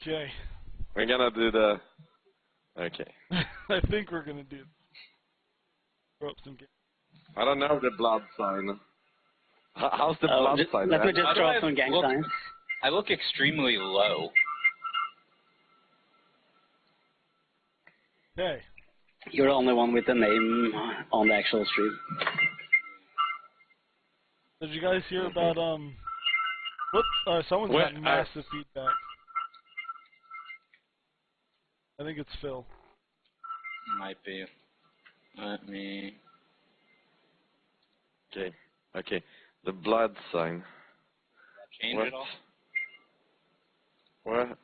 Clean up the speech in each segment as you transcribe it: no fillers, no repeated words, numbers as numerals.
Okay. We're gonna do the... Okay. I think we're gonna do... Throw up some games. I don't know the blood sign. How's the blood sign? Let me just How do throw I up some gang look- signs. I look extremely low. Okay. You're the only one with the name on the actual stream. Did you guys hear about, what? Someone's got massive feedback. I think it's Phil. Might be. Let me... Okay. Okay. The blood sign. Change What? it all? Where?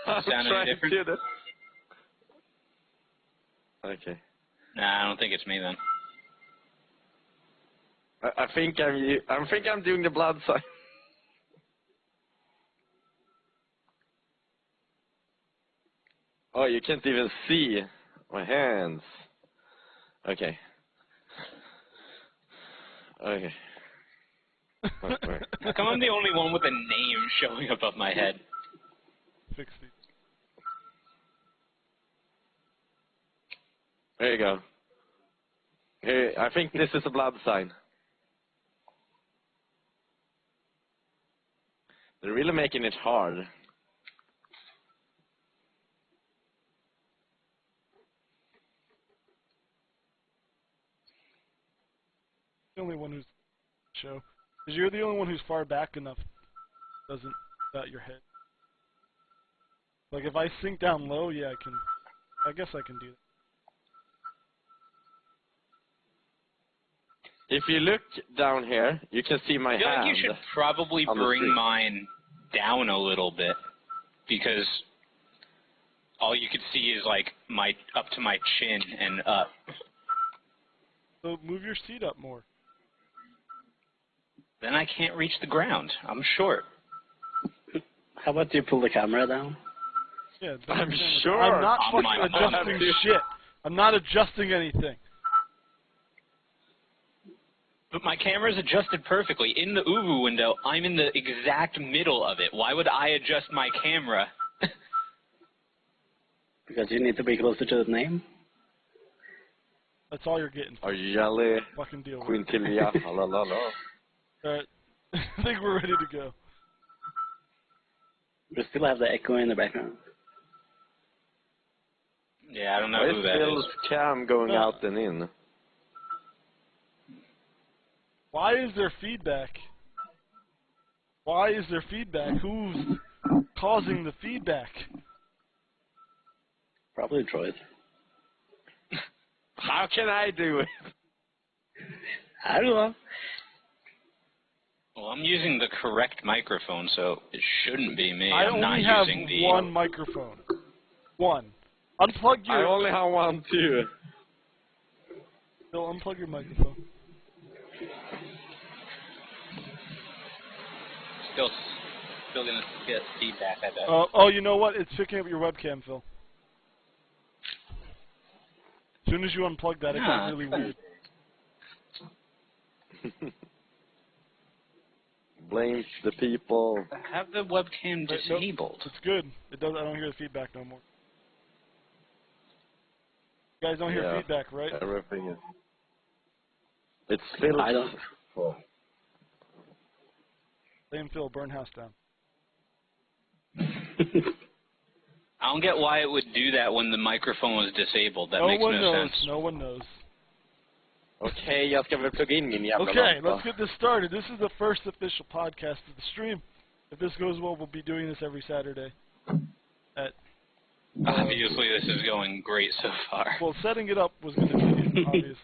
I'm Sound any trying to different? do this. Okay. Nah, I don't think it's me then. I think I'm doing the blood sign. Oh, you can't even see my hands. Okay. Okay. How come I'm the only one with a name showing above my head? Fix it. There you go. Here, I think this is a blood sign. They're really making it hard. The only one who's show. Because you're the only one who's far back enough doesn't got your head. Like if I sink down low, yeah, I guess I can do that. If you look down here, you can see my I feel hand. like you should probably on the bring street. mine down a little bit, because all you could see is like my up to my chin and up. So move your seat up more. Then I can't reach the ground. I'm short. How about you pull the camera down? Yeah, I'm sure. I'm not On my fucking adjusting bottom. shit. I'm not adjusting anything. But my camera's adjusted perfectly. In the Uvu window, I'm in the exact middle of it. Why would I adjust my camera? Because you need to be closer to the name. That's all you're getting. Are you jelly? Fucking deal with it. Quintilia. La la la. Alright. I think we're ready to go. We still have the echo in the background. Yeah, I don't know Why who is that Phil's is. cam going out and in? Why is there feedback? Why is there feedback? Who's causing the feedback? Probably Droid. How can I do it? I don't know. Well, I'm using the correct microphone, so it shouldn't be me. I I'm not only have using the... one microphone. One. Unplug I your... only have one too. Bill, unplug your microphone. Still gonna get feedback, I bet. Oh, you know what? It's picking up your webcam, Phil. As soon as you unplug that, it got really weird. Blames the people. Have the webcam Nope, disabled. it's good. It does. I don't hear the feedback no more. You guys don't hear feedback, right? Everything is. It's Phil's. I don't. fault. Same Phil, burn house down. I don't get why it would do that when the microphone was disabled. That No makes one no knows. sense. No one knows. Okej, jag ska väl plugga in min jävla Okay, lampa. let's get this started. This is the first official podcast of the stream. If this goes well, we'll be doing this every Saturday. Obviously, this is going great so far. Well, setting it up was going to be obvious.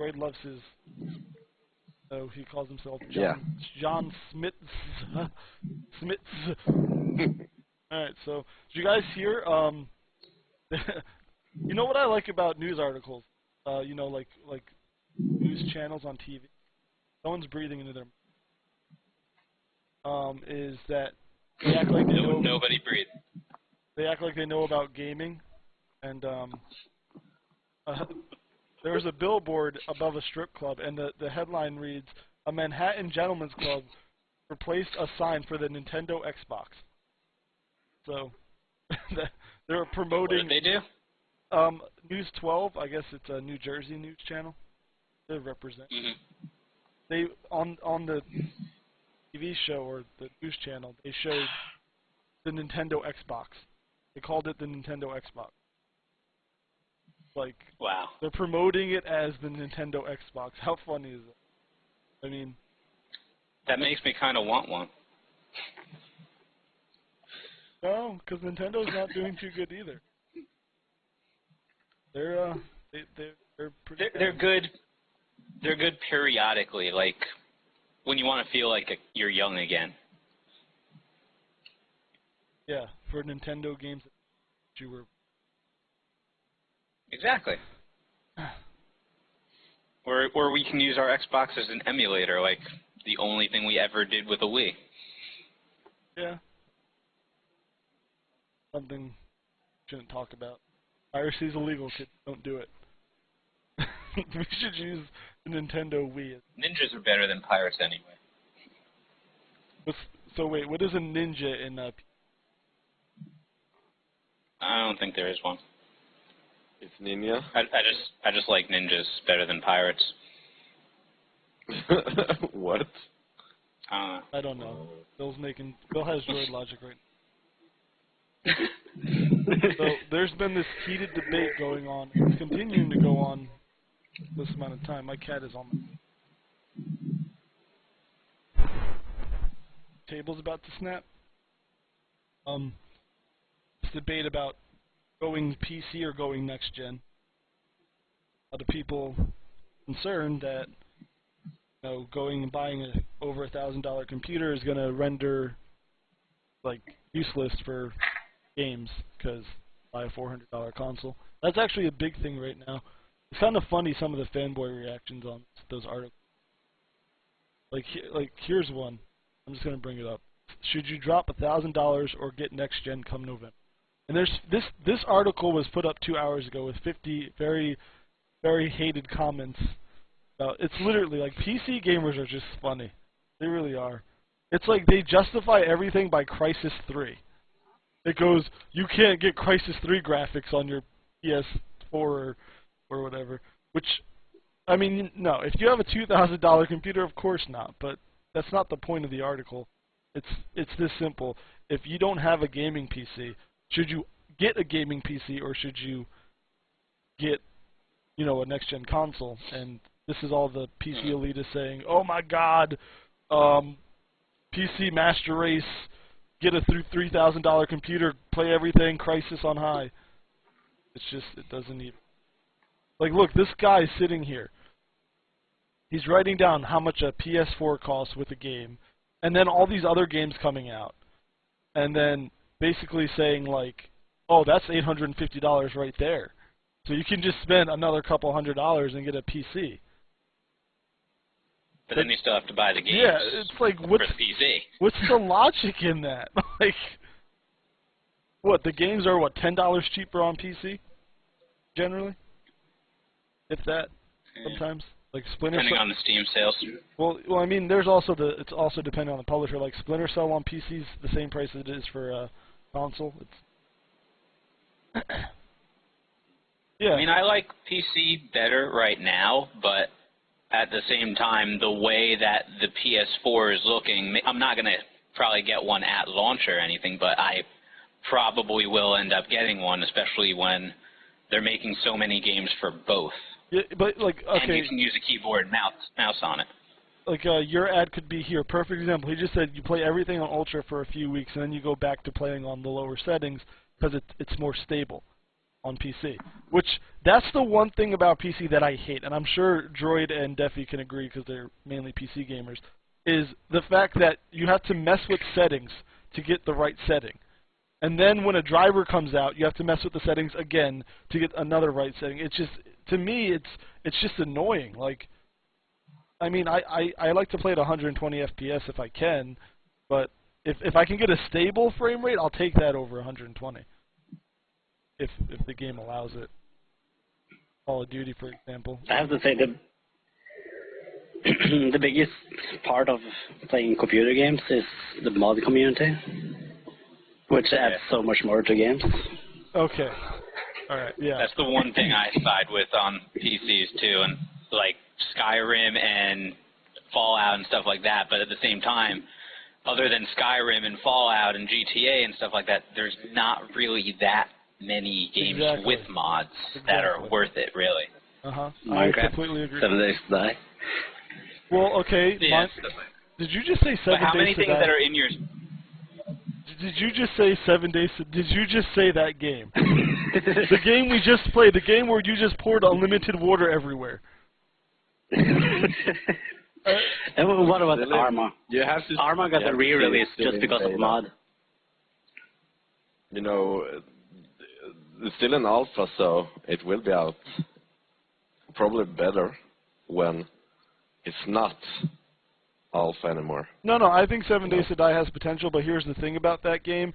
Droid loves his. So he calls himself John Smits. Smits. Alright, so did you guys hear? You know what I like about news articles? You know, like news channels on TV. Someone's breathing into their. Is that they act like they know. Nobody breathed. They act like they know about gaming, and there was a billboard above a strip club, and the headline reads, "A Manhattan Gentlemen's Club replaced a sign for the Nintendo Xbox. So they're promoting. What did they do? News 12. I guess it's a New Jersey news channel. They represent. They on the TV show or the news channel. They showed the Nintendo Xbox. They called it the Nintendo Xbox. Like, wow, they're promoting it as the Nintendo Xbox. How funny is that? I mean, that makes me kind of want one. no, because Nintendo's not doing too good either. They're pretty. They're good. They're good periodically, like when you want to feel like you're young again. Yeah, for Nintendo games that you were. Exactly. Or we can use our Xbox as an emulator, like the only thing we ever did with a Wii. Yeah. Something we shouldn't talk about. Piracy is illegal, kids. Don't do it. We should use the Nintendo Wii. Ninjas are better than pirates anyway. So wait, what is a ninja in I don't think there is one. It's Ninja. I just like ninjas better than pirates. What? I don't know. Bill has droid logic right now. So there's been this heated debate going on. It's continuing to go on this amount of time. My cat is on my table's about to snap. This debate about going PC or going next gen. A lot of people concerned that going and buying a over $1,000 computer is going to render like useless for games because buy a $400 console. That's actually a big thing right now. It's kind of funny some of the fanboy reactions on those articles. Like here's one. I'm just going to bring it up. Should you drop $1,000 or get next gen come November? And there's this article was put up 2 hours ago with 50 very, very hated comments. It's literally like PC gamers are just funny. They really are. It's like they justify everything by Crysis 3. It goes, you can't get Crysis 3 graphics on your PS4 or whatever. Which, I mean, no. If you have a $2,000 computer, of course not. But that's not the point of the article. It's this simple. If you don't have a gaming PC, should you get a gaming PC or should you get, a next-gen console? And this is all the PC elite is saying, oh my god, PC Master Race, get a $3,000 computer, play everything, Crysis on high. It's just, it doesn't even... Like, look, this guy sitting here. He's writing down how much a PS4 costs with a game, and then all these other games coming out. And then basically saying, like, oh, that's $850 right there. So you can just spend another couple $100 and get a PC. But then you still have to buy the games. Yeah, it's like, for the PC. What's the logic in that? Like, what, the games are, $10 cheaper on PC? Generally? If that, sometimes? Like Splinter Depending Cell. on the Steam sales. Well, I mean, there's also it's also depending on the publisher. Like Splinter Cell on PC is the same price as it is for console. It's yeah. I mean, I like PC better right now, but at the same time, the way that the PS4 is looking, I'm not going to probably get one at launch or anything, but I probably will end up getting one, especially when they're making so many games for both. Yeah, but like, okay. And you can use a keyboard and mouse on it. Like, your ad could be here. Perfect example. He just said you play everything on Ultra for a few weeks, and then you go back to playing on the lower settings because it's more stable on PC. Which, that's the one thing about PC that I hate, and I'm sure Droid and Deffy can agree because they're mainly PC gamers, is the fact that you have to mess with settings to get the right setting. And then when a driver comes out, you have to mess with the settings again to get another right setting. It's just, to me, it's just annoying. Like, I mean, I like to play at 120 FPS if I can, but if I can get a stable frame rate, I'll take that over 120. If the game allows it. Call of Duty, for example. I have to say the the biggest part of playing computer games is the mod community, which adds so much more to games. Okay. All right. Yeah. That's the one thing I side with on PCs too, and like Skyrim and Fallout and stuff like that. But at the same time, other than Skyrim and Fallout and GTA and stuff like that, there's not really that many games with mods that are worth it, really. I completely agree. 7 Days to Die. Well, okay. Yeah, did you just say 7 days to die? How many things that are in your... Did you just say 7 days to... Did you just say that game? The game we just played, the game where you just poured unlimited water everywhere. And what about Arma? You have to, Arma got a re-release just because of mod. You know, it's still an alpha, so it will be out probably better when it's not alpha anymore. No, I think 7 Days to Die has potential, but here's the thing about that game.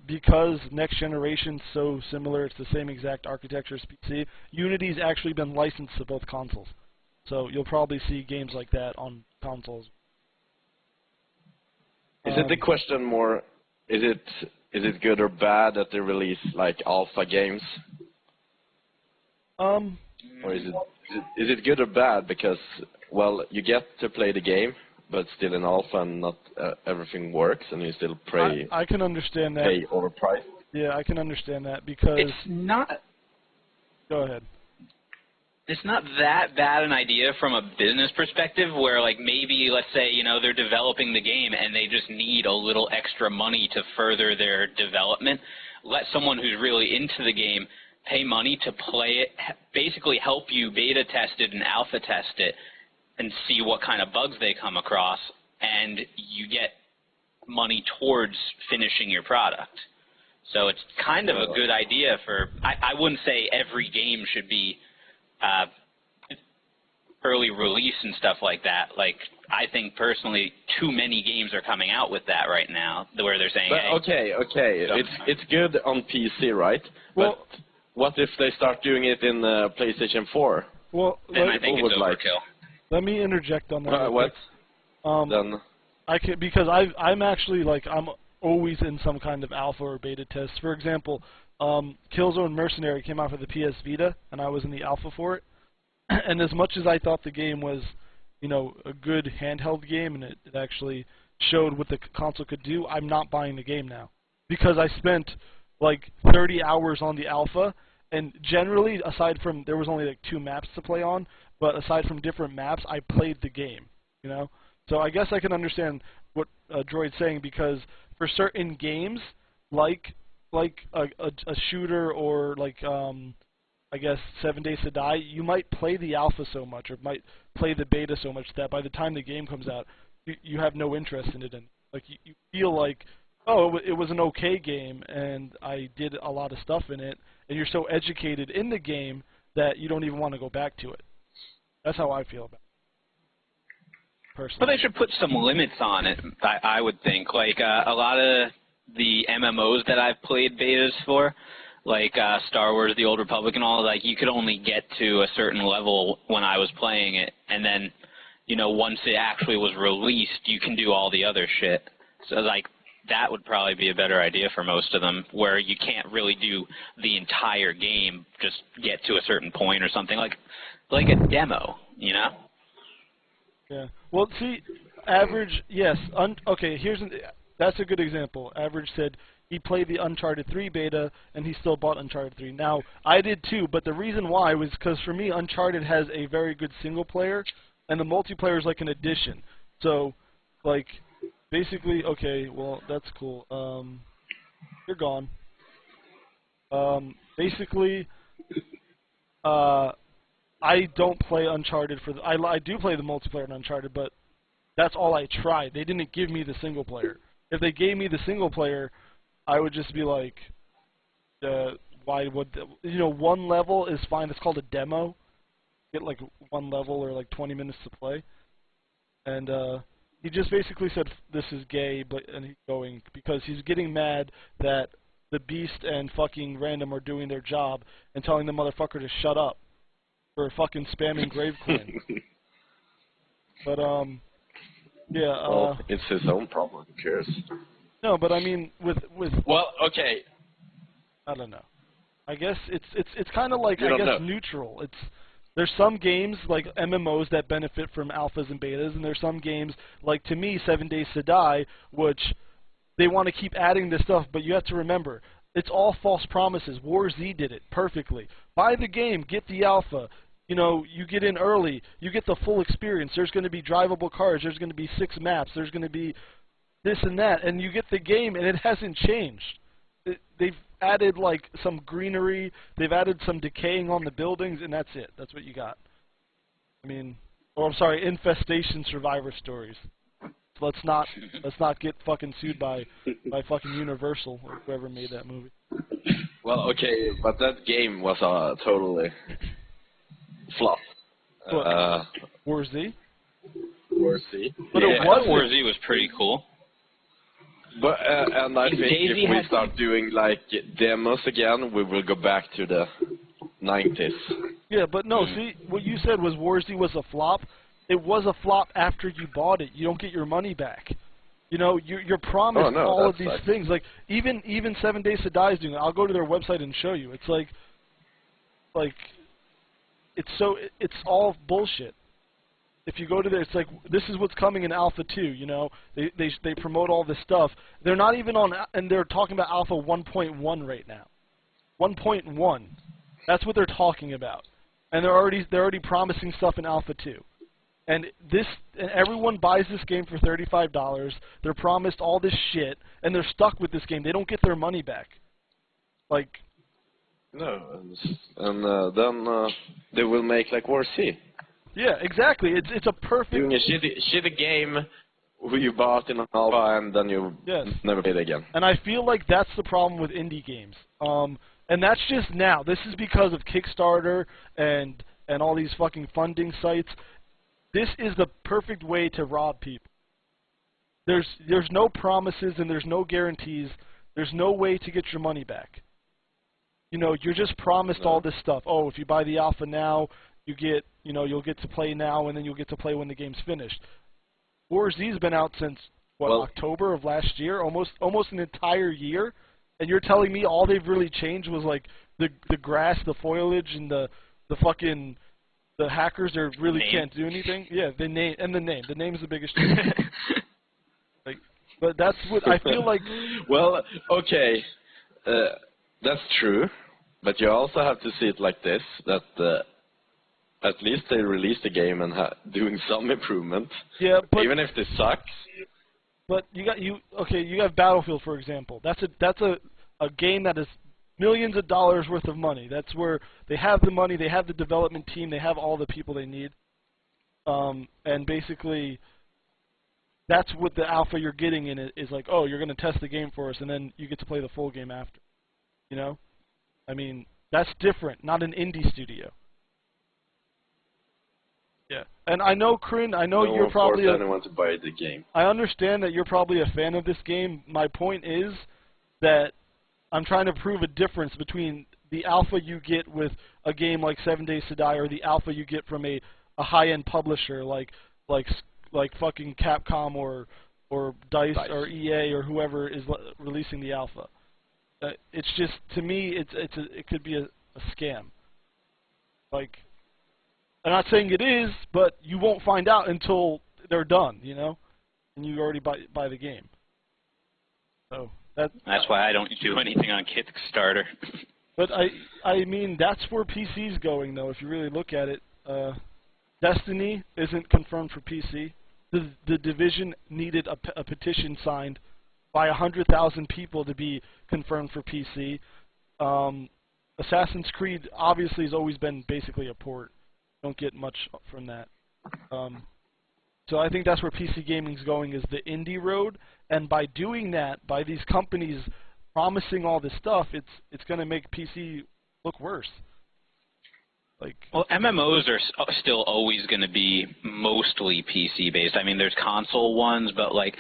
Because next generation's so similar, it's the same exact architecture as PC, Unity's actually been licensed to both consoles. So you'll probably see games like that on consoles. Is it the question more, is it good or bad that they release like alpha games? Or is it good or bad because, well, you get to play the game, but still in alpha and not everything works, and you still pay. I can understand that. Pay overpriced. Yeah, I can understand that because. It's not. Go ahead. It's not that bad an idea from a business perspective where, like, maybe, let's say, you know, they're developing the game and they just need a little extra money to further their development. Let someone who's really into the game pay money to play it, basically help you beta test it and alpha test it and see what kind of bugs they come across, and you get money towards finishing your product. So it's kind of a good idea for, I wouldn't say every game should be early release and stuff like that. Like, I think personally too many games are coming out with that right now, where they're saying, but, hey, okay, it's good on PC, right? Well, but what if they start doing it in PlayStation 4? Well, then I think it's overkill. Let me interject on that. What? Then I can, because I'm actually like I'm always in some kind of alpha or beta test. For example, Killzone Mercenary came out for the PS Vita, and I was in the alpha for it. And as much as I thought the game was, you know, a good handheld game, and it actually showed what the console could do, I'm not buying the game now because I spent like 30 hours on the alpha, and generally, aside from there was only like 2 maps to play on, but aside from different maps, I played the game. You know, so I guess I can understand what Droid's saying because for certain games, like a shooter or like I guess 7 Days to Die, you might play the alpha so much or might play the beta so much that by the time the game comes out, you have no interest in it, and like you feel like, oh, it was an okay game and I did a lot of stuff in it, and you're so educated in the game that you don't even want to go back to it. That's how I feel about it, personally. But they should put some limits on it, I would think. Like, a lot of the MMOs that I've played betas for, like Star Wars, The Old Republic and all, like, you could only get to a certain level when I was playing it, and then, you know, once it actually was released, you can do all the other shit. So, like, that would probably be a better idea for most of them, where you can't really do the entire game, just get to a certain point or something, like a demo, you know? Yeah. Well, see, Average, yes. Okay, that's a good example. Average said he played the Uncharted 3 beta, and he still bought Uncharted 3. Now, I did too, but the reason why was because for me, Uncharted has a very good single player, and the multiplayer is like an addition. So, like, basically, okay, well, that's cool. You're gone. Basically, I don't play Uncharted for the. I do play the multiplayer in Uncharted, but that's all I tried. They didn't give me the single player. If they gave me the single player, I would just be like, why would you know? One level is fine. It's called a demo. Get like one level or like 20 minutes to play, and he just basically said this is gay, and he's going because he's getting mad that the Beast and fucking Random are doing their job and telling the motherfucker to shut up for fucking spamming Grave Queen. But yeah. Well, it's his own problem. Who cares? No, but I mean, with Well, okay. I don't know. I guess it's kind of like You I don't guess know. neutral. There's some games like MMOs that benefit from alphas and betas, and there's some games like to me 7 Days to Die, which they want to keep adding this stuff, but you have to remember it's all false promises. War Z did it perfectly. Buy the game, get the alpha. You know, you get in early, you get the full experience. There's going to be drivable cars. There's going to be 6 maps. There's going to be this and that, and you get the game, and it hasn't changed. They've added like some greenery, they've added some decaying on the buildings, and that's it. That's what you got. I mean, oh, I'm sorry, infestation survivor stories. So let's not get fucking sued by fucking Universal or whoever made that movie. Well, okay, but that game was totally flop. What? War Z? War Z. But Yeah, it was War Z was pretty cool. But and I think Daisy if we had- start doing like demos again, we will go back to the 90s. Yeah, but no, see, what you said was War Z was a flop. It was a flop after you bought it. You don't get your money back. You know, you're promised Oh, no, all of that's these like- things. Like, even 7 Days to Die is doing it. I'll go to their website and show you. It's like, it's all bullshit. If you go to there, it's like, this is what's coming in Alpha 2, you know. They promote all this stuff. They're not even on, and they're talking about Alpha 1.1 right now. 1.1. That's what they're talking about. And they're already promising stuff in Alpha 2. And everyone buys this game for $35. They're promised all this shit, and they're stuck with this game. They don't get their money back. Like, No, and then they will make like War C. yeah, exactly. It's a perfect. Doing a shitty game who you bought in alpha and then you Yes. never played again. And I feel like that's the problem with indie games. And that's just now. This is because of Kickstarter and all these fucking funding sites. This is the perfect way to rob people. There's no promises and there's no guarantees. There's no way to get your money back. You know, you're just promised all this stuff. Oh, if you buy the alpha now, you'll get to play now, and then you'll get to play when the game's finished. War Z's been out since October of last year, almost an entire year, and you're telling me all they've really changed was like the grass, the foliage, and the fucking the hackers are really Name. can't do anything. Yeah, the name. The name's the biggest change. Like, but that's what I feel like. Well, okay, that's true, but you also have to see it like this, that at least they released the game and doing some improvement. Yeah, but even if this sucks. But you have Battlefield, for example. That's a game that is millions of dollars worth of money. That's where they have the money, they have the development team, they have all the people they need. And basically, that's what the alpha you're getting in it is like, oh, you're going to test the game for us, and then you get to play the full game after. You know? I mean, that's different, not an indie studio. Yeah. And I know, Kryn, you're probably anyone to buy the game. I understand that you're probably a fan of this game. My point is that I'm trying to prove a difference between the alpha you get with a game like 7 Days to Die or the alpha you get from a high-end publisher like fucking Capcom or DICE or EA or whoever is releasing the alpha. It's just, to me, it could be a scam. Like, I'm not saying it is, but you won't find out until they're done, you know, and you already buy the game. So that's why I don't do anything on Kickstarter. But I mean, that's where PC's going, though. If you really look at it, Destiny isn't confirmed for PC. The Division needed a petition signed by 100,000 people to be confirmed for PC. Assassin's Creed obviously has always been basically a port. Don't get much from that. So I think that's where PC gaming's going, is the indie road, and by doing that, by these companies promising all this stuff, it's going to make PC look worse. Like, well, MMOs are still always going to be mostly PC based. I mean, there's console ones, but like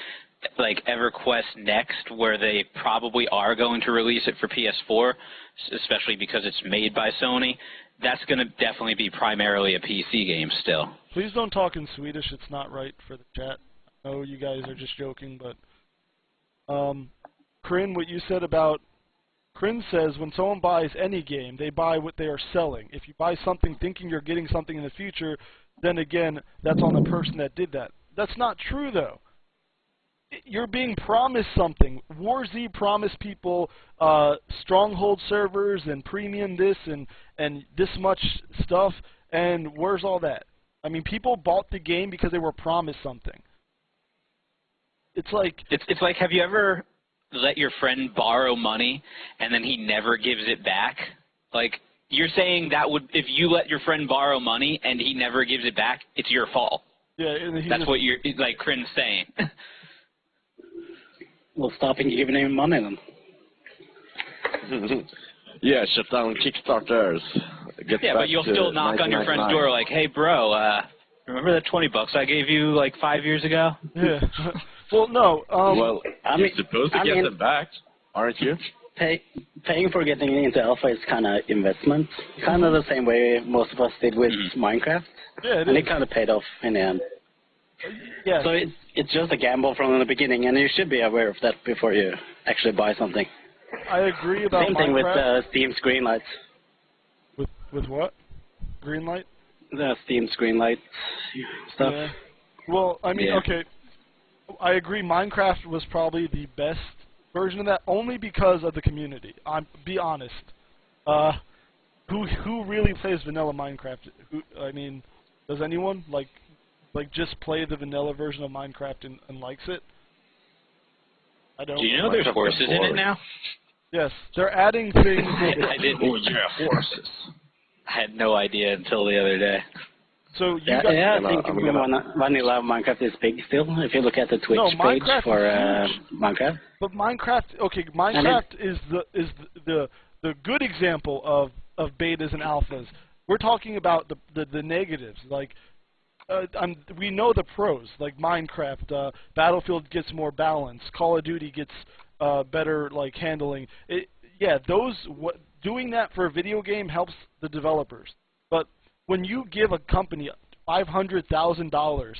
EverQuest Next, where they probably are going to release it for PS4, especially because it's made by Sony. That's going to definitely be primarily a PC game still. Please don't talk in Swedish. It's not right for the chat. I know you guys are just joking, but Kryn, what you said about Kryn says when someone buys any game, they buy what they are selling. If you buy something thinking you're getting something in the future, then again, that's on the person that did that. That's not true, though. You're being promised something. War Z promised people stronghold servers and premium this and this much stuff, and where's all that? I mean, people bought the game because they were promised something. It's like have you ever let your friend borrow money and then he never gives it back? Like, you're saying that would, if you let your friend borrow money and he never gives it back, it's your fault. Yeah, and that's what you're, like, Kryn's saying. Well, stopping giving him money then. Yeah, shut down Kickstarters. Yeah, but you'll still knock on your friend's door like, hey, bro, remember that $20 I gave you, like, 5 years ago? Yeah. Well, no. Well, you're supposed to get them back, aren't you? Paying for getting into alpha is kind of investment. Kind of the same way most of us did with Minecraft. Yeah, it kind of paid off in the end. Yeah. So it's just a gamble from the beginning, and you should be aware of that before you actually buy something. I agree about Same Minecraft. thing with Steam's Greenlight. With what? Greenlight? The Steam's Greenlight stuff. Yeah. Well, I mean, okay. I agree. Minecraft was probably the best version of that, only because of the community. Be honest. Who really plays vanilla Minecraft? I mean, does anyone like just play the vanilla version of Minecraft and likes it? I don't. Do you know there's horses in it now? Yes, they're adding things. I didn't. Oh yeah, horses. I had no idea until the other day. So you I think vanilla Minecraft is big still. If you look at the Twitch page for Minecraft. But Minecraft is the good example of betas and alphas. We're talking about the negatives. Like we know the pros. Like Minecraft, Battlefield gets more balance. Call of Duty gets better like handling. Doing that for a video game helps the developers. But when you give a company $500,000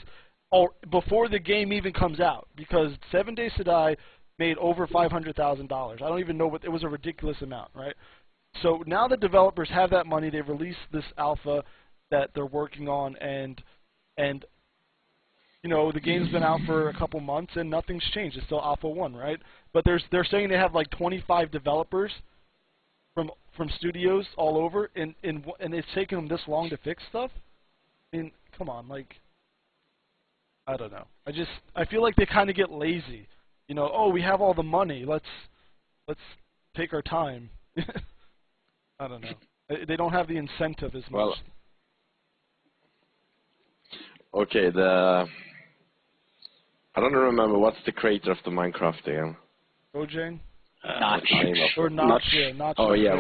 or before the game even comes out, because 7 Days to Die made over $500,000. I don't even know what it was, a ridiculous amount, right? So now the developers have that money. They've released this alpha that they're working on, and you know, the game's been out for a couple months and nothing's changed. It's still Alpha 1, right? But they're saying they have like 25 developers from studios all over, and it's taken them this long to fix stuff. I mean, come on, like, I don't know. I feel like they kind of get lazy. You know, oh, we have all the money. Let's take our time. I don't know. They don't have the incentive as much. Well, okay, I don't remember what's the creator of the Minecraft again. Mojang? Notch. Or Notch, yeah, Notch. Oh yeah,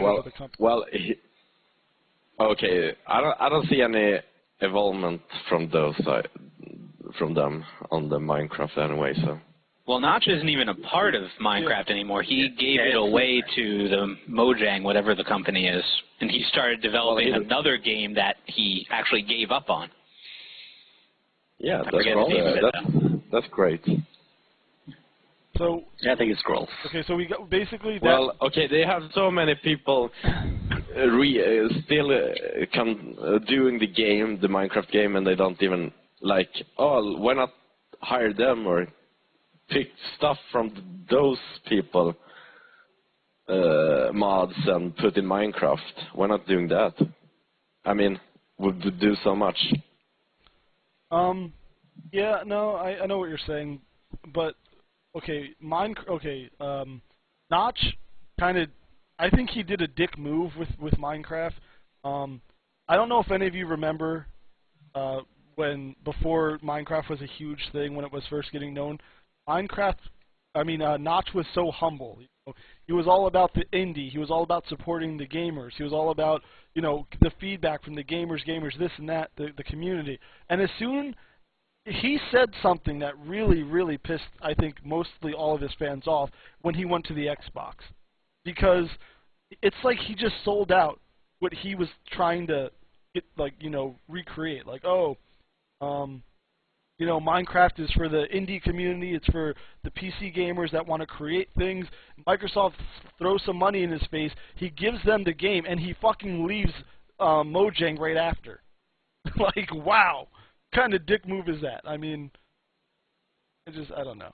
okay. I don't see any involvement from them on the Minecraft anyway. So. Well, Notch isn't even a part of Minecraft anymore. He gave it away to the Mojang, whatever the company is, and he started developing another game that he actually gave up on. Yeah, that's great. So I think it's Scrolls. Okay, so we got basically that. Well, okay, they have so many people still doing the Minecraft game, and they don't even like. Oh, why not hire them or pick stuff from those people, mods, and put in Minecraft? Why not doing that? I mean, would do so much. Yeah, no, I know what you're saying, but okay, Notch kind of, I think he did a dick move with Minecraft. I don't know if any of you remember before Minecraft was a huge thing, when it was first getting known. Notch was so humble. You know? He was all about the indie. He was all about supporting the gamers. He was all about, you know, the feedback from the gamers, this and that, the community. And as soon he said something that really, really pissed, I think, mostly all of his fans off when he went to the Xbox. Because it's like he just sold out what he was trying to get, like, you know, recreate. Like, oh, You know, Minecraft is for the indie community. It's for the PC gamers that want to create things. Microsoft throws some money in his face. He gives them the game, and he fucking leaves Mojang right after. Like, wow. What kind of dick move is that? I mean, I don't know.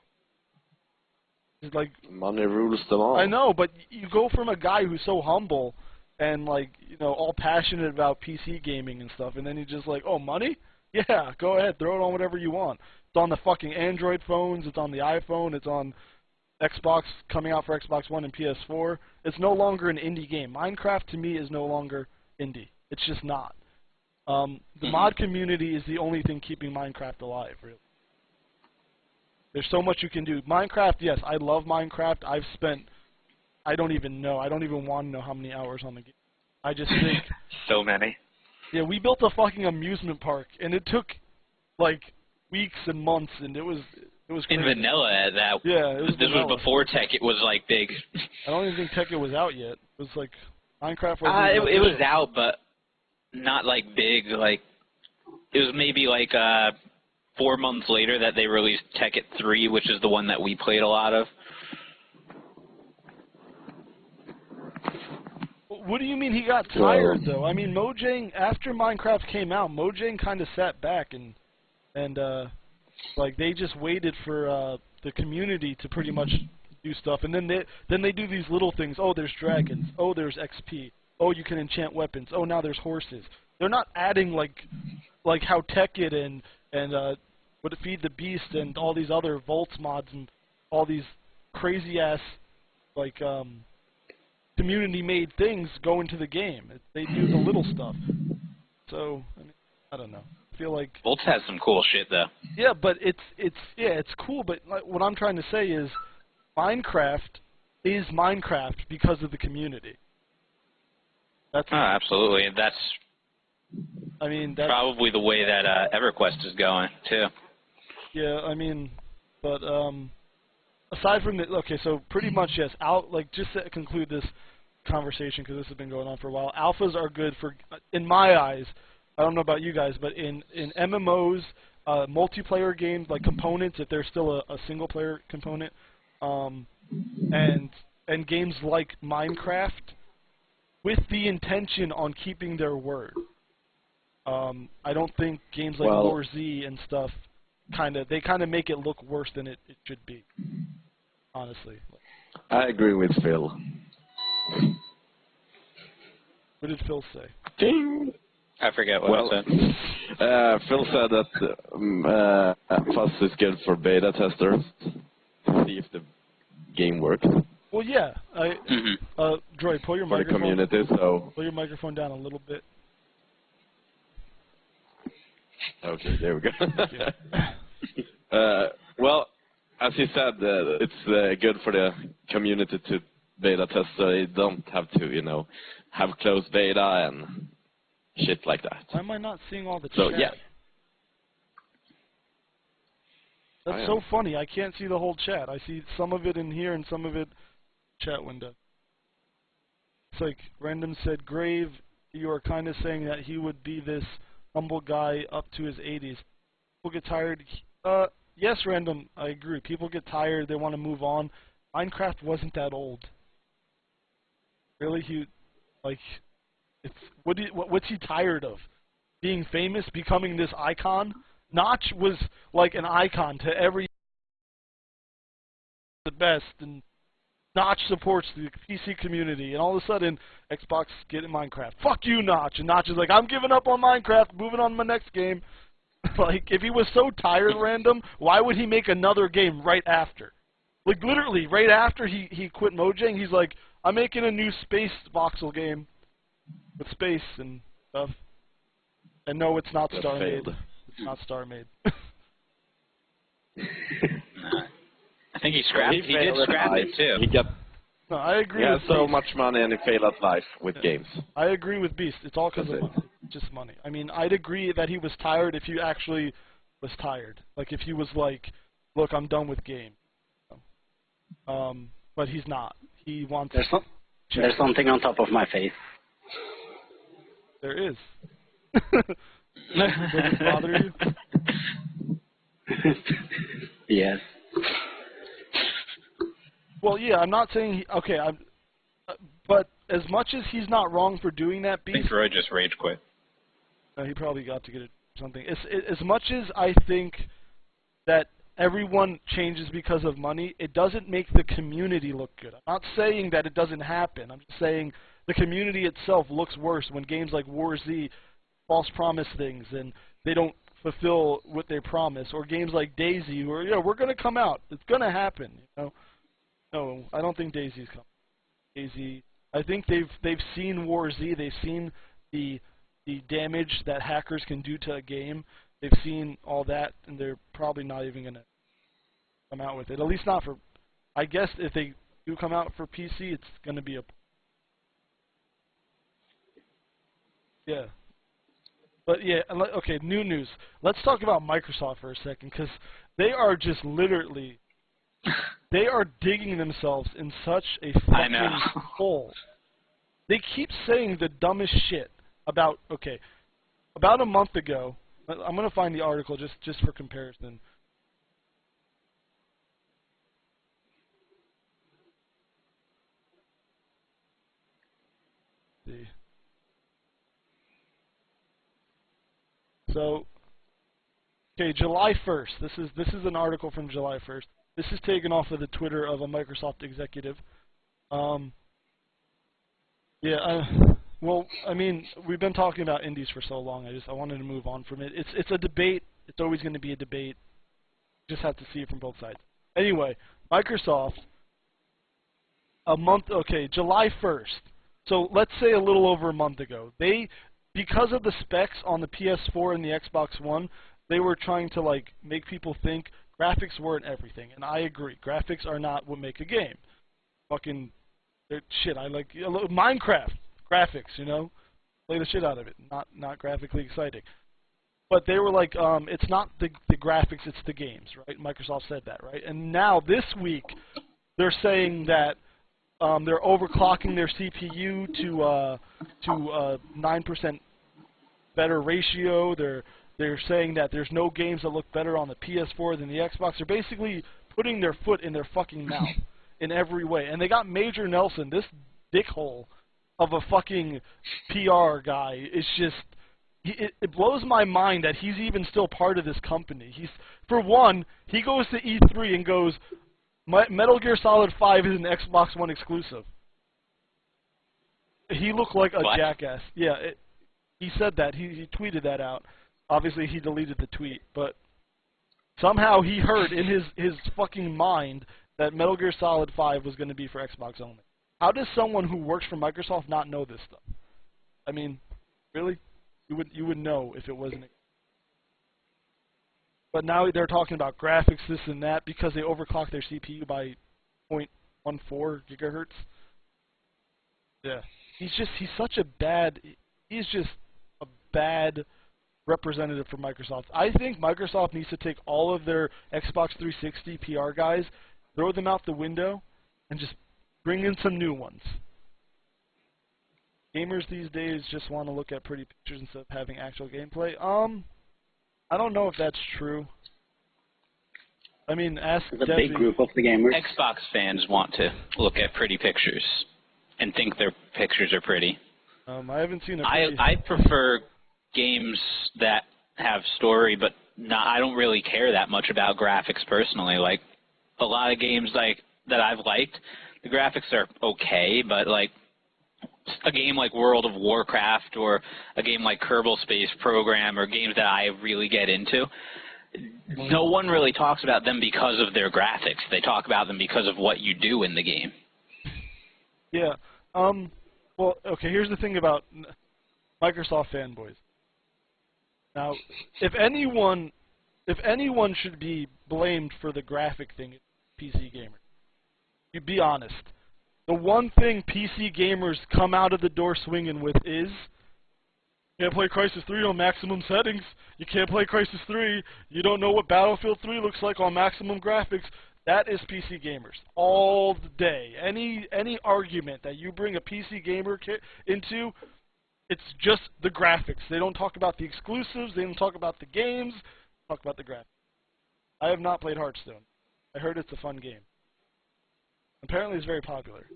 It's like money rules them all. I know, but you go from a guy who's so humble and, like, you know, all passionate about PC gaming and stuff, and then you're just like, oh, money? Yeah, go ahead, throw it on whatever you want. It's on the fucking Android phones, it's on the iPhone, it's on Xbox, coming out for Xbox One and PS4. It's no longer an indie game. Minecraft, to me, is no longer indie. It's just not. The mod community is the only thing keeping Minecraft alive, really. There's so much you can do. Minecraft, yes, I love Minecraft. I've spent, I don't even want to know how many hours on the game. I just think... So many. Yeah, we built a fucking amusement park, and it took, like, weeks and months, and it was crazy. In vanilla, that. Yeah, it was This vanilla. was before Tech. It was like big. I don't even think Tekken was out yet. It was like Minecraft was. It was out, but not like big. Like it was maybe like 4 months later that they released Tekken 3, which is the one that we played a lot of. What do you mean he got tired, though? I mean, Mojang, after Minecraft came out, Mojang kind of sat back and like, they just waited for the community to pretty much do stuff. And then they do these little things. Oh, there's dragons. Oh, there's XP. Oh, you can enchant weapons. Oh, now there's horses. They're not adding, like how Tekken and what Feed the Beast and all these other Volts mods and all these crazy-ass, like, community-made things go into the game. They do the little stuff. So, I mean, I don't know. I feel like Volts has some cool shit though. yeah, but it's cool. But like, what I'm trying to say is, Minecraft is Minecraft because of the community. That's absolutely. That's that's probably the way that EverQuest is going too. Yeah, I mean, but aside from that, okay, so pretty much yes. Just to conclude this conversation, because this has been going on for a while. Alphas are good for, in my eyes. I don't know about you guys, but in MMOs, multiplayer games like components, if there's still a single player component, and games like Minecraft, with the intention on keeping their word. I don't think games like War Z and stuff they kind of make it look worse than it should be. Honestly. I agree with Phil. What did Phil say? Ding! I forget what I said. Phil said that Fuzz is good for beta testers to see if the game works. Well, yeah. Droid, pull your for the microphone. Community, so... Pull your microphone down a little bit. Okay, there we go. Well, as you said, it's good for the community to beta test, so they don't have to, have closed beta and shit like that. Why am I not seeing all the So, chat? yeah. That's so funny. I can't see the whole chat. I see some of it in here and some of it chat window. It's like Random said, Grave, you are kind of saying that he would be this humble guy up to his 80s. People get tired. Yes, Random, I agree. People get tired. They want to move on. Minecraft wasn't that old. Really, what's he tired of? Being famous, becoming this icon? Notch was like an icon to every the best, and Notch supports the PC community, and all of a sudden, Xbox getting Minecraft. Fuck you, Notch. And Notch is like, I'm giving up on Minecraft, moving on to my next game. Like, if he was so tired, Random, why would he make another game right after? Like, literally, right after he quit Mojang, he's like, I'm making a new space voxel game with space and stuff. And no, it's not StarMade. It's not StarMade. I think he scrapped. He did scrap it too. No, I agree. He has with so Beast. much money and he failed at life with games. I agree with Beast. It's all because of money. Just money. I mean, I'd agree that he was tired if he actually was tired. Like if he was like, look, I'm done with game. But he's not. He wants. There's something on top of my face. There is. Does it bother you? Yes. Well, yeah, I'm not saying okay, but as much as he's not wrong for doing that, I think Droid just rage quit. he probably got to get it something. As much as I think that everyone changes because of money, it doesn't make the community look good. I'm not saying that it doesn't happen. I'm just saying the community itself looks worse when games like War Z false promise things and they don't fulfill what they promise, or games like Daisy where we're going to come out. It's going to happen, No, I don't think Daisy's coming. Daisy, I think they've seen War Z, they've seen the damage that hackers can do to a game. They've seen all that, and they're probably not even going to come out with it. At least not for... I guess if they do come out for PC, it's going to be a... Yeah. But yeah, okay, new news. Let's talk about Microsoft for a second, because they are just literally... They are digging themselves in such a fucking hole. They keep saying the dumbest shit about... Okay, about a month ago... I'm going to find the article just for comparison. Let's see. So, okay, July 1st. This is an article from July 1st. This is taken off of the Twitter of a Microsoft executive. Well, I mean, we've been talking about indies for so long. I wanted to move on from it. It's a debate. It's always going to be a debate. Just have to see it from both sides. Anyway, Microsoft, July 1st. So let's say a little over a month ago. Because of the specs on the PS4 and the Xbox One, they were trying to like make people think graphics weren't everything. And I agree. Graphics are not what make a game. Fucking shit. I like Minecraft graphics, play the shit out of it. Not graphically exciting. But they were like, it's not the graphics, it's the games, right? Microsoft said that, right? And now this week, they're saying that they're overclocking their CPU to 9% better ratio. They're saying that there's no games that look better on the PS4 than the Xbox. They're basically putting their foot in their fucking mouth in every way. And they got Major Nelson, this dickhole of a fucking PR guy. It's just... It blows my mind that he's even still part of this company. For one, he goes to E3 and goes, Metal Gear Solid 5 is an Xbox One exclusive. He looked like a jackass. Yeah, he said that. He tweeted that out. Obviously, he deleted the tweet, but somehow he heard in his fucking mind that Metal Gear Solid 5 was going to be for Xbox only. How does someone who works for Microsoft not know this stuff? I mean, really? You would know if it wasn't. But now they're talking about graphics, this and that, because they overclocked their CPU by 0.14 gigahertz. Yeah, he's such a bad. He's just a bad representative for Microsoft. I think Microsoft needs to take all of their Xbox 360 PR guys, throw them out the window, and just bring in some new ones. Gamers these days just want to look at pretty pictures instead of having actual gameplay. I don't know if that's true. I mean, ask There's a big group of the gamers. Xbox fans want to look at pretty pictures and think their pictures are pretty. I haven't seen a I prefer games that have story, but I don't really care that much about graphics personally. Like, a lot of games that I've liked, the graphics are okay, but like, a game like World of Warcraft or a game like Kerbal Space Program or games that I really get into, no one really talks about them because of their graphics. They talk about them because of what you do in the game. Yeah. Well, okay, here's the thing about Microsoft fanboys. Now, if anyone should be blamed for the graphic thing, it's PC gamers. You be honest. The one thing PC gamers come out of the door swinging with is, you can't play Crysis 3 on maximum settings. You can't play Crysis 3. You don't know what Battlefield 3 looks like on maximum graphics. That is PC gamers all day. Any argument that you bring a PC gamer into, It's just the graphics. They don't talk about the exclusives. They don't talk about the games. They talk about the graphics. I have not played Hearthstone. I heard it's a fun game. Apparently, it's very popular.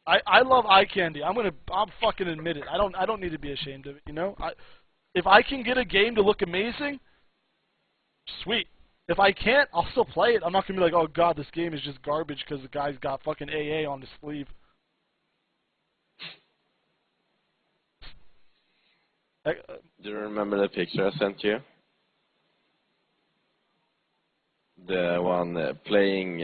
I love eye candy. I'm fucking admit it. I don't need to be ashamed of it. You know, if I can get a game to look amazing, sweet. If I can't, I'll still play it. I'm not gonna be like, oh god, this game is just garbage because the guy's got fucking AA on his sleeve. Do you remember the picture I sent you? The one playing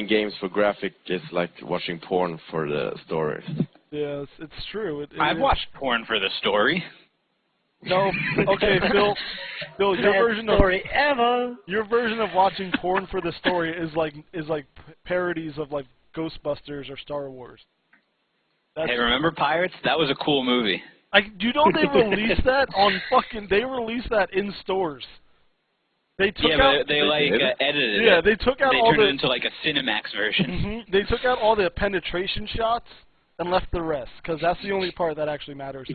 games for graphic is like watching porn for the stories. Yeah, it's true. I've watched porn for the story. No, okay, Phil, your version of watching porn for the story is like parodies of like Ghostbusters or Star Wars. Hey, remember Pirates? That was a cool movie. You know they released that on fucking. They released that in stores. They took out. They edited it. Yeah, they took out all the. They turned it into like a Cinemax version. Mm-hmm. They took out all the penetration shots and left the rest because that's the only part that actually matters.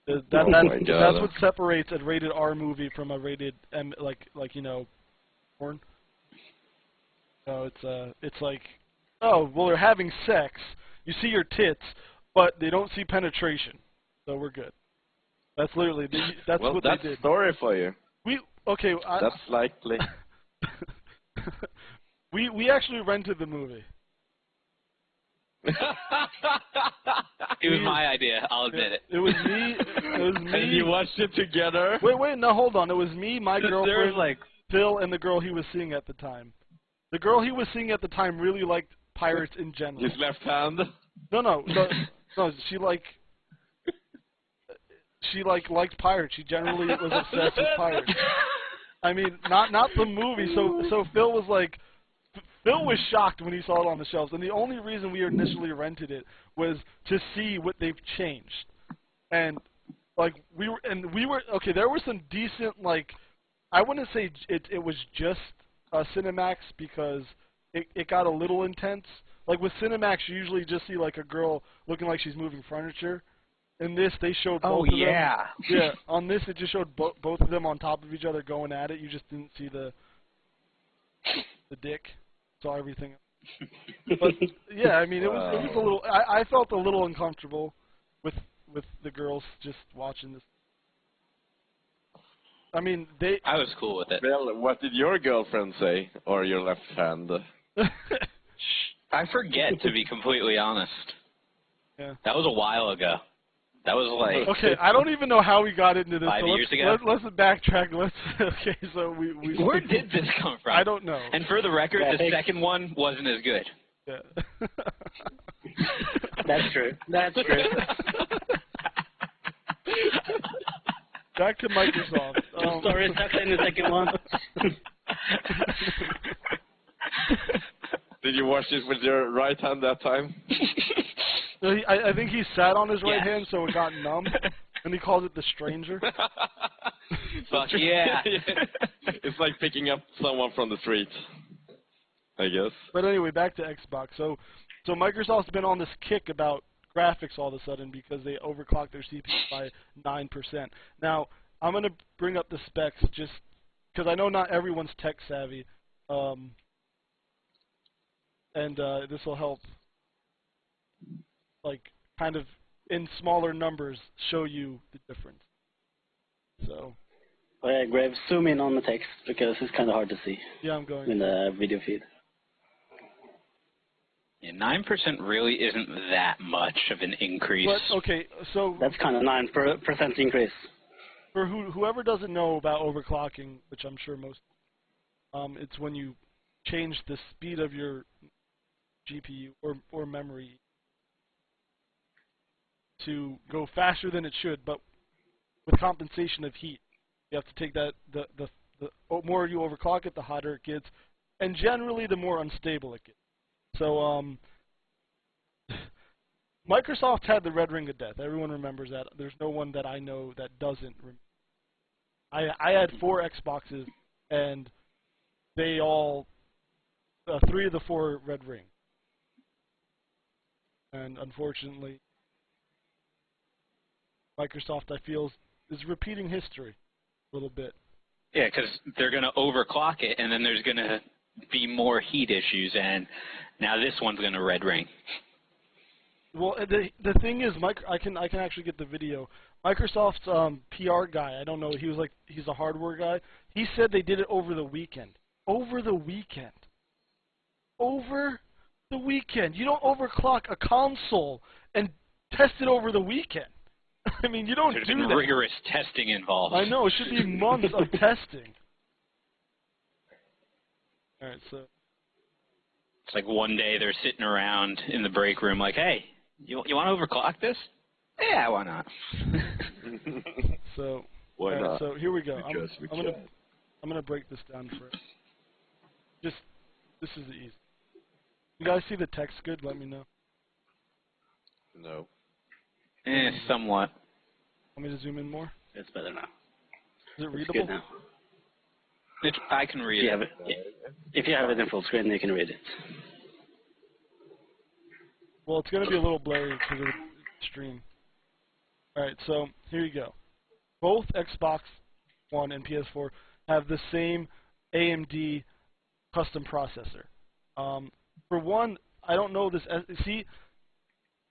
That's what separates a rated R movie from a rated M, like porn. So it's like, oh well, they're having sex. You see your tits, but they don't see penetration. So we're good. That's literally that's what they did. That's story for you. That's likely. we actually rented the movie. It was my idea. I'll admit it. It was me. And you watched it together? Wait, no, hold on. It was me, my girlfriend, Phil, and the girl he was seeing at the time. The girl he was seeing at the time really liked pirates in general. His left hand? No. She liked pirates. She generally was obsessed with pirates. I mean, not the movie. So Phil was shocked when he saw it on the shelves, and the only reason we initially rented it was to see what they've changed. And we were okay. There were some decent I wouldn't say it was just Cinemax because it got a little intense. Like with Cinemax, you usually just see like a girl looking like she's moving furniture. In this, they showed both of them. Yeah, on this, it just showed both of them on top of each other going at it. You just didn't see the dick. Saw everything. But yeah, I mean, it was a little. I felt a little uncomfortable with the girls just watching this. I mean, I was cool with it. Well, what did your girlfriend say, or your left hand? I forget, to be completely honest. Yeah. That was a while ago. That was like... Okay, I don't even know how we got into this. 5 years ago? Let's backtrack. Okay, so we Where did this come from? I don't know. And for the record, the second one wasn't as good. Yeah. That's true. Back to Microsoft. The story sucks in the second one. Did you watch this with your right hand that time? No, I think he sat on his right hand, so it got numb, and he calls it the stranger. Fuck yeah. It's like picking up someone from the street, I guess. But anyway, back to Xbox. So Microsoft's been on this kick about graphics all of a sudden because they overclocked their CPU by 9%. Now, I'm going to bring up the specs just because I know not everyone's tech savvy, and this will help, kind of in smaller numbers, show you the difference. So. Oh yeah, Grave, zoom in on the text because it's kind of hard to see. Yeah, I'm going in the video feed. Yeah, 9% really isn't that much of an increase. But, okay, so that's kind of 9% increase. For whoever doesn't know about overclocking, which I'm sure most, it's when you change the speed of your GPU or memory to go faster than it should, but with compensation of heat. You have to take the more you overclock it, the hotter it gets, and generally the more unstable it gets. So Microsoft had the red ring of death. Everyone remembers that. There's no one that I know that doesn't. I had 4 Xboxes, and they all 3 of the 4 red ring. And unfortunately, Microsoft, I feel, is repeating history a little bit. Yeah, because they're going to overclock it, and then there's going to be more heat issues, and now this one's going to red ring. Well, the thing is, I can actually get the video. Microsoft's PR guy, I don't know, he's a hardware guy. He said they did it over the weekend. Over the weekend. Over the weekend. You don't overclock a console and test it over the weekend. I mean, you don't There's do been that. rigorous testing involved. I know, it should be months of testing. Alright, so. It's like one day they're sitting around in the break room like, hey, you want to overclock this? Yeah, why not? So, Why right, not? so here we go. Because we I'm can. gonna break this down for it. This is the easy. You guys see the text good? Let me know. No. Somewhat. Want me to zoom in more? It's better now. Is it It's readable? good now. I can read it. If you have it in full screen, you can read it. Well, it's gonna be a little blurry because of the stream. All right, so here you go. Both Xbox One and PS4 have the same AMD custom processor. For one, I don't know this. See,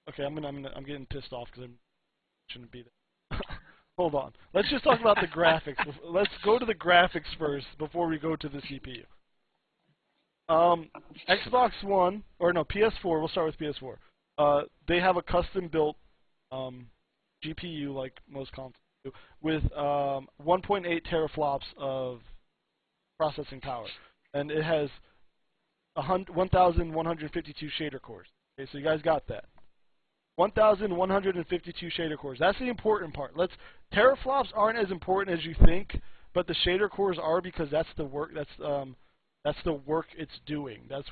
okay, I'm getting pissed off because I shouldn't be there. Hold on. Let's just talk about the graphics. Let's go to the graphics first before we go to the CPU. Xbox One, or no, PS4. We'll start with PS4. They have a custom-built GPU, like most consoles do, with 1.8 teraflops of processing power, and it has 1,152 shader cores. Okay, so you guys got that. 1,152 shader cores. That's the important part. Teraflops aren't as important as you think, but the shader cores are because that's the work. That's the work it's doing. That's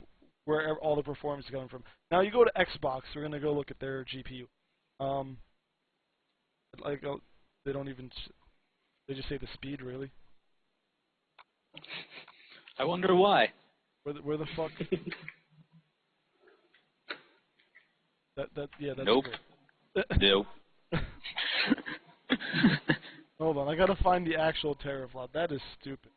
where all the performance is coming from. Now you go to Xbox. We're gonna go look at their GPU. They don't even. They just say the speed, really. I wonder why. Where the fuck? That's Nope. great. Nope. Hold on, I gotta find the actual teraflop. That is stupid.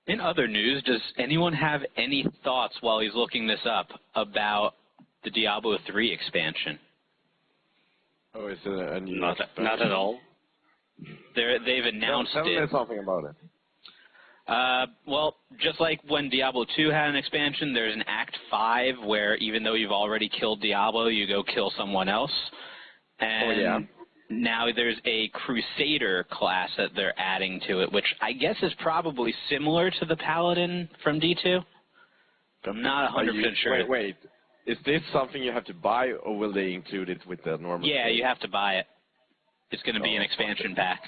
In other news, does anyone have any thoughts while he's looking this up about the Diablo 3 expansion? Oh, is it a new Not at all. They've announced Tell me it. something about it. Well, just like when Diablo 2 had an expansion, there's an Act 5 where even though you've already killed Diablo, you go kill someone else. And yeah. now there's a Crusader class that they're adding to it, which I guess is probably similar to the Paladin from D2. But I'm not 100% sure. Wait. Is this something you have to buy, or will they include it with the normal? Yeah, you have to buy it. It's going to be an fuck expansion it. pack.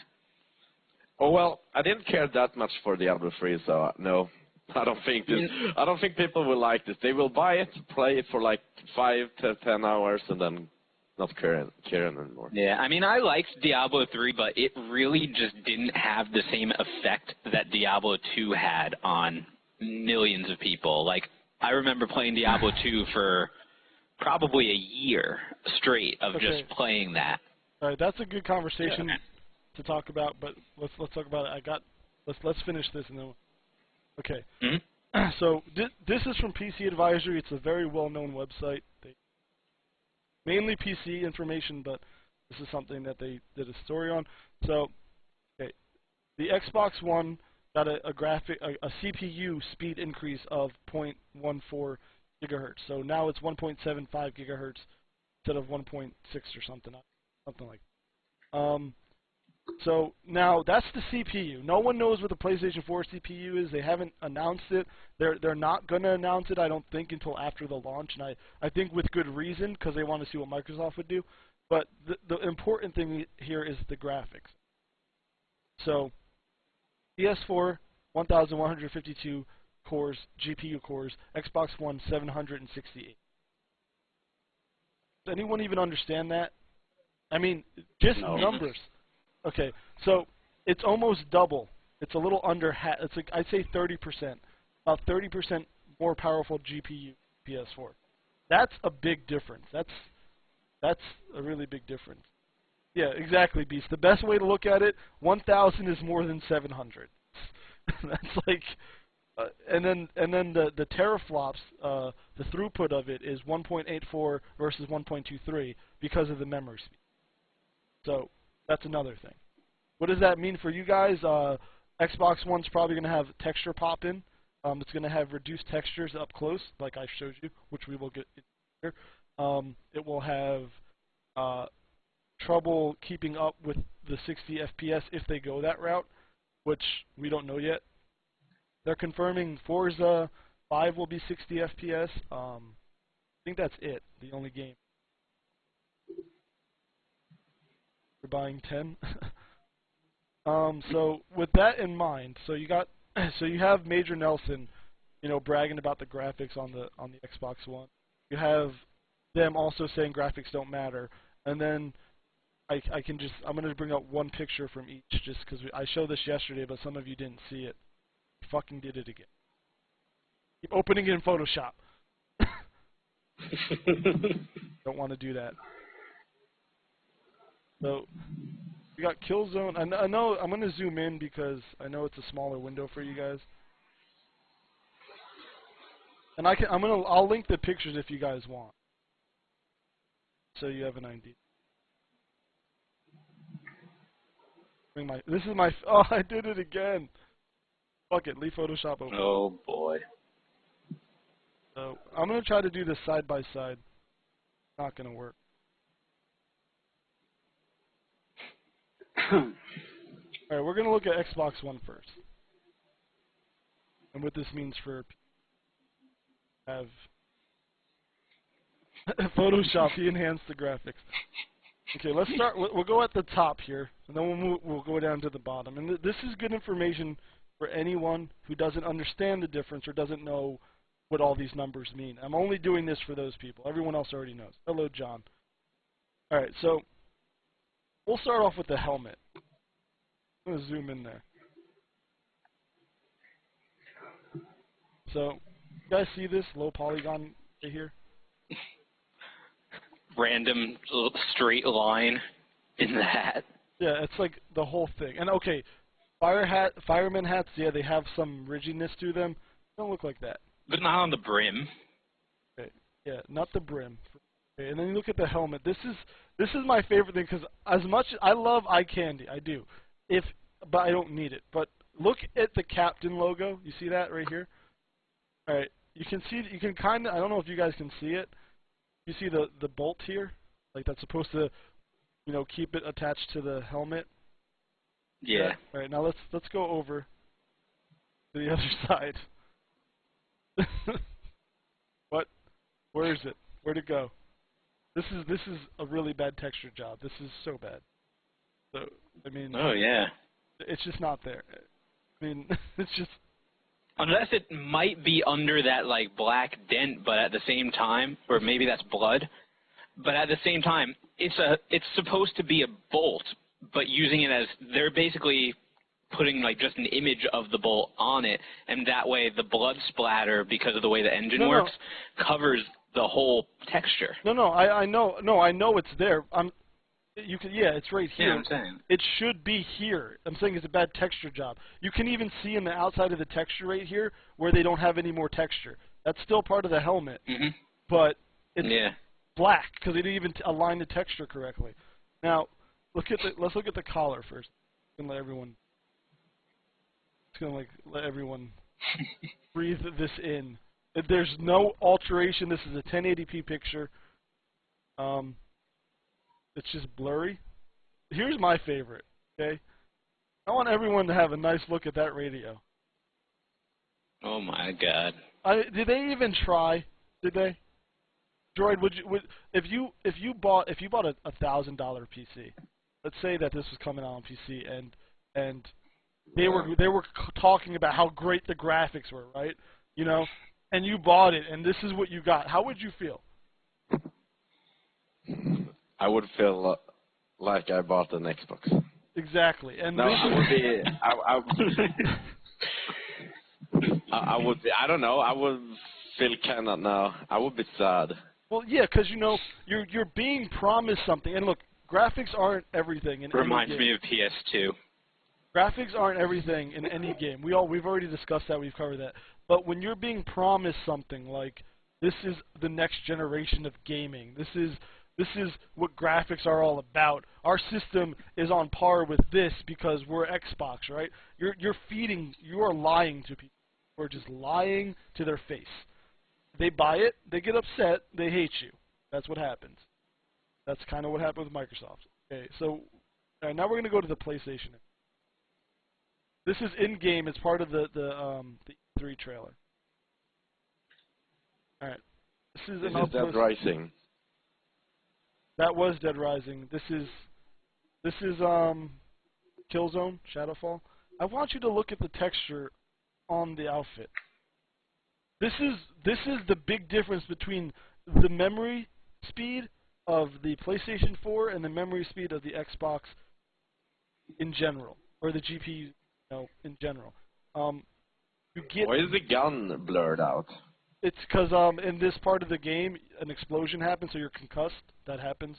Oh well, I didn't care that much for Diablo 3, so no, I don't think people will like this. They will buy it, play it for like 5 to 10 hours, and then not care anymore. Yeah, I mean, I liked Diablo 3, but it really just didn't have the same effect that Diablo 2 had on millions of people. Like, I remember playing Diablo 2 for probably a year straight of just playing that. All right, that's a good conversation to talk about, but let's talk about it. Let's finish this and then. Okay. Mm-hmm. So this is from PC Advisory. It's a very well-known website. Mainly PC information, but this is something that they did a story on. So, okay, the Xbox One got a CPU speed increase of 0.14 gigahertz. So now it's 1.75 gigahertz instead of 1.6 or something like that. So now that's the CPU. No one knows what the PlayStation 4 CPU is. They haven't announced it. They're not going to announce it, I don't think, until after the launch, and I think with good reason, because they want to see what Microsoft would do. But the important thing here is the graphics. So PS4, 1,152 cores, GPU cores. Xbox One, 768. Does anyone even understand that? I mean, just numbers. Okay, so it's almost double. It's a little under half. It's like, I'd say 30%, about 30% more powerful GPU PS4. That's a big difference. That's a really big difference. Yeah, exactly, Beast. The best way to look at it, 1,000 is more than 700. That's like, and then the teraflops, the throughput of it is 1.84 versus 1.23 because of the memory speed. So that's another thing. What does that mean for you guys? Xbox One's probably going to have texture pop in. It's going to have reduced textures up close, like I showed you, which we will get here. It will have trouble keeping up with the 60 FPS if they go that route, which we don't know yet. They're confirming Forza 5 will be 60 FPS. I think that's it, the only game. We're buying 10. So with that in mind, so you have Major Nelson, bragging about the graphics on the Xbox One. You have them also saying graphics don't matter, and then I'm going to bring up one picture from each, just because I showed this yesterday, but some of you didn't see it. Fucking did it again. Keep opening it in Photoshop. Don't want to do that. So we got Killzone. I know I'm going to zoom in because I know it's a smaller window for you guys. And I'll link the pictures if you guys want, so you have an idea. This is my. Oh, I did it again. Fuck it, leave Photoshop open. Oh boy. So I'm gonna try to do this side by side. Not gonna work. All right, we're gonna look at Xbox One first, and what this means for have Photoshop. He enhanced the graphics. Okay, let's start. We'll go at the top here, and then we'll go down to the bottom. And this is good information for anyone who doesn't understand the difference or doesn't know what all these numbers mean. I'm only doing this for those people. Everyone else already knows. Hello, John. All right, so we'll start off with the helmet. I'm going to zoom in there. So, you guys see this low polygon right here? Random straight line in the hat. Yeah, it's like the whole thing. And okay, fireman hats, yeah, they have some ridginess to them. They don't look like that. But not on the brim. Okay, yeah, not the brim. Okay, and then you look at the helmet. This is my favorite thing because as much I love eye candy, I do. But I don't need it. But look at the Captain logo. You see that right here? All right, you can see. You can kind of. I don't know if you guys can see it. You see the bolt here? Like that's supposed to, keep it attached to the helmet. Yeah. All right, now let's go over to the other side. What? Where is it? Where'd it go? This is a really bad texture job. This is so bad. So I mean. Oh yeah. It's just not there. I mean, it's just. Unless it might be under that like black dent, but at the same time, or maybe that's blood. But at the same time, it's supposed to be a bolt, but using it as they're basically putting like just an image of the bolt on it, and that way the blood splatter, because of the way the engine works, covers the whole texture. No, I know. No, I know it's there. Yeah, it's right here. Yeah, I'm saying. It should be here. I'm saying it's a bad texture job. You can even see in the outside of the texture right here where they don't have any more texture. That's still part of the helmet, but it's black because they didn't even align the texture correctly. Now, let's look at the collar first. And let everyone. It's gonna let everyone breathe this in. There's no alteration. This is a 1080p picture. It's just blurry. Here's my favorite, okay? I want everyone to have a nice look at that radio. Oh my God! Did they even try? Did they? Droid, if you bought a $1,000 PC, let's say that this was coming out on PC and they were talking about how great the graphics were, right? And you bought it and this is what you got. How would you feel? I would feel like I bought an Xbox. Exactly. And no, I would be. I would be. I don't know. I would feel kind of. No, I would be sad. Well, yeah, because, you know, you're being promised something. And look, graphics aren't everything in Reminds any game. me of PS2. Graphics aren't everything in any game. We've already discussed that. We've covered that. But when you're being promised something like this is the next generation of gaming, this is what graphics are all about. Our system is on par with this because we're Xbox, right? You are lying to people. We're just lying to their face. They buy it, they get upset, they hate you. That's what happens. That's kind of what happened with Microsoft. Okay, so now we're going to go to the PlayStation. This is in-game. It's part of the E3 trailer. All right. This is Dead Rising. That was Dead Rising. This is Killzone, Shadowfall. I want you to look at the texture on the outfit. This is the big difference between the memory speed of the PlayStation 4 and the memory speed of the Xbox in general, or the GPU, you know, in general. You get. Why is the gun blurred out? It's because in this part of the game, an explosion happens, so you're concussed. That happens.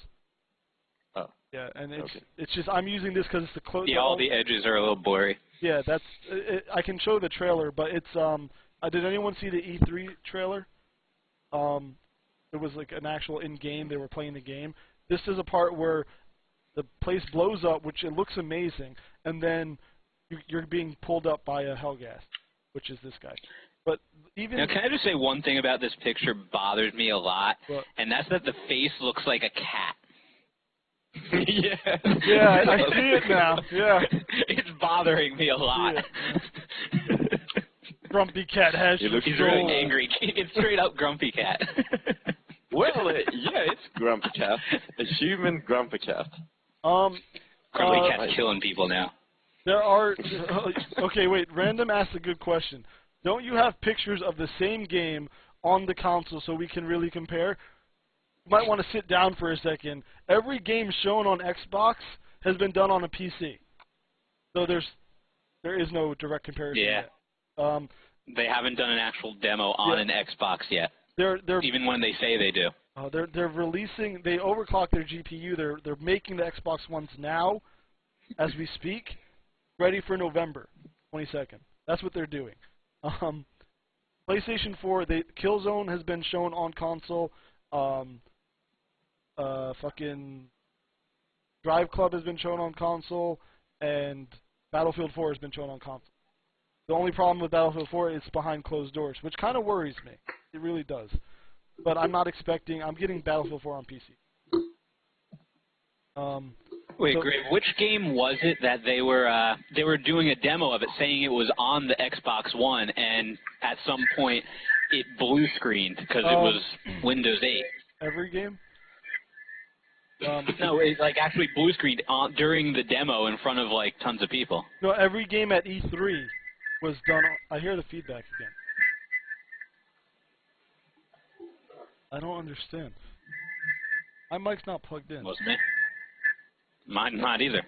Oh. Yeah, and Okay. it's just I'm using this because it's the close. Yeah, all the edges are a little blurry. Yeah, that's. I can show the trailer, but it's did anyone see the E3 trailer? It was like an actual in-game. They were playing the game. This is a part where the place blows up, which it looks amazing, and then you're being pulled up by a Hellgas, which is this guy. But even Now, can I just say one thing about this picture bothers me a lot, and that's that the face looks like a cat. Yeah. Yeah, I see it now. Yeah. It's bothering me a lot. Yeah. Grumpy cat has You look He's Droid. really angry. It's straight up grumpy cat. Well, yeah, it's Grumpy Cat. A human Grumpy Cat. Grumpy cat's killing people now. There are. Okay, wait. Random asked a good question. Don't you have pictures of the same game on the console so we can really compare? You might want to sit down for a second. Every game shown on Xbox has been done on a PC, so there is no direct comparison. Yeah. Yet. They haven't done an actual demo on an Xbox yet. They're even when they say they do. They're releasing. They overclock their GPU. They're making the Xbox Ones now, as we speak, ready for November 22nd. That's what they're doing. PlayStation 4. Killzone has been shown on console. Fucking Drive Club has been shown on console, and Battlefield 4 has been shown on console. The only problem with Battlefield 4 is it's behind closed doors, which kind of worries me. It really does. But I'm not expecting. I'm getting Battlefield 4 on PC. Wait, Greg, which game was it that they were doing a demo of it, saying it was on the Xbox One, and at some point it blue screened because it was Windows 8? Every game? No, it like actually blue screened during the demo in front of like tons of people. No, every game at E3 was done. I hear the feedback again. I don't understand. My mic's not plugged in. Wasn't it? Mine not either.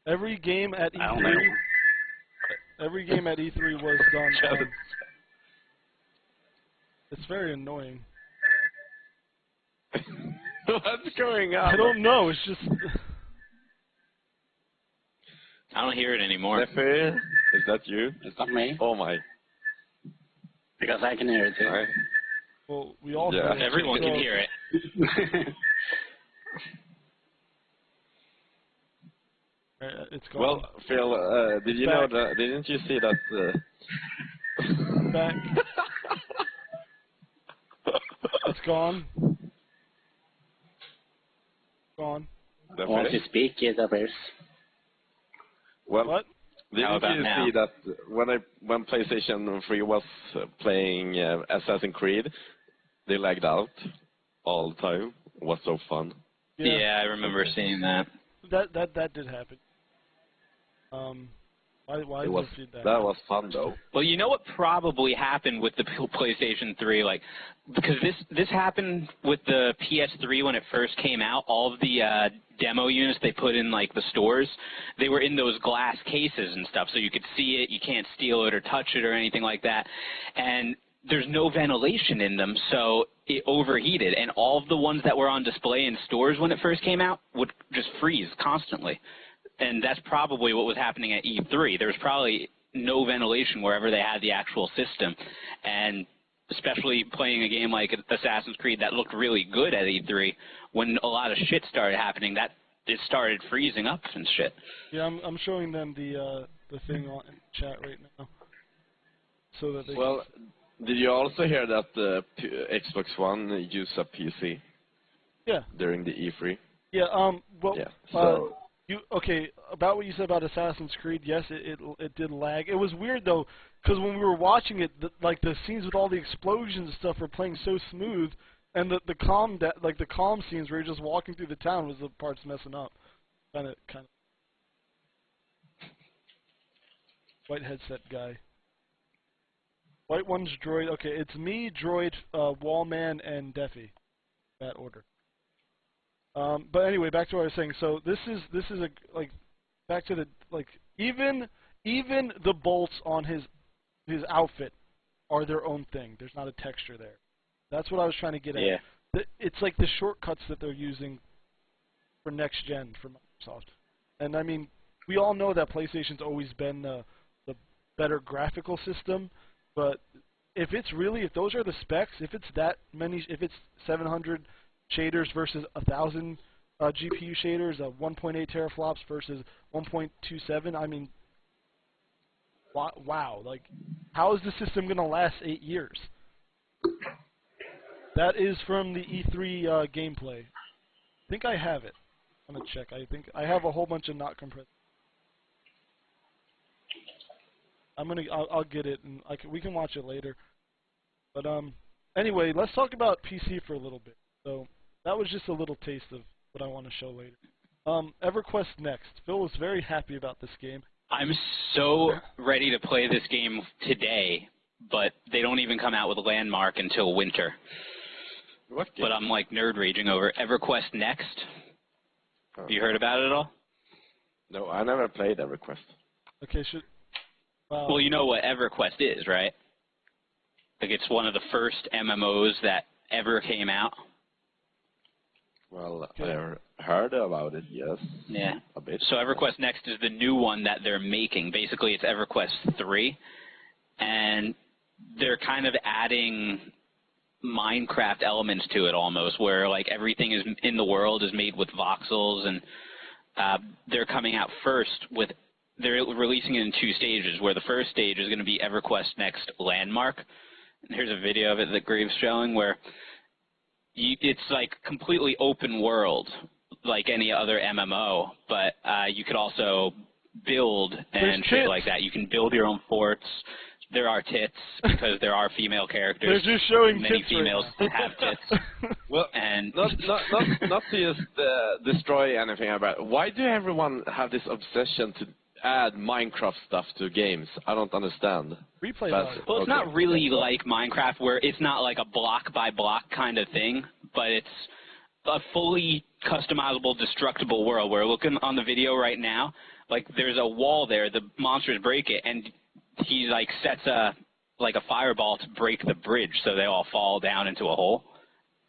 Every game at I don't know. E3. Every game at E3 was done. It's very annoying. What's going on? I don't know. It's just. I don't hear it anymore. Deffy, is that you? It's not me, Oh my. because I can hear it too. Alright. Well, we all. Yeah. hear it, Everyone so- can hear it. It's gone. Well, Phil, did you know that? Didn't you see that? Back. It's gone. Gone. Once you speak, it appears. Well, What? How didn't about you now? see that when PlayStation 3 was playing Assassin's Creed, they lagged out all the time? It was so fun. Yeah, I remember seeing that. That did happen. Why It was, did that? that was fun though. Well, you know what probably happened with the PlayStation 3, like, because this happened with the PS3 when it first came out. All of the demo units they put in like the stores, they were in those glass cases and stuff, so you could see it. You can't steal it or touch it or anything like that. And there's no ventilation in them, so it overheated, and all of the ones that were on display in stores when it first came out would just freeze constantly. And that's probably what was happening at E3. There was probably no ventilation wherever they had the actual system, and especially playing a game like Assassin's Creed that looked really good at E3, when a lot of shit started happening, that it started freezing up and shit. Yeah, I'm showing them the thing on in chat right now, so that they. Well, did you also hear that the Xbox One used a PC? Yeah. During the E3. Yeah. Well. Yeah. So. Okay, about what you said about Assassin's Creed, yes, it did lag. It was weird though, because when we were watching it, the scenes with all the explosions and stuff were playing so smooth, and the calm scenes where you're just walking through the town was the parts messing up. Kind of. White headset guy. White one's Droid. Okay, it's me, Droid, Wallman, and Deffy. That order. But anyway, back to what I was saying. So this is back to the even the bolts on his outfit are their own thing. There's not a texture there. That's what I was trying to get at. Yeah. It's like the shortcuts that they're using for next gen for Microsoft. And I mean, we all know that PlayStation's always been the better graphical system, but if those are the specs, if it's 700 shaders versus 1,000 GPU shaders, 1.8 teraflops versus 1.27. I mean, wow! Like, how is the system going to last 8 years? That is from the E3 gameplay. I think I have it. I'm gonna check. I think I have a whole bunch of not compressed. I'll get it, and we can watch it later. But anyway, let's talk about PC for a little bit. So that was just a little taste of what I want to show later. EverQuest Next. Phil was very happy about this game. I'm so ready to play this game today, but they don't even come out with a Landmark until winter. What game? But I'm like nerd raging over EverQuest Next. Oh. You heard about it at all? No, I never played EverQuest. Okay, well, you know what EverQuest is, right? Like, it's one of the first MMOs that ever came out. Well, I heard about it, yes. Yeah. A bit. So EverQuest Next is the new one that they're making. Basically, it's EverQuest 3, and they're kind of adding Minecraft elements to it almost, where like everything is in the world is made with voxels, and they're coming out first with. They're releasing it in 2 stages, where the first stage is going to be EverQuest Next Landmark. And here's a video of it that Graves showing, where it's like completely open world, like any other MMO, but you could also build and shit like that. You can build your own forts. There are tits, because there are female characters. They're just showing many tits females right have tits. Well, and not to just destroy anything about it. Why do everyone have this obsession to add Minecraft stuff to games? I don't understand. Replay value. Well, it's not really like Minecraft, where it's not like a block-by-block kind of thing, but it's a fully customizable, destructible world, where looking on the video right now, like there's a wall there, the monsters break it, and he like sets a fireball to break the bridge, so they all fall down into a hole,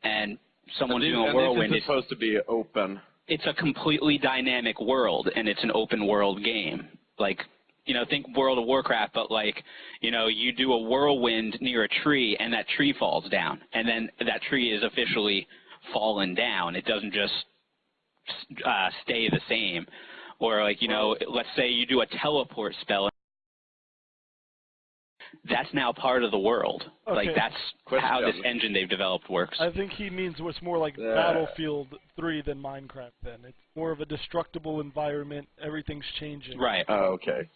and someone's doing a whirlwind. It's supposed to be open. It's a completely dynamic world, and it's an open world game. Like, you know, think World of Warcraft, but like, you know, you do a whirlwind near a tree, and that tree falls down, and then that tree is officially fallen down. It doesn't just stay the same. Or like, you know, let's say you do a teleport spell. That's now part of the world. Okay. Like, that's how this engine they've developed works. I think he means what's more like Battlefield 3 than Minecraft then. It's more of a destructible environment. Everything's changing. Right. Oh, okay.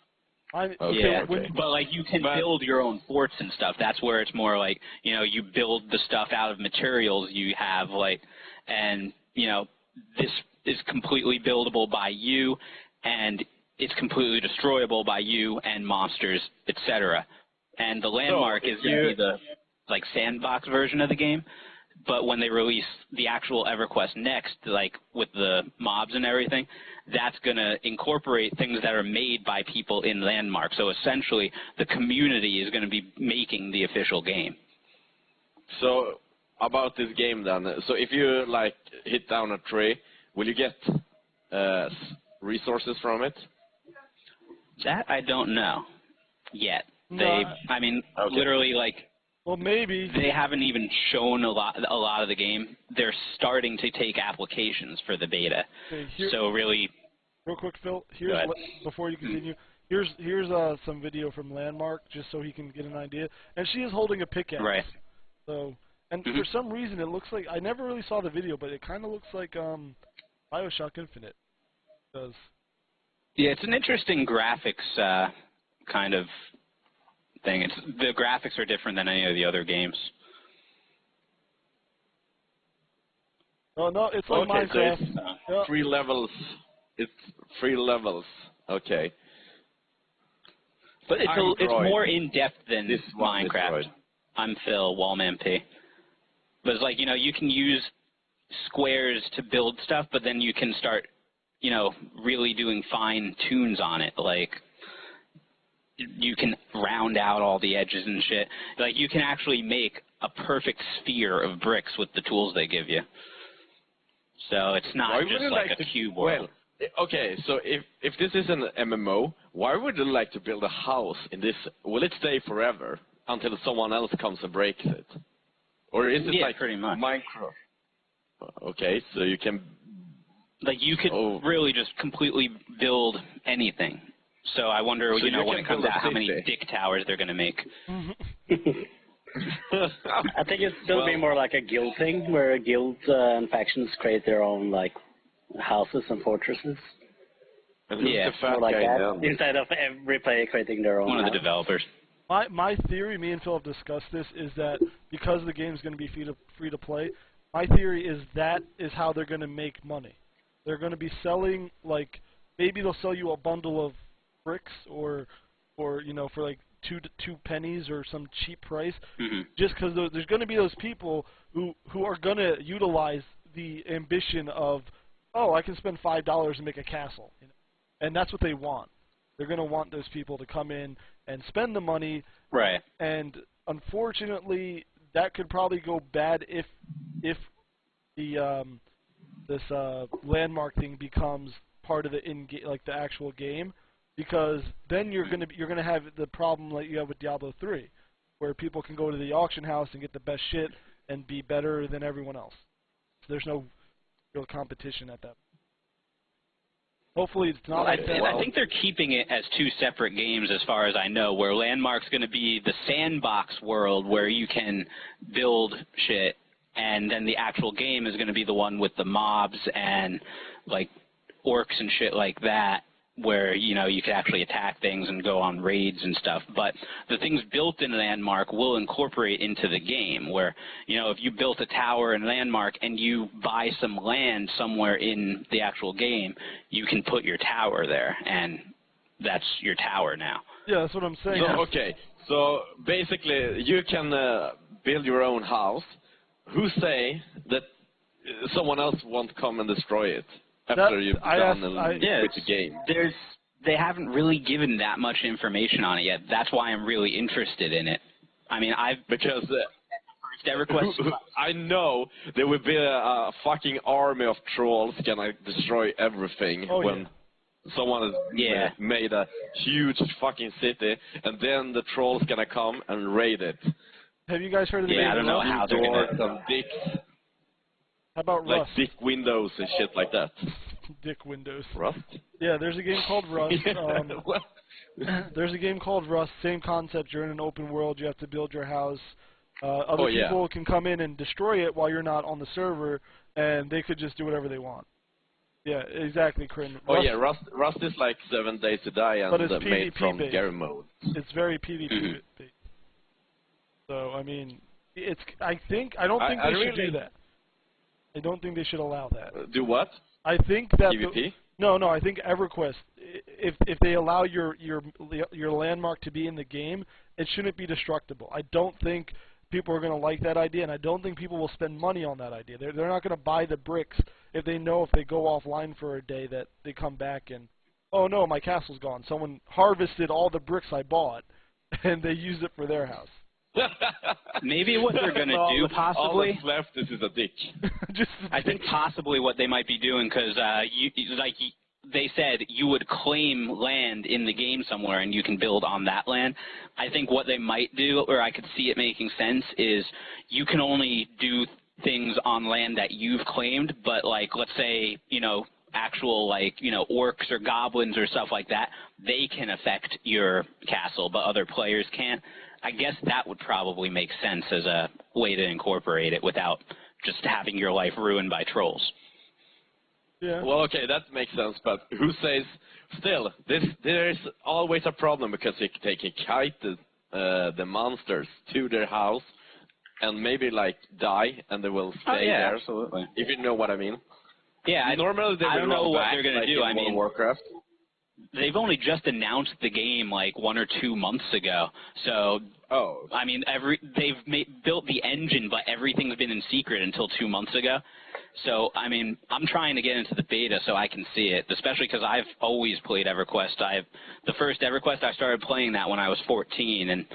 Yeah, but like you can build your own forts and stuff. That's where it's more like, you know, you build the stuff out of materials you have, like, and, you know, this is completely buildable by you, and it's completely destroyable by you and monsters, etc. And the Landmark is going to be the like sandbox version of the game. But when they release the actual EverQuest Next, like with the mobs and everything, that's going to incorporate things that are made by people in Landmark. So essentially, the community is going to be making the official game. So about this game then, so if you like hit down a tree, will you get resources from it? That I don't know yet. No, I mean, Okay. literally, like, well, maybe. they haven't even shown a lot of the game. They're starting to take applications for the beta. Okay, So really, real quick, Phil. Go ahead. Before you continue. Here's some video from Landmark, just so he can get an idea. And she is holding a pickaxe. right. So, and for some reason, it looks like I never really saw the video, but it kind of looks like BioShock Infinite. Does. Yeah, it's an interesting graphics kind of thing. The graphics are different than any of the other games. Oh no, it's like Okay, so Minecraft. it's Yeah. 3 levels. It's 3 levels. Okay. But it's I'm it's Droid. more in depth than This one is Minecraft. Droid. I'm Phil, WalmanP. But it's like, you can use squares to build stuff, but then you can start, really doing fine tunes on it. Like, you can round out all the edges and shit. Like, you can actually make a perfect sphere of bricks with the tools they give you. So it's not Why just would you like like a to, cube world. well, okay, so if this is an MMO, why would you like to build a house in this? Will it stay forever until someone else comes and breaks it? Or is it Yeah, like pretty much. Minecraft? Okay, so you can... Like, you could Oh. really just completely build anything. So I wonder, So you when can it comes build a out, how many city. dick towers they're going to make. I think it's going to be more like a guild thing, where guilds and factions create their own like houses and fortresses. And who's Yeah, the fat More like guy that, then? instead of every player creating their own One of the house. developers. My theory, me and Phil have discussed this, is that because the game's going to be free to play, my theory is that is how they're going to make money. They're going to be selling, like, maybe they'll sell you a bundle of bricks or for like two pennies or some cheap price, just because there's going to be those people who are going to utilize the ambition of, oh, I can spend $5 and make a castle, and that's what they want. They're going to want those people to come in and spend the money. Right. And unfortunately, that could probably go bad if the this landmark thing becomes part of the the actual game, because then you're gonna have the problem like you have with Diablo 3, where people can go to the auction house and get the best shit and be better than everyone else. So there's no real competition at that. Hopefully it's not like that. I think they're keeping it as two separate games as far as I know, where Landmark's going to be the sandbox world where you can build shit, and then the actual game is going to be the one with the mobs and, like, orcs and shit like that, where, you can actually attack things and go on raids and stuff. But the things built in Landmark will incorporate into the game, where, if you built a tower in Landmark and you buy some land somewhere in the actual game, you can put your tower there, and that's your tower now. Yeah, that's what I'm saying. So, okay, so basically you can build your own house. Who say that someone else won't come and destroy it after you've done with the game? They haven't really given that much information on it yet. That's why I'm really interested in it. I mean, Because EverQuest. I know there will be a fucking army of trolls gonna destroy everything when someone has made a huge fucking city, and then the trolls gonna come and raid it. Have you guys heard of the I don't know how they're doors gonna. and dicks, How about like Rust? dick windows and shit like that. Dick Windows. Rust? Yeah, there's a game called Rust. Well, There's a game called Rust. Same concept. You're in an open world. You have to build your house. Other people can come in and destroy it while you're not on the server, and they could just do whatever they want. Yeah, exactly, Corinne. Rust is like 7 Days to Die and but it's made PvP from based. Gary mode. It's very PvP based. So I mean, I don't think they should do that. I don't think they should allow that. Do what? I think that PvP? No, I think EverQuest, if they allow your landmark to be in the game, it shouldn't be destructible. I don't think people are going to like that idea, and I don't think people will spend money on that idea. They're not going to buy the bricks if they know if they go offline for a day that they come back and, oh no, my castle's gone. Someone harvested all the bricks I bought, and they used it for their house. Maybe what they're going to do, possibly. All that's left is a dick. Just I think possibly what they might be doing, because they said you would claim land in the game somewhere and you can build on that land. I think what they might do, or I could see it making sense, is you can only do things on land that you've claimed, but like, let's say, actual orcs or goblins or stuff like that, they can affect your castle, but other players can't. I guess that would probably make sense as a way to incorporate it without just having your life ruined by trolls. Yeah. Well, okay, that makes sense, but who says, still, there's always a problem because they can kite the monsters to their house and maybe, die, and they will stay there. Absolutely. If you know what I mean. Yeah, normally I don't know what they're going to do. I mean, Warcraft. They've only just announced the game 1 or 2 months ago. So, I mean, they've built the engine, but everything's been in secret until 2 months ago. So, I mean, I'm trying to get into the beta so I can see it, especially because I've always played EverQuest. The first EverQuest, I started playing that when I was 14, and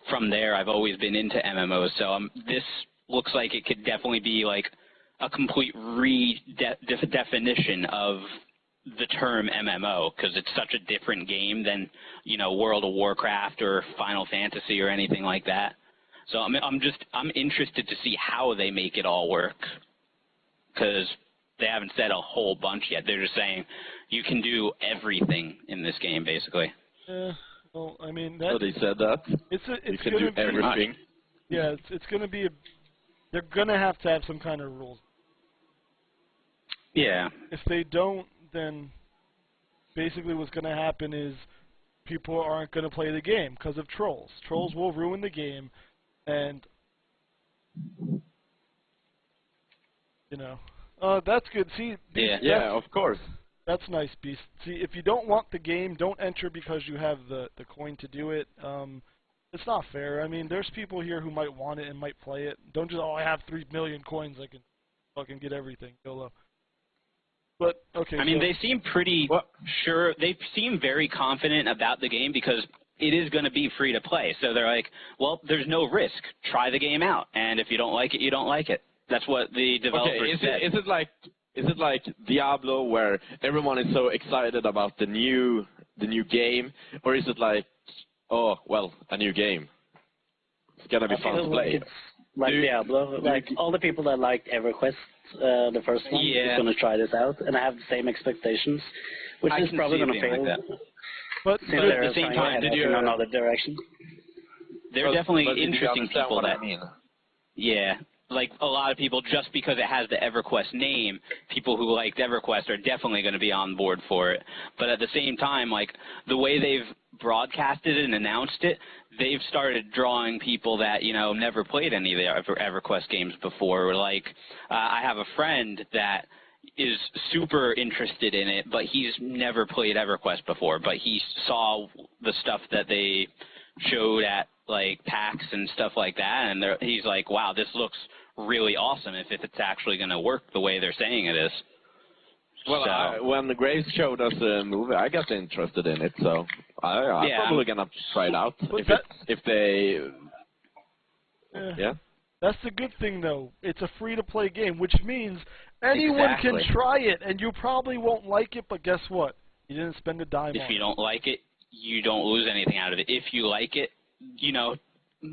from there I've always been into MMOs. So this looks like it could definitely be a complete redefinition of the term MMO, because it's such a different game than, World of Warcraft or Final Fantasy or anything like that. So I'm interested to see how they make it all work, because they haven't said a whole bunch yet. They're just saying you can do everything in this game, basically. Yeah. Well, I mean, So they said that you can do everything. Yeah, it's going to be they're going to have some kind of rules. Yeah. If they don't, then basically what's going to happen is people aren't going to play the game because of trolls. Trolls will ruin the game, and that's good. See, Beast, yeah, of course. That's nice, Beast. See, if you don't want the game, don't enter because you have the coin to do it. It's not fair. I mean, there's people here who might want it and might play it. Don't just, I have 3 million coins, I can fucking get everything. YOLO. But, okay. I mean, they seem pretty sure. They seem very confident about the game because it is going to be free to play. So they're like, well, there's no risk. Try the game out. And if you don't like it, you don't like it. That's what the developers said. Is it like Diablo, where everyone is so excited about the new game, or is it like, oh well, a new game? It's gonna be fun to play. It's like Diablo. All the people that liked EverQuest, the first one, is going to try this out, and I have the same expectations, which is probably going to fail. But at the same time, in another direction. There are definitely interesting people that. I mean. Yeah. A lot of people, just because it has the EverQuest name, people who liked EverQuest are definitely going to be on board for it. But at the same time, the way they've broadcasted it and announced it, they've started drawing people that, never played any of the EverQuest games before. I have a friend that is super interested in it, but he's never played EverQuest before. But he saw the stuff that they showed at, PAX and stuff like that, and he's like, wow, this looks really awesome if it's actually going to work the way they're saying it is. Well, when the Graves showed us the movie, I got interested in it, so I'm probably going to try it out. Yeah. That's the good thing, though. It's a free-to-play game, which means anyone can try it, and you probably won't like it, but guess what? You didn't spend a dime on it. If you don't like it, you don't lose anything out of it. If you like it,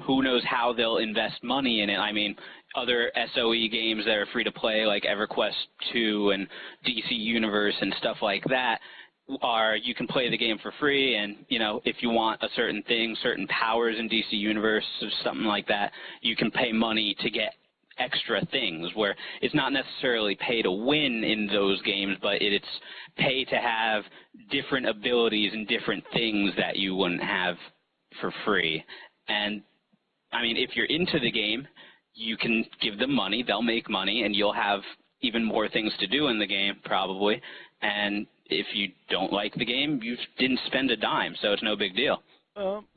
who knows how they'll invest money in it. I mean, other SOE games that are free to play, like EverQuest 2 and DC Universe and stuff like that, you can play the game for free, and if you want a certain thing, certain powers in DC Universe or something like that, you can pay money to get extra things, where it's not necessarily pay to win in those games, but it's pay to have different abilities and different things that you wouldn't have for free. And I mean, if you're into the game, you can give them money, they'll make money, and you'll have even more things to do in the game, probably. And if you don't like the game, you didn't spend a dime, so it's no big deal.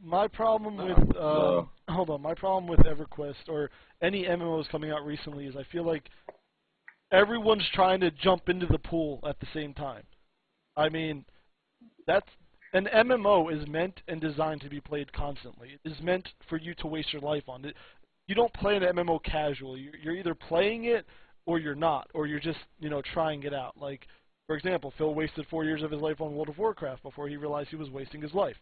My problem with my problem with EverQuest or any MMOs coming out recently is I feel like everyone's trying to jump into the pool at the same time. I mean, an MMO is meant and designed to be played constantly. It is meant for you to waste your life on it. You don't play an MMO casually. You're either playing it or you're not, or you're just, you know, trying it out. Like, for example, Phil wasted 4 years of his life on World of Warcraft before he realized he was wasting his life.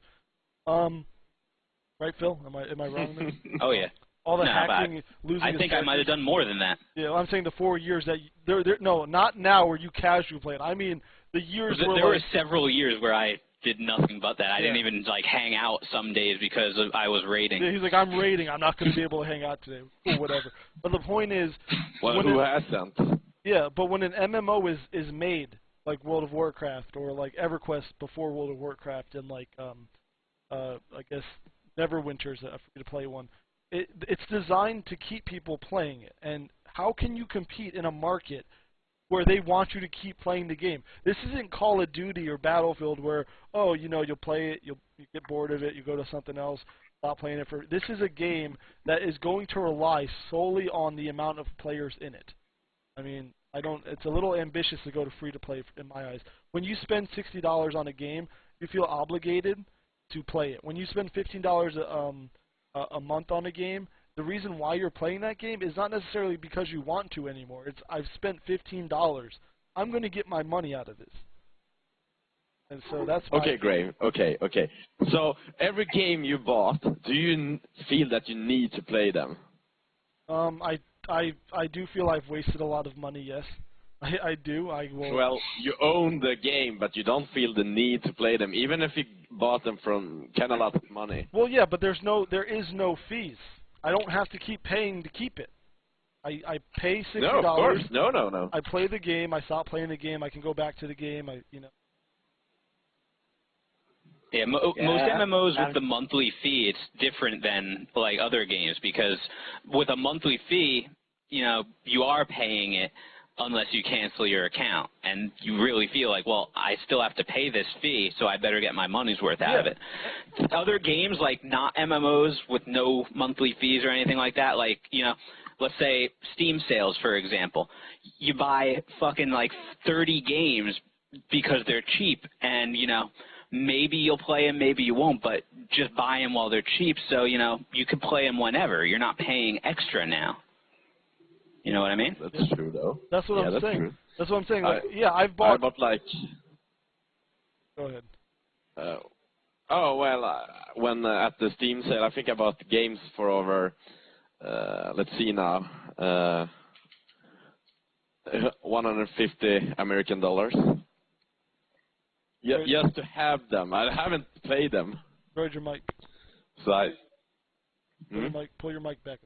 Right, Phil? Am I wrong there? Oh yeah. All the hacking, losing. I think I might have done more than that. Yeah, I'm saying the 4 years that no, not now where you casually play it. I mean the years where there were several years where I did nothing but that. I didn't even like hang out some days because I was raiding. Yeah, he's like, I'm raiding. I'm not going to be able to hang out today or whatever. But the point is, well, who hasn't? Yeah, but when an MMO is made like World of Warcraft or like EverQuest before World of Warcraft and like I guess Neverwinter's a free-to-play one. It's designed to keep people playing it. And how can you compete in a market where they want you to keep playing the game? This isn't Call of Duty or Battlefield where, oh, you know, you'll play it, you get bored of it, you go to something else, stop playing it. This is a game that is going to rely solely on the amount of players in it. I mean, it's a little ambitious to go to free-to-play in my eyes. When you spend $60 on a game, you feel obligated to play it. When you spend $15 a month on a game, the reason why you're playing that game is not necessarily because you want to anymore. It's I've spent $15. I'm going to get my money out of this. And so that's okay, great. Okay. So every game you bought, do you feel that you need to play them? I do feel I've wasted a lot of money. Yes, I do. I will. Well, you own the game, but you don't feel the need to play them, even if you bought them from kind of a lot of money. Well, yeah, but there is no fees. I don't have to keep paying to keep it. I pay $60. No, of course. No. I play the game. I stop playing the game. I can go back to the game. Yeah, most MMOs with the monthly fee, it's different than like other games because with a monthly fee, you know, you are paying it unless you cancel your account, and you really feel like, well, I still have to pay this fee, so I better get my money's worth out of it. Other games, like not MMOs with no monthly fees or anything like that, like, you know, let's say Steam sales, for example. You buy fucking like 30 games because they're cheap, and, you know, maybe you'll play them, maybe you won't, but just buy them while they're cheap so, you know, you can play them whenever. You're not paying extra now. You know what I mean? That's true, though. That's what I'm saying. True. That's what I'm saying. Like, I've bought... I bought, like... Go ahead. When at the Steam sale, I think I bought games for over, let's see now, 150 American dollars. Yeah, just to have them. I haven't played them. Droid your mic. So Pull your mic back.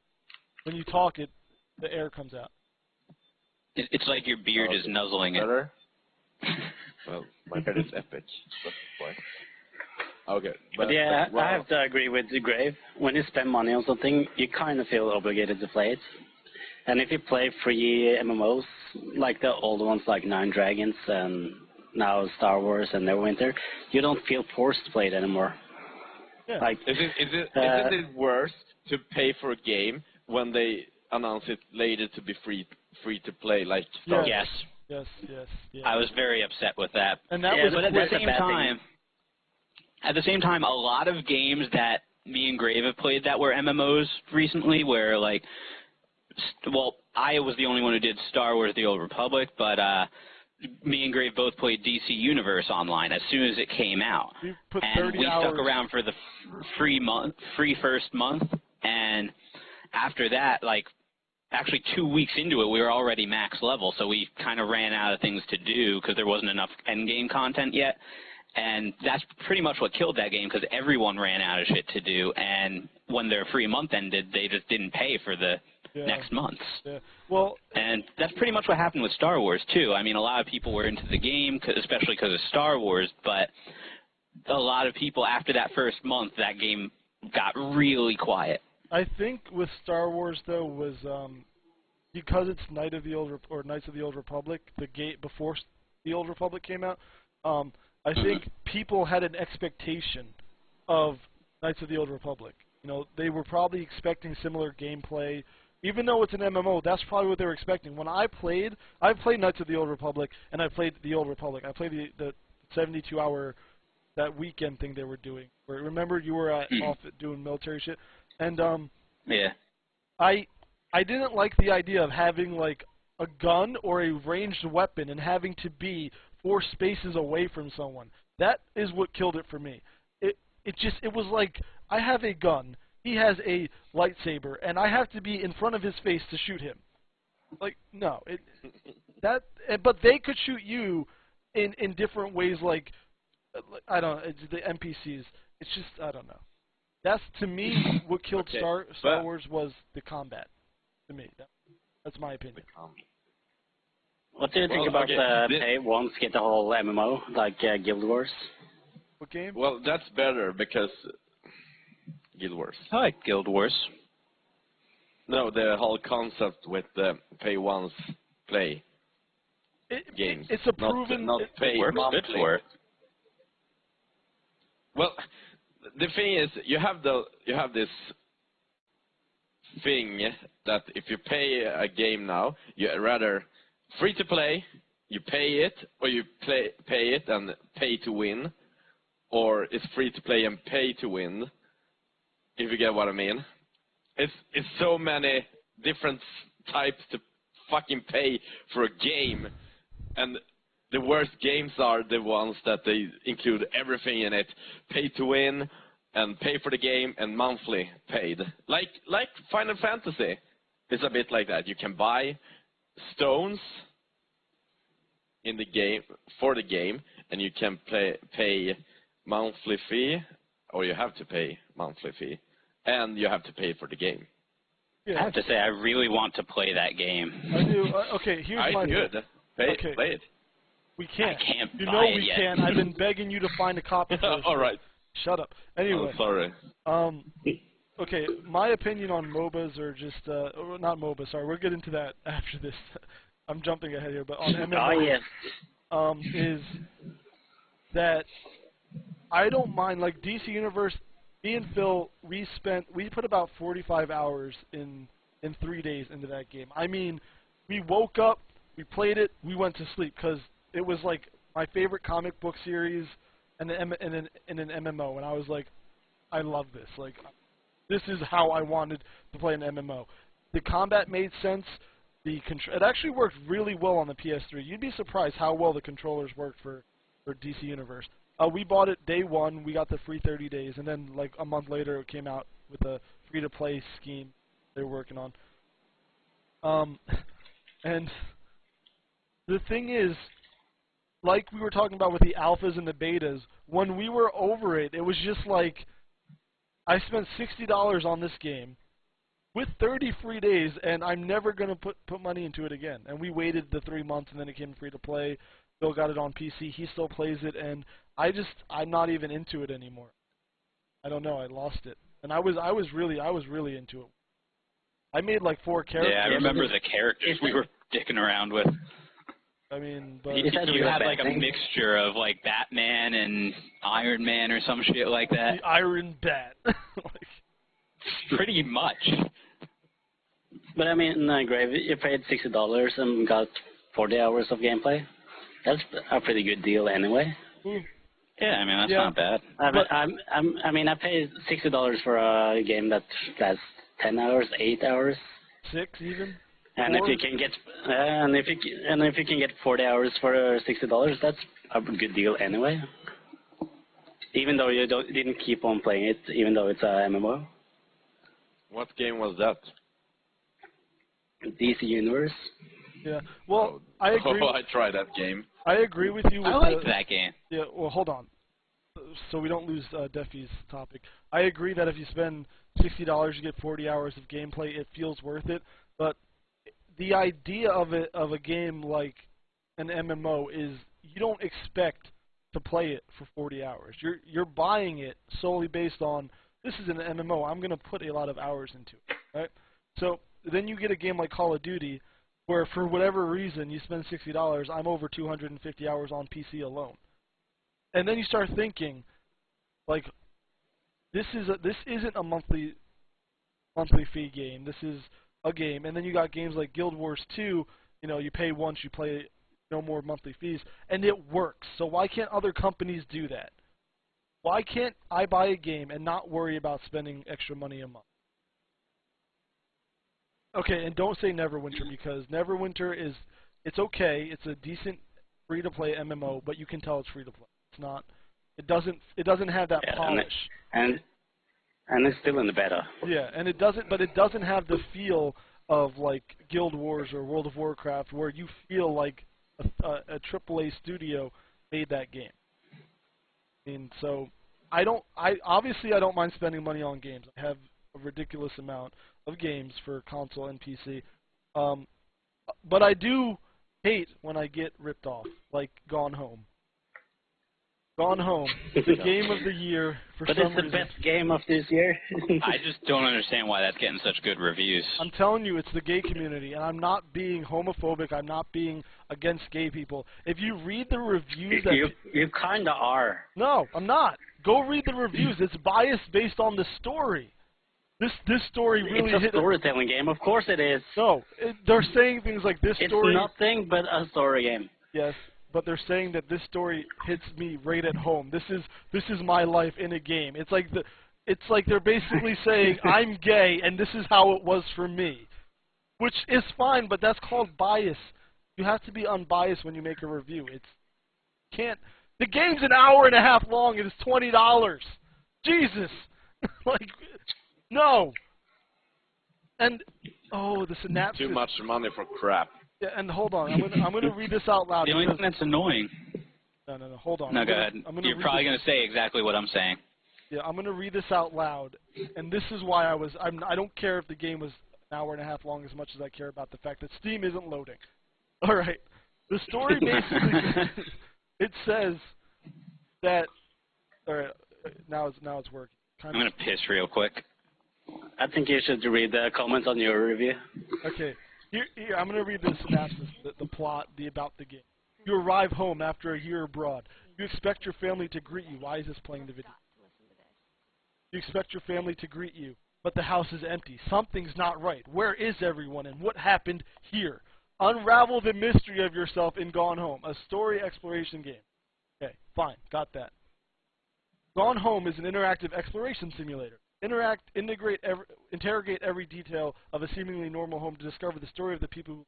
When you talk, the air comes out. It's like your beard is nuzzling it. Well, my beard is epic. That's why. Okay. But yeah, I have to agree with Grave. When you spend money on something, you kind of feel obligated to play it. And if you play free MMOs, like the old ones like Nine Dragons and now Star Wars and Neverwinter, you don't feel forced to play it anymore. Yeah. Like, isn't it worse to pay for a game when they announce it later to be free to play, like Star Wars? Yes. I was very upset with that. And that was, but at the same time, a lot of games that me and Grave have played that were MMOs recently, where like, well, I was the only one who did Star Wars: The Old Republic, but me and Grave both played DC Universe online as soon as it came out, and we stuck around for the free first month, and after that, like, actually 2 weeks into it, we were already max level, so we kind of ran out of things to do because there wasn't enough endgame content yet, and that's pretty much what killed that game because everyone ran out of shit to do, and when their free month ended, they just didn't pay for the next months. Yeah. Well, and that's pretty much what happened with Star Wars, too. I mean, a lot of people were into the game, especially because of Star Wars, but a lot of people, after that first month, that game got really quiet. I think with Star Wars, though, was because it's Knights of the Old Republic, the gate before the Old Republic came out. I think people had an expectation of Knights of the Old Republic. You know, they were probably expecting similar gameplay, even though it's an MMO. That's probably what they were expecting. When I played Knights of the Old Republic, and I played the Old Republic. I played the 72-hour that weekend thing they were doing. Where, remember you were off doing military shit, and Yeah. I didn't like the idea of having like a gun or a ranged weapon and having to be 4 spaces away from someone. That is what killed it for me. It was like I have a gun, he has a lightsaber, and I have to be in front of his face to shoot him. Like no, but they could shoot you in different ways. Like I don't know, it's the NPCs. It's just I don't know. That's to me what killed Okay, Star Wars was the combat. To me, that's my opinion. What do you think about pay once get the whole MMO like Guild Wars? What game? Well, that's better because Guild Wars. I like Guild Wars. No, the whole concept with the pay once play games. It's a proven. Not pay It works monthly. good for it. Well, the thing is, you have this thing that if you pay a game now, you rather free to play, you pay it, or you pay it and pay to win, or it's free to play and pay to win. If you get what I mean, it's so many different types to fucking pay for a game, and the worst games are the ones that they include everything in it, pay to win, and pay for the game, and monthly paid. Like Final Fantasy. It's a bit like that. You can buy stones in the game, for the game, and you can pay monthly fee, or you have to pay monthly fee, and you have to pay for the game. Yeah. I have to say, I really want to play that game. I do. Okay, here's my good. Play it. We can't. I can't You buy know it we yet. can't. I've been begging you to find a copy first. All right. Shut up. Anyway. Oh, sorry. Okay, my opinion on MOBAs are just, not MOBAs, sorry, we'll get into that after this. I'm jumping ahead here, but on MMOs, Oh, yes. is that I don't mind, like DC Universe, me and Phil, we put about 45 hours in 3 days into that game. I mean, we woke up, we played it, we went to sleep, because it was like my favorite comic book series and an MMO, and I was like, I love this. Like, this is how I wanted to play an MMO. The combat made sense. It actually worked really well on the PS3. You'd be surprised how well the controllers worked for DC Universe. We bought it day one. We got the free 30 days, and then like a month later, it came out with a free-to-play scheme they were working on. And the thing is, like we were talking about with the alphas and the betas, when we were over it, it was just like, I spent $60 on this game with 30 free days, and I'm never going to put money into it again. And we waited the 3 months, and then it came free to play. Bill got it on PC. He still plays it, and I'm not even into it anymore. I don't know. I lost it, and I was really into it. I made like 4 characters. Yeah, I remember the characters we were dicking around with. I mean, but You had like a mixture of like Batman and Iron Man or some shit like that. the Iron Bat. Pretty much. But I mean, Grave, you paid $60 and got 40 hours of gameplay. That's a pretty good deal anyway. Yeah, I mean that's Yeah. not bad. I mean, I paid $60 for a game that has 10 hours, 8 hours. 6 even. And 4? if you can get if you can get 40 hours for $60, that's a good deal anyway. Even though you didn't keep on playing it, even though it's a MMO. What game was that? DC Universe. Yeah. Well, I agree. Oh, I tried that game. I agree with you. With I like that game. Yeah. Well, hold on. So we don't lose Deffy's topic. I agree that if you spend $60, you get 40 hours of gameplay. It feels worth it. But the idea of a game like an MMO is you don't expect to play it for 40 hours. You're buying it solely based on, this is an MMO. I'm going to put a lot of hours into it, right? So then you get a game like Call of Duty, where for whatever reason you spend $60. I'm over 250 hours on PC alone, and then you start thinking, like, this isn't a monthly fee game. This is a game, and then you got games like Guild Wars 2. You know, you pay once, you play no more monthly fees, and it works. So why can't other companies do that? Why can't I buy a game and not worry about spending extra money a month? Okay, and don't say Neverwinter, because Neverwinter is, it's okay. It's a decent free-to-play MMO, but you can tell it's free-to-play. It's not. It doesn't have that polish. And it's still in the beta. Yeah, and it doesn't. But it doesn't have the feel of like Guild Wars or World of Warcraft, where you feel like a AAA studio made that game. I mean, so I obviously I don't mind spending money on games. I have a ridiculous amount of games for console and PC. But I do hate when I get ripped off, like Gone Home. Gone Home, the game of the year for some reason. But it's the best game of this year. I just don't understand why that's getting such good reviews. I'm telling you, it's the gay community, and I'm not being homophobic. I'm not being against gay people. If you read the reviews, you kind of are. No, I'm not. Go read the reviews. It's biased based on the story. This story really hit. It's a storytelling game. Of course it is. No, they're saying things like this story. It's nothing but a story game. Yes, but they're saying that this story hits me right at home. This is my life in a game. It's like they're basically saying I'm gay and this is how it was for me, which is fine, but that's called bias. You have to be unbiased when you make a review. The game's an hour and a half long and it's $20. Jesus, like no. And the synapses. Too much money for crap. Yeah, and hold on, I'm gonna read this out loud. The only thing that's annoying. No, hold on. No, go ahead. You're probably going to say exactly what I'm saying. Yeah, I'm gonna read this out loud, and this is why I don't care if the game was an hour and a half long as much as I care about the fact that Steam isn't loading. All right, the story basically it says that. All right, now it's working. I'm going to piss real quick. I think you should read the comments on your review. Okay. Here, I'm going to read the synopsis, the plot, about the game. You arrive home after a year abroad. You expect your family to greet you. Why is this playing the video? You expect your family to greet you, but the house is empty. Something's not right. Where is everyone, and what happened here? Unravel the mystery of yourself in Gone Home, a story exploration game. Okay, fine, got that. Gone Home is an interactive exploration simulator. Interrogate every detail of a seemingly normal home to discover the story of the people who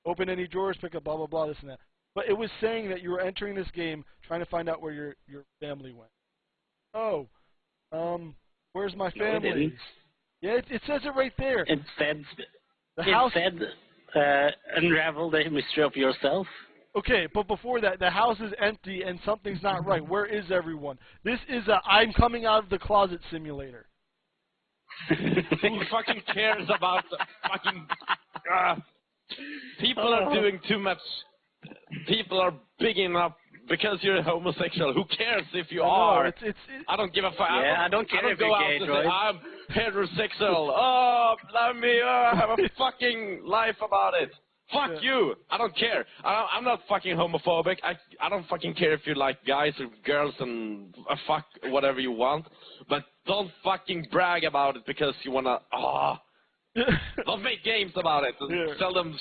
open any drawers, pick up blah, blah, blah, this and that. But it was saying that you were entering this game trying to find out where your family went. Oh, where's my family? No, it didn't. Yeah, it says it right there. It said unravel the mystery of yourself. Okay, but before that, the house is empty and something's not right. Where is everyone? This is a I'm coming out of the closet simulator. Who fucking cares about the fucking... people are doing too much. People are bigging up because you're homosexual. Who cares if you are? I don't give a fuck. Yeah, I don't care if you're gay, Droid. I'm heterosexual. Oh, love me. Oh, I have a fucking life about it. Fuck you! I don't care. I'm not fucking homophobic. I don't fucking care if you like guys or girls and fuck whatever you want. But don't fucking brag about it because you wanna. Don't make games about it and sell them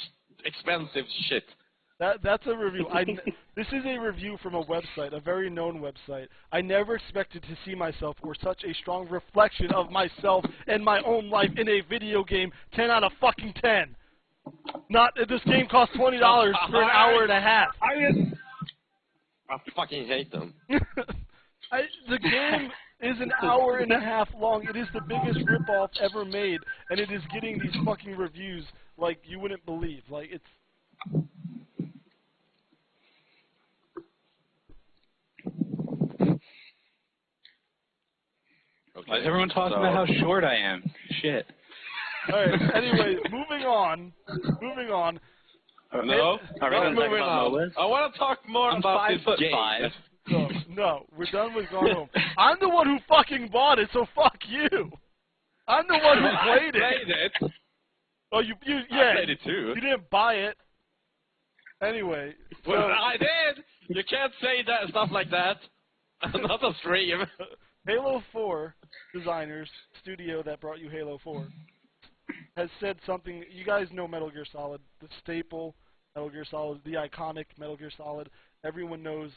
expensive shit. That's a review. This is a review from a website, a very known website. I never expected to see myself or such a strong reflection of myself and my own life in a video game. 10 out of fucking 10. This game costs $20 for an hour and a half. I fucking hate them. The game is an hour and a half long. It is the biggest ripoff ever made, and it is getting these fucking reviews like you wouldn't believe. Like it's. Okay. Why is everyone talking about how short I am? Shit. Alright, anyway, moving on. No, moving on. I want to talk more about this game. No, we're done with Gone Home. I'm the one who fucking bought it, so fuck you. I'm the one who played it. I played it. Oh, yeah. I played it too. You didn't buy it. Anyway. Well, I did. You can't say that stuff like that. Not a stream. Halo 4 designers, studio that brought you Halo 4, has said something. You guys know Metal Gear Solid, the staple Metal Gear Solid, the iconic Metal Gear Solid. Everyone knows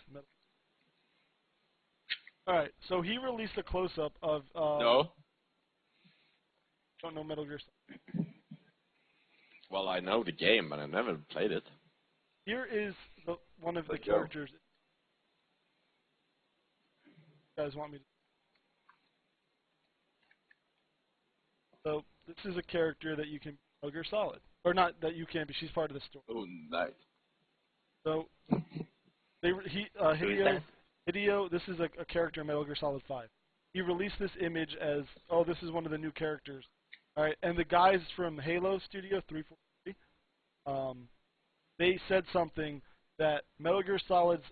All right, so he released a close-up of. No. Don't know Metal Gear. Well, I know the game, but I never played it. Here is one of the Let's go. characters. You guys want me to? So this is a character that you can Metal Gear Solid, or not that you can, but she's part of the story. Oh, nice. So Hideo, this is a character in Metal Gear Solid 5. He released this image as, oh, this is one of the new characters. All right, and the guys from Halo Studio 343, they said something that Metal Gear Solid's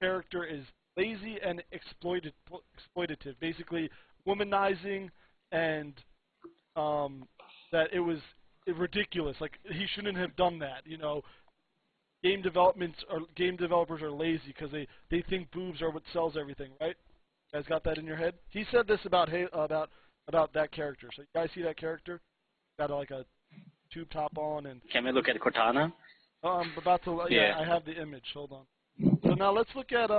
character is lazy and exploitative, basically womanizing, and that it was ridiculous. Like, he shouldn't have done that, you know. Game developers are lazy because they think boobs are what sells everything, right? You guys got that in your head? He said this about that character. So you guys see that character? Got like a tube top on and. Can we look at Cortana? I'm about to. Yeah, I have the image. Hold on. So now let's look at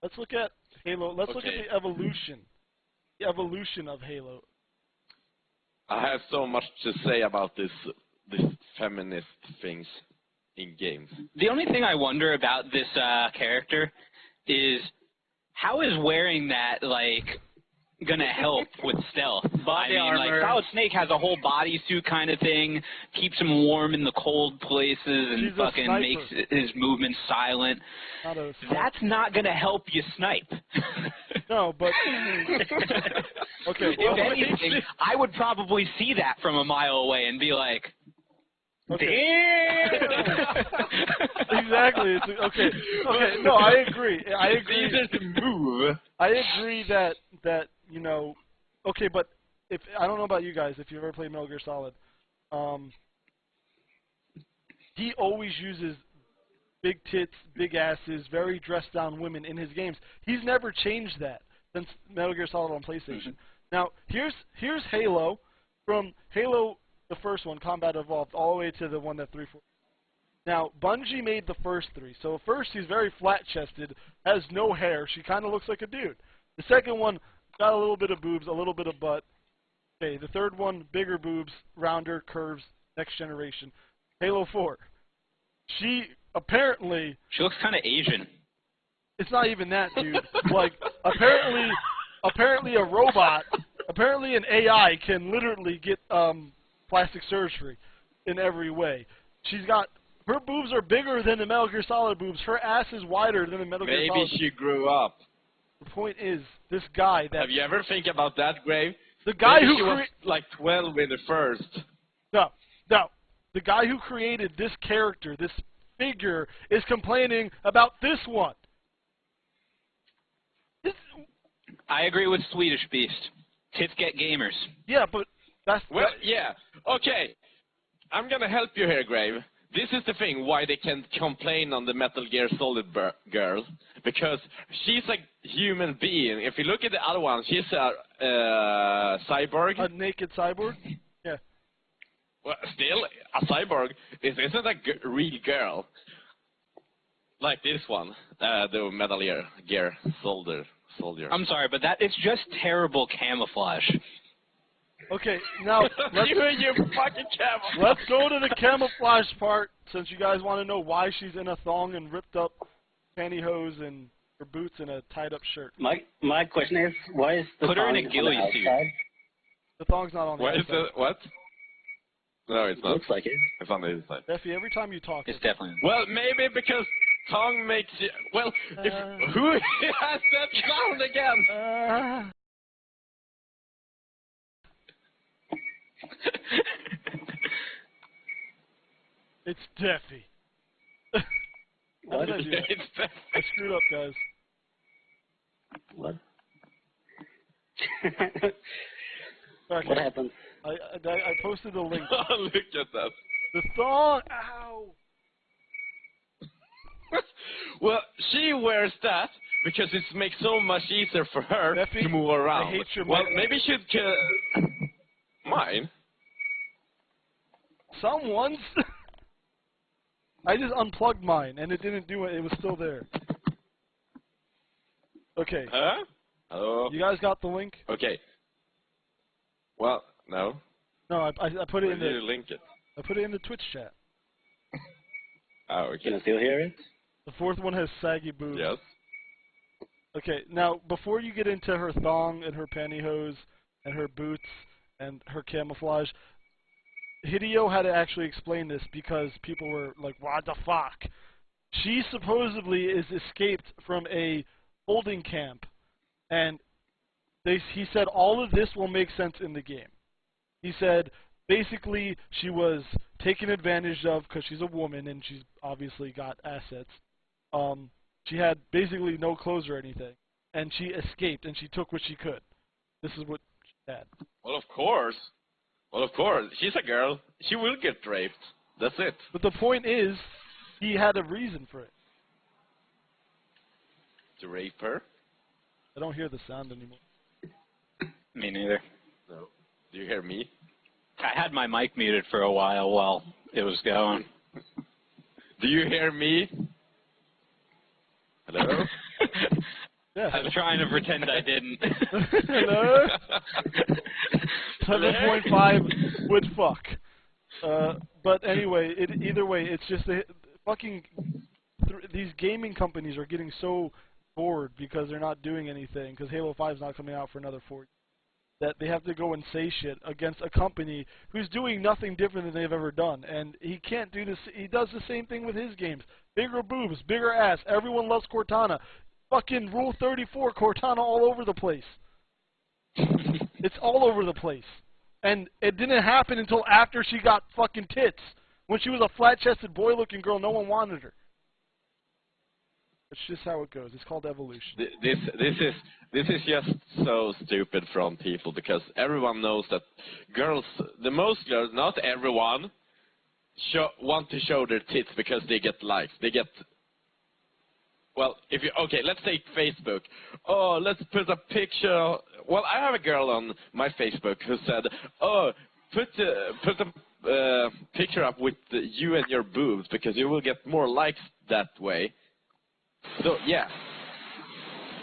Let's look at Halo. Let's look at the evolution. The evolution of Halo. I have so much to say about this feminist things in games. The only thing I wonder about this character is how is wearing that, like, gonna help with stealth? Body armor. Like, Solid Snake has a whole bodysuit kind of thing, keeps him warm in the cold places, and She's fucking makes his movements silent. That's not gonna help you snipe. No, but okay. If anything, I would probably see that from a mile away and be like, damn! Exactly. Okay. No, I agree. Easier to move. I agree that you know. Okay, but if I don't know about you guys, if you've ever played Metal Gear Solid, he always uses big tits, big asses, very dressed down women in his games. He's never changed that since Metal Gear Solid on PlayStation. Now, here's Halo, from Halo, the first one, Combat Evolved, all the way to the one that 340. Now, Bungie made the first three. So at first, he's very flat-chested, has no hair. She kind of looks like a dude. The second one got a little bit of boobs, a little bit of butt. Okay, the third one, bigger boobs, rounder, curves, next generation. Halo 4. She apparently... She looks kind of Asian. It's not even that, dude. Like, apparently a robot, apparently an AI can literally get plastic surgery in every way. She's got... Her boobs are bigger than the Metal Gear Solid boobs. Her ass is wider than the Metal Gear Solid. Maybe she grew up. The point is, this guy that... Have you ever think about that, Grave? The guy Maybe who she was like 12 in the first. No. The guy who created this character, this figure, is complaining about this one. I agree with Swedish Beast. Tits get gamers. Yeah, but that's... Well, yeah. Okay. I'm gonna help you here, Grave. This is the thing, why they can complain on the Metal Gear Solid girl. Because she's a human being. If you look at the other one, she's a cyborg. A naked cyborg? Yeah. Well, still, a cyborg isn't a real girl. Like this one, the Metal Gear Soldier. I'm sorry, but it's just terrible camouflage. Okay, now let's go to the camouflage part, since you guys want to know why she's in a thong and ripped up pantyhose and her boots and a tied up shirt. My question is, why is the Put her in thong a ghillie on the suit. outside? The thong's not on the outside. What? No, it's not. Looks like it. It's on the inside. Deffy, every time you talk... It's definitely... Well, maybe because tongue makes you... Well, who has that sound again? It's Deffy. How did I do that? It's Deffy. I screwed up, guys. What? Okay. What happened? I posted the link. Oh, look at that. The thong! Ow! Well, she wears that because it makes so much easier for her Deffy, to move around. I hate your well, mic. maybe she should... Mine? Someone's... I just unplugged mine, and it didn't do it. It was still there. Okay. Huh? Hello? You guys got the link? Okay. Well, no. No, I put it Where in did you the link it? I put it in the Twitch chat. Oh, Can I okay. still hear it? The fourth one has saggy boobs. Yes. Okay, now before you get into her thong and her pantyhose and her boots and her camouflage, Hideo had to actually explain this because people were like, "What the fuck?" She supposedly is escaped from a holding camp, and he said all of this will make sense in the game. He said basically she was taken advantage of because she's a woman and she's obviously got assets. She had basically no clothes or anything, and she escaped and she took what she could. This is what she had. Well, of course. Well, of course. She's a girl. She will get raped. That's it. But the point is, he had a reason for it. To rape her? I don't hear the sound anymore. Me neither. No. Do you hear me? I had my mic muted for a while it was going. Do you hear me? Hello? Yeah. I was trying to pretend I didn't. Hello? 7.5 would fuck. But anyway, either way, it's just fucking these gaming companies are getting so bored because they're not doing anything because Halo 5 is not coming out for another 4 years. That they have to go and say shit against a company who's doing nothing different than they've ever done. And he can't do this. He does the same thing with his games. Bigger boobs, bigger ass. Everyone loves Cortana. Fucking Rule 34, Cortana all over the place. It's all over the place. And it didn't happen until after she got fucking tits. When she was a flat-chested boy-looking girl, no one wanted her. It's just how it goes. It's called evolution. This is just so stupid from people because everyone knows that girls, the most girls, not everyone, want to show their tits because they get likes. They get, well, if you, okay, let's take Facebook. Oh, let's put a picture. Well, I have a girl on my Facebook who said, oh, put a picture up with you and your boobs because you will get more likes that way. So, yeah.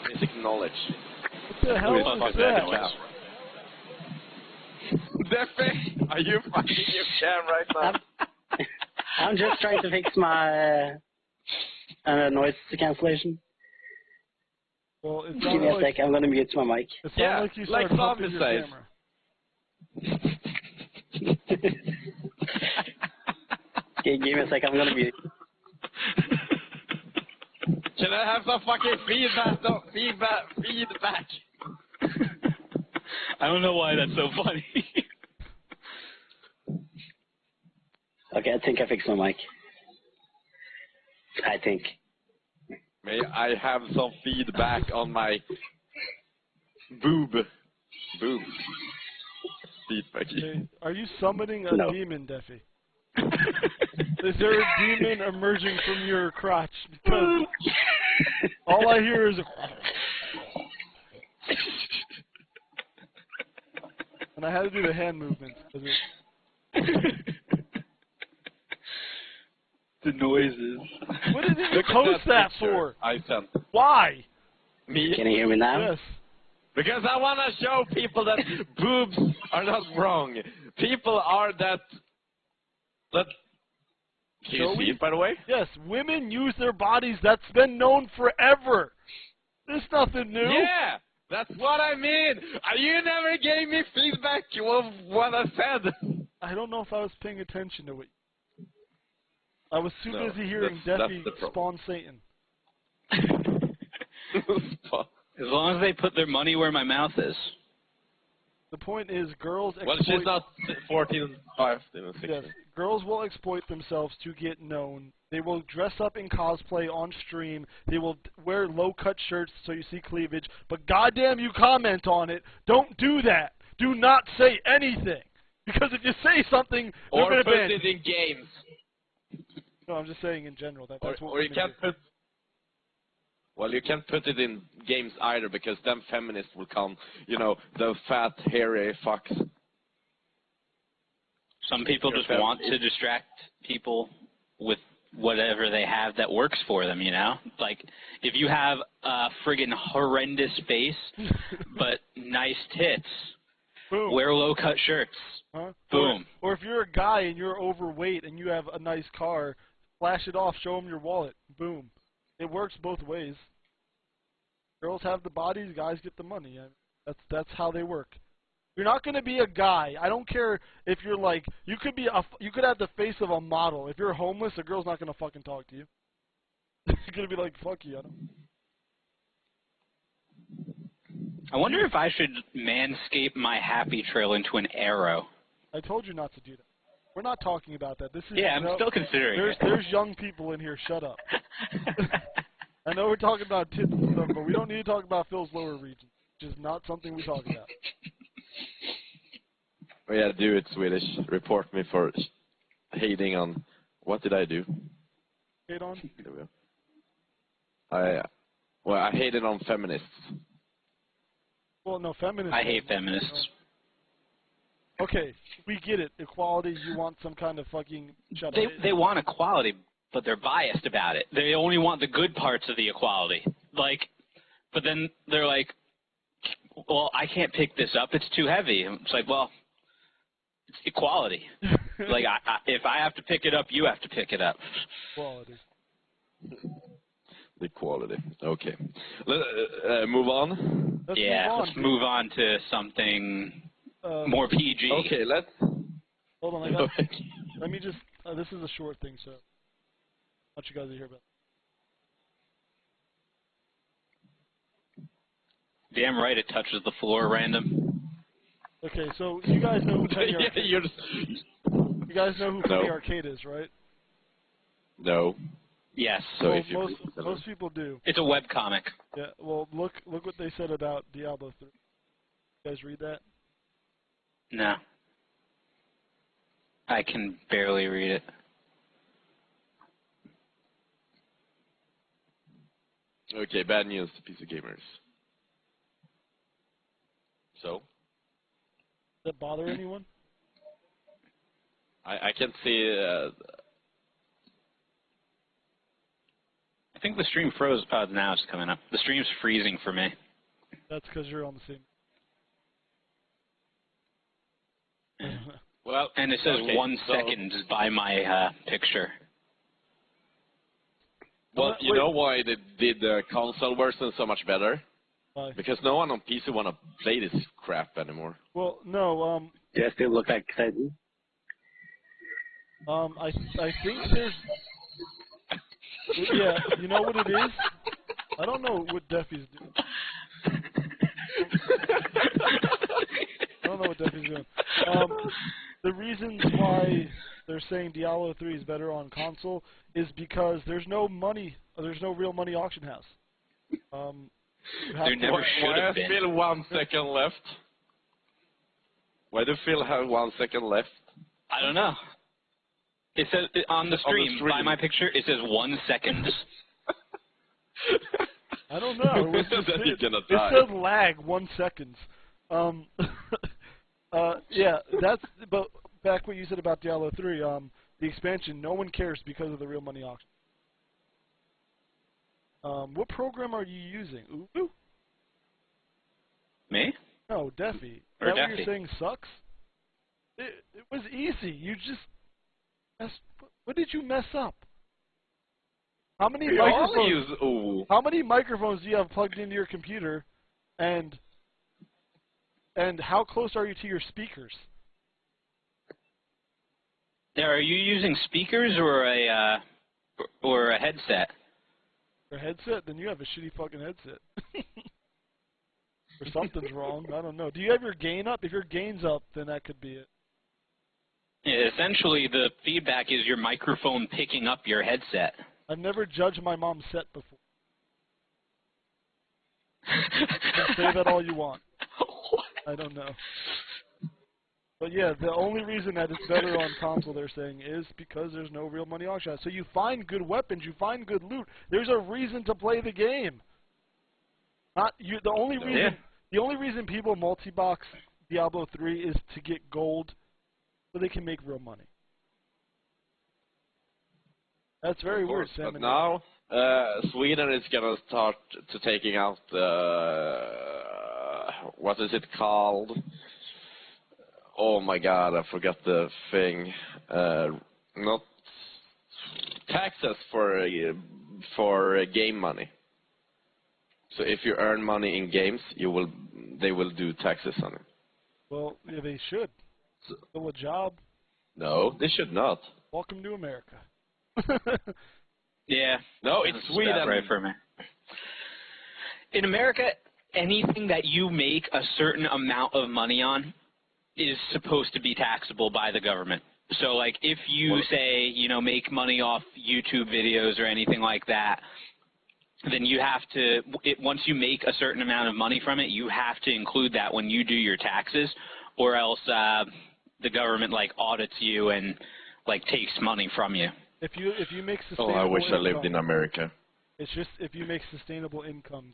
Basic knowledge. What the hell is that? Deffy, are you fucking your cam right now? I'm just trying to fix my noise cancellation. Well, it's Give me a sec, I'm gonna mute my mic. It's Yeah, not like you like started humping Zombie your says. camera. Okay, give me a sec, I'm gonna mute. Can I have some fucking feedback? No, feedback. I don't know why that's so funny. Okay, I think I fixed my mic. I think. May I have some feedback on my boob? Feedback. Okay. Are you summoning a No. demon, Deffy? Is there a demon emerging from your crotch? Because all I hear is and I had to do the hand movements. The noises. What did you post that for? I sent. Why? Me? Can you hear me now? Yes. Because I want to show people that boobs are not wrong. People are that... Can you Shall see we? it, by the way? Yes, women use their bodies. That's been known forever. There's nothing new. Yeah! That's what I mean! You never gave me feedback of what I said! I don't know if I was paying attention to it. I was too No, busy hearing that's Deffy the problem. spawn Satan. As long as they put their money where my mouth is. The point is, girls exploit... Well, she's not 14, 15, or 16. Yes, girls will exploit themselves to get known. They will dress up in cosplay on stream. They will wear low-cut shirts so you see cleavage. But goddamn, you comment on it. Don't do that. Do not say anything. Because if you say something, they're Or going to put ban it you. in games. No, I'm just saying in general. That's what Or you women can't do. put... Well, you can't put it in games either, because then feminists will come, you know, the fat, hairy fucks. Some people just want to distract people with whatever they have that works for them, you know? Like, if you have a friggin' horrendous face, but nice tits, Boom. wear low-cut shirts. Huh? Boom. Or if you're a guy and you're overweight and you have a nice car, flash it off, show them your wallet. Boom. It works both ways. Girls have the bodies, guys get the money. That's how they work. You're not going to be a guy. I don't care if you're like, you could have the face of a model. If you're homeless, a girl's not going to fucking talk to you. She's going to be like, fuck you. I wonder if I should manscape my happy trail into an arrow. I told you not to do that. We're not talking about that. This is Yeah, I'm still considering it. There's young people in here. Shut up. I know we're talking about tits and stuff, but we don't need to talk about Phil's lower region. Which is not something we talk about. Oh yeah, do it, Swedish. Report me for hating on... What did I do? Hate on? There we go. I hated on feminists. Well, no, feminists. I hate feminists. Okay, we get it. Equality, you want some kind of fucking... Shut up. They want equality, but they're biased about it. They only want the good parts of the equality. Like, but then they're like, well, I can't pick this up. It's too heavy. It's like, well, it's equality. Like, if I have to pick it up, you have to pick it up. Equality. Equality. Okay. Move on? Let's move on to something more PG. Okay, let's... Hold on, let me just... this is a short thing, so... I want you guys to hear about it. Damn right it touches the floor random. Okay, so you guys know who Penny Arcade you're just... You guys know who No. Penny Arcade is, right? No. Yes. So Well, if you most people do. It's a webcomic. Yeah, well, look what they said about Diablo 3. You guys read that? No. I can barely read it. Okay, bad news to PC gamers. So? Does that bother anyone? I can't see... I think the stream froze. Oh, now it's coming up. The stream's freezing for me. That's because you're on the same... well, And it says okay, 1 second by my picture. Well, you know why they did the console version so much better? Why? Because no one on PC want to play this crap anymore. Well, no, Do I still look like Clayton? I think there's... Yeah, you know what it is? I don't know what Deffy's doing. I don't know what Deffy's doing. The reasons why they're saying Diablo 3 is better on console is because there's no money, there's no real money auction house. There never should Why have has been. Phil 1 second left? Why do Phil have 1 second left? I don't know. It says on the stream, by my picture, it says 1 second. I don't know. It Then you're gonna it die. said lag 1 second. Yeah, that's. But back what you said about Diablo 3, the expansion, no one cares because of the real money auction. What program are you using? Ubu? Me? No, Deffy. Or That what Deffy. you're saying sucks? It was easy. You just... What did you mess up? How many We all microphones? use ooh. How many microphones do you have plugged into your computer, and how close are you to your speakers? Now, are you using speakers or a headset? Your headset? Then you have a shitty fucking headset. Or something's wrong. I don't know. Do you have your gain up? If your gain's up, then that could be it. Yeah, essentially, the feedback is your microphone picking up your headset. I've never judged my mom's set before. You can say that all you want. I don't know. But yeah, the only reason that it's better on console, they're saying, is because there's no real money auction house. So you find good weapons, you find good loot. There's a reason to play the game. Not you. The only reason. Yeah. The only reason people multi-box Diablo 3 is to get gold, so they can make real money. That's very Of weird, course, Sam. but now Sweden is gonna start to taking out what is it called? Oh my God, I forgot the thing. Not taxes for game money. So if you earn money in games, they will do taxes on it. Well, yeah, they should. Still a job. No, they should not. Welcome to America. Yeah. No, it's That's Sweden. about right for me. In America, anything that you make a certain amount of money on is supposed to be taxable by the government. So, like, if you say, you know, make money off YouTube videos or anything like that, then you have to, once you make a certain amount of money from it, you have to include that when you do your taxes, or else the government, like, audits you and, like, takes money from you. If you make sustainable Oh, I wish I income, lived in America. It's just if you make sustainable income,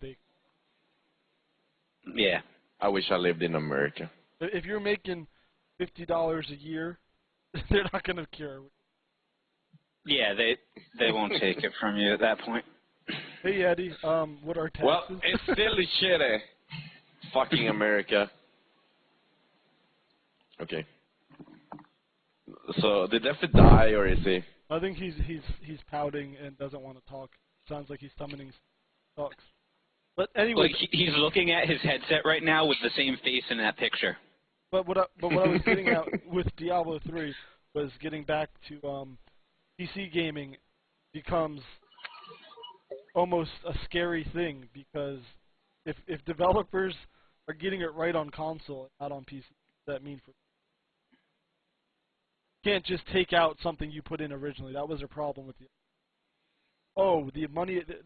Yeah. I wish I lived in America. if you're making $50 a year, they're not gonna care. Yeah, they won't take it from you at that point. Hey Eddie, what are taxes? Well, it's still shitty. Fucking America. Okay. So did Deffy die or is he? I think he's pouting and doesn't want to talk. Sounds like he's summoning talks. But anyway, Like, he's looking at his headset right now with the same face in that picture. but what I was getting at with Diablo 3 was getting back to PC gaming becomes almost a scary thing because if developers are getting it right on console, not on PC, that mean for you can't just take out something you put in originally. That was a problem with the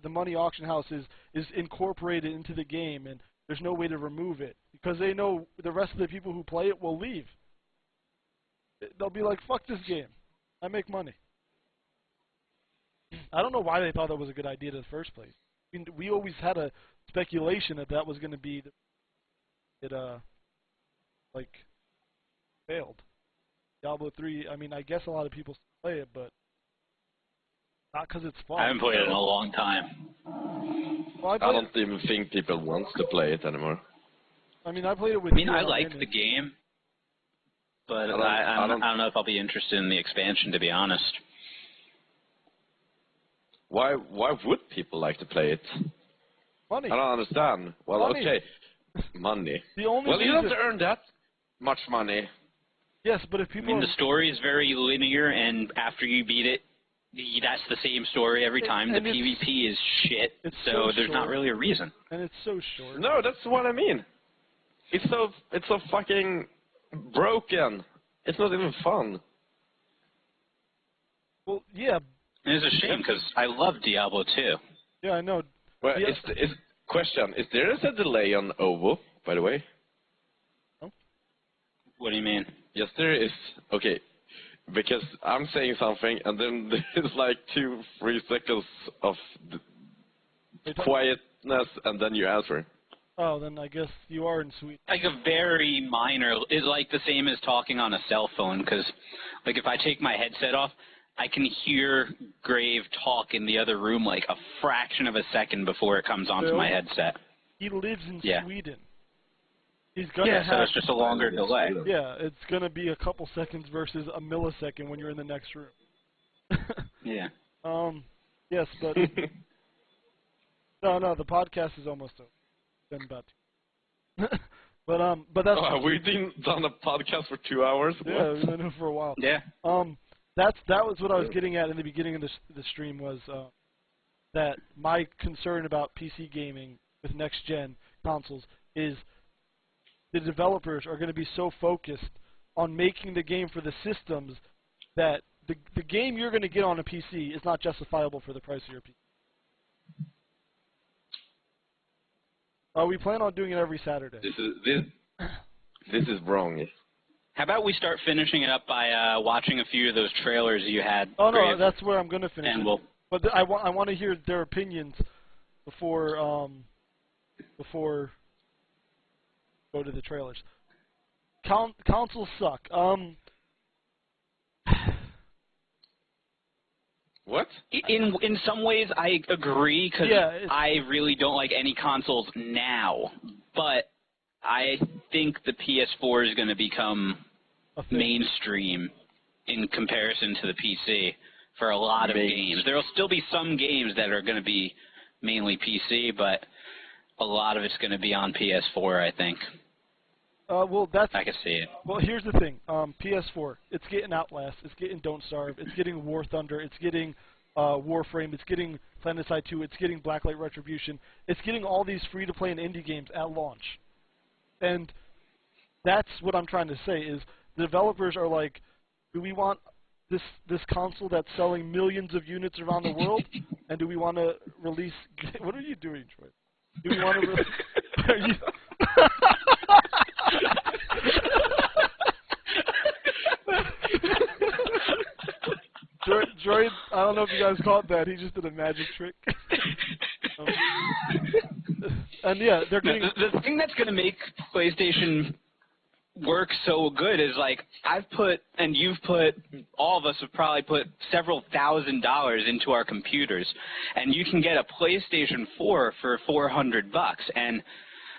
the money auction house is incorporated into the game and there's no way to remove it because they know the rest of the people who play it will leave. They'll be like, fuck this game. I make money. I don't know why they thought that was a good idea in the first place. I mean, we always had a speculation that was going to be like failed. Diablo 3, I mean, I guess a lot of people still play it, but not because it's fun. I haven't played it in a long time. Well, I don't even think people want to play it anymore. I mean, I played it with I mean, you I on liked Minion. the game, but I don't know if I'll be interested in the expansion, to be honest. Why would people like to play it? Money. I don't understand. Well, Money. okay. Money. The only Well, you don't reason- earn that much money. Yes, but if I people mean, are, the story is very linear, and after you beat it, that's the same story every time. The And it's- PvP is shit, it's so so there's not short. really a reason. and it's so short. No, that's what I mean. It's so fucking broken. It's not even fun. Well, yeah, And it's a shame, because I love Diablo 2. yeah, I know. Well, Yeah. question, is there a delay on OVO, by the way? What do you mean? Yes, there is. Okay, because I'm saying something, and then there's like 2-3 seconds of quietness, and then you answer. Oh, then I guess you are in Sweden. Like a very minor, it's like the same as talking on a cell phone, because like if I take my headset off, I can hear Grave talk in the other room like a fraction of a second before it comes onto Bill? my headset. He lives in Yeah. Sweden. He's gonna Yeah, so have. it's just a longer delay. Yeah, it's gonna be a couple seconds versus a millisecond when you're in the next room. Yeah. Yes, but no, the podcast is almost over. It's been about 2. but that's We've done a podcast for 2 hours. yeah, What? we've been doing it for a while. Yeah. That was what I was getting at in the beginning of the stream was that my concern about PC gaming with next gen consoles is the developers are going to be so focused on making the game for the systems that the game you're going to get on a PC is not justifiable for the price of your PC. We plan on doing it every Saturday. This is wrong. How about we start finishing it up by watching a few of those trailers you had? Oh no, Grave, that's where I'm going to finish. and it. we'll. But I want to hear their opinions before go to the trailers. Consoles suck. What? In some ways, I agree because Yeah, I really don't like any consoles now. But I think the PS4 is going to become a thing. mainstream in comparison to the PC for a lot of games. There will still be some games that are going to be mainly PC, but a lot of it's going to be on PS4, I think. Well, that's. I can see it. Well, here's the thing. PS4, it's getting Outlast, it's getting Don't Starve, it's getting War Thunder, it's getting Warframe, it's getting Planetside 2, it's getting Blacklight Retribution, it's getting all these free-to-play and indie games at launch. And that's what I'm trying to say is the developers are like, do we want this console that's selling millions of units around the world, and do we want to release? What are you doing, Troy? Do we want to? Are you? Droid, I don't know if you guys caught that. He just did a magic trick. And yeah, they're getting the thing that's going to make PlayStation work so good is like I've put and you've put, all of us have probably put several $1,000s into our computers, and you can get a PlayStation 4 for $400, and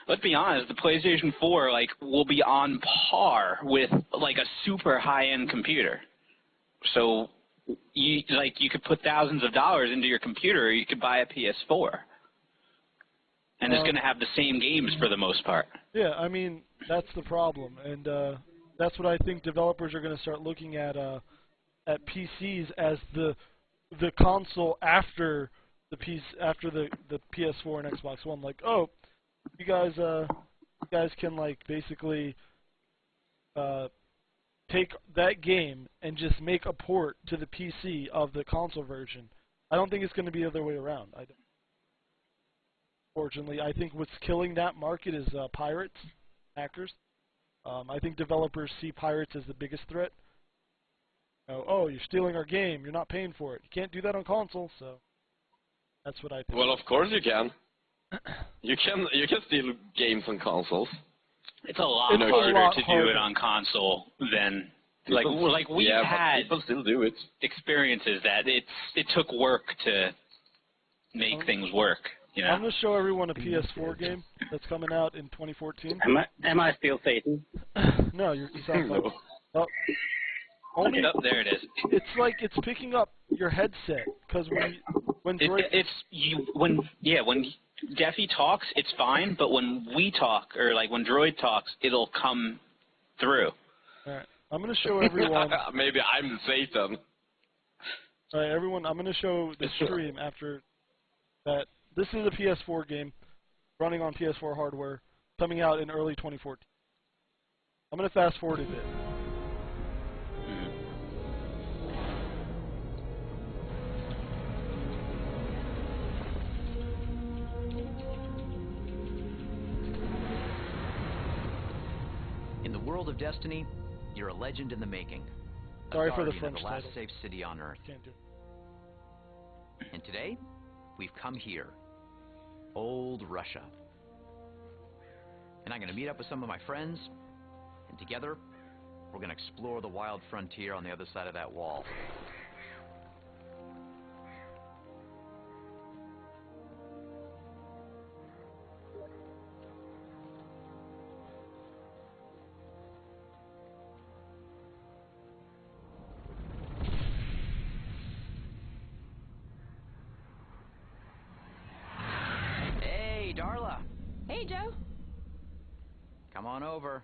let's be honest, the PlayStation 4 like will be on par with like a super high-end computer. So you could put thousands of dollars into your computer, or you could buy a PS4. And it's going to have the same games for the most part. Yeah, I mean, that's the problem. And that's what I think developers are going to start looking at PCs as the console after the PS4 and Xbox One. Like, oh, you guys can like basically take that game and just make a port to the PC of the console version. I don't think it's going to be the other way around. Unfortunately, I think what's killing that market is pirates, hackers. I think developers see pirates as the biggest threat. Oh, you're stealing our game. You're not paying for it. You can't do that on console, so that's what I think. Well, of course you can. You can steal games on consoles. It's a lot harder to do it on console than we've had. People still do it. Experiences that it took work to make things work. You know? I'm going to show everyone a PS4 game that's coming out in 2014. Am I still Satan? No, you sound fine. No. Only, oh, there it is. It's like it's picking up your headset because when Deffy talks, it's fine, but when we talk or like when Droid talks, it'll come through. All right, I'm going to show everyone. Maybe I'm Satan. All right, everyone, I'm going to show the stream after that. This is a PS4 game running on PS4 hardware, coming out in early 2014. I'm going to fast forward a bit. In the world of Destiny, you're a legend in the making. Sorry for the guardian French of the last title. safe city on Earth. Can't do it. And today, we've come here. Old Russia. And I'm going to meet up with some of my friends, and together, we're going to explore the wild frontier on the other side of that wall. Darla. Hey, Joe. Come on over.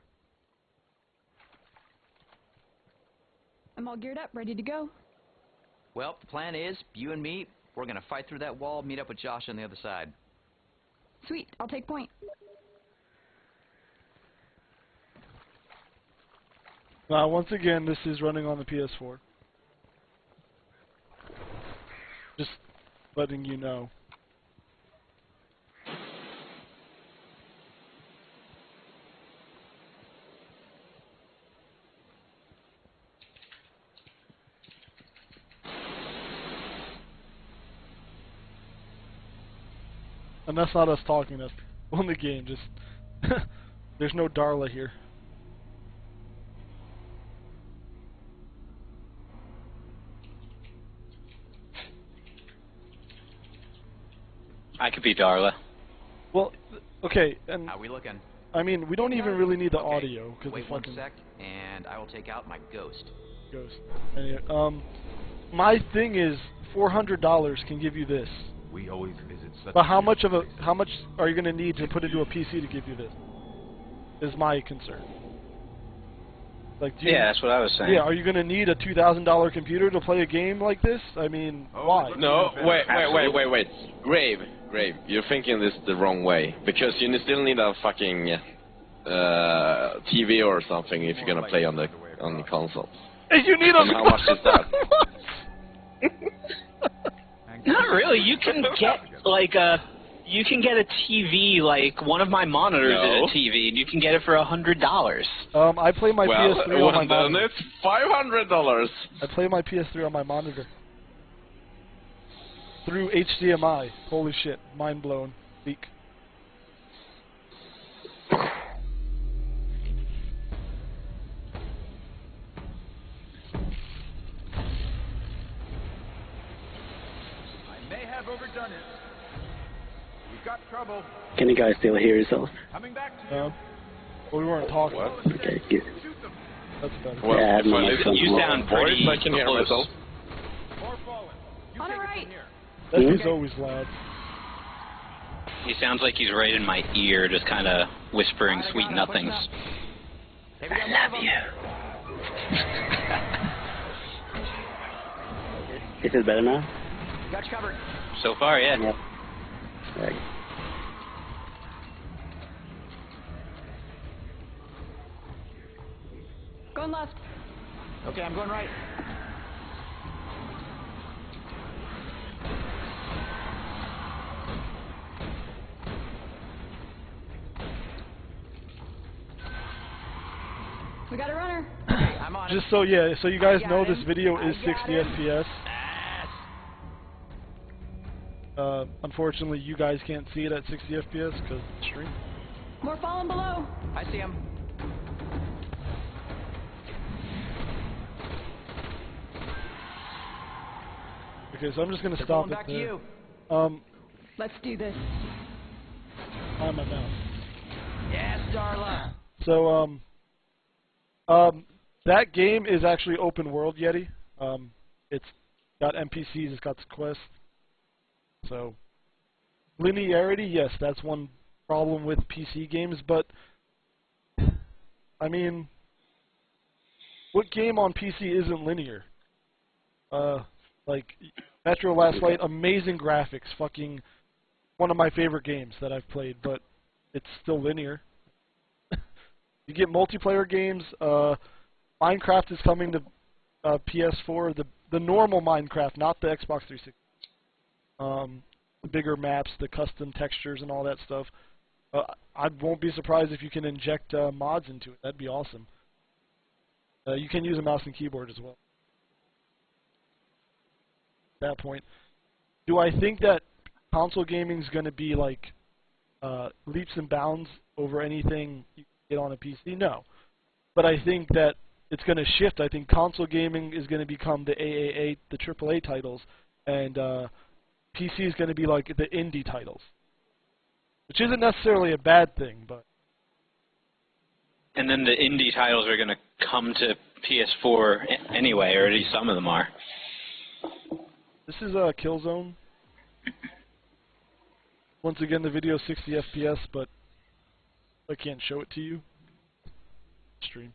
I'm all geared up, ready to go. Well, the plan is, you and me, we're going to fight through that wall, meet up with Josh on the other side. Sweet, I'll take point. Once again, this is running on the PS4. Just letting you know. And that's not us talking, that's on the game, just there's no Darla here. I could be Darla. Well, okay, and How we looking? I mean, we don't even really need the Okay, audio because wait the one fucking sec, and I will take out my ghost. ghost. Anyway, my thing is $400 can give you this. We always visit such. But how much are you gonna need to put into a PC to give you this? Is my concern. Like, do you, Yeah, that's what I was saying. yeah, are you gonna need a $2,000 computer to play a game like this? I mean, why? No, wait. Grave, you're thinking this the wrong way. Because you still need a fucking TV or something if you're gonna play on the console. Hey, you need a. And how much is that? Not really. You can get like a TV, like one of my monitors is a TV, and you can get it for $100. I play my PS3 on my Well, then monitor. it's $500. I play my PS3 on my monitor. Through HDMI. Holy shit. Mind blown. Leak. I may have overdone it. We've got trouble. Can you guys still hear yourself? Coming back to you. No? Well, we weren't talking. What? Okay, good. Shoot them. That's better. Well, Yeah, if I my listen to You my sound own pretty voice, I can hear close. myself. More fallen. You On take the it right. from here. That is Okay. always loud. He sounds like he's right in my ear, just kind of whispering Alright, I sweet got it. nothings. Pushing up. Hey, we got I love one of you. Is it better now? them. Got you covered. So far, yeah. Yep. Right. Going left. Okay, I'm going right. We got a runner. Okay, I'm on it. Just so, yeah, so you guys got know this him. video I is got 60 him. FPS. Yes. Unfortunately, you guys can't see it at 60 FPS because it's stream. More falling below. I see him. Okay, so I'm just gonna They're stop pulling it back to there. you. Let's do this. On my mouse. Yes, Darla. So, that game is actually open world, Yeti. It's got NPCs, it's got quests. So, linearity, yes, that's one problem with PC games, but, I mean, what game on PC isn't linear? Like, Metro Last Light, amazing graphics, fucking one of my favorite games that I've played, but it's still linear. You get multiplayer games. Minecraft is coming to PS4. The normal Minecraft, not the Xbox 360. The bigger maps, the custom textures, and all that stuff. I won't be surprised if you can inject mods into it. That'd be awesome. You can use a mouse and keyboard as well. At that point, do I think that console gaming is going to be like leaps and bounds over anything you can get on a PC? No. But I think that it's going to shift. I think console gaming is going to become the AAA, the AAA titles, and PC is going to be like the indie titles, which isn't necessarily a bad thing, but. And then the indie titles are going to come to PS4 anyway, or at least some of them are. This is a Killzone. Once again, the video is 60 FPS, but I can't show it to you. Stream.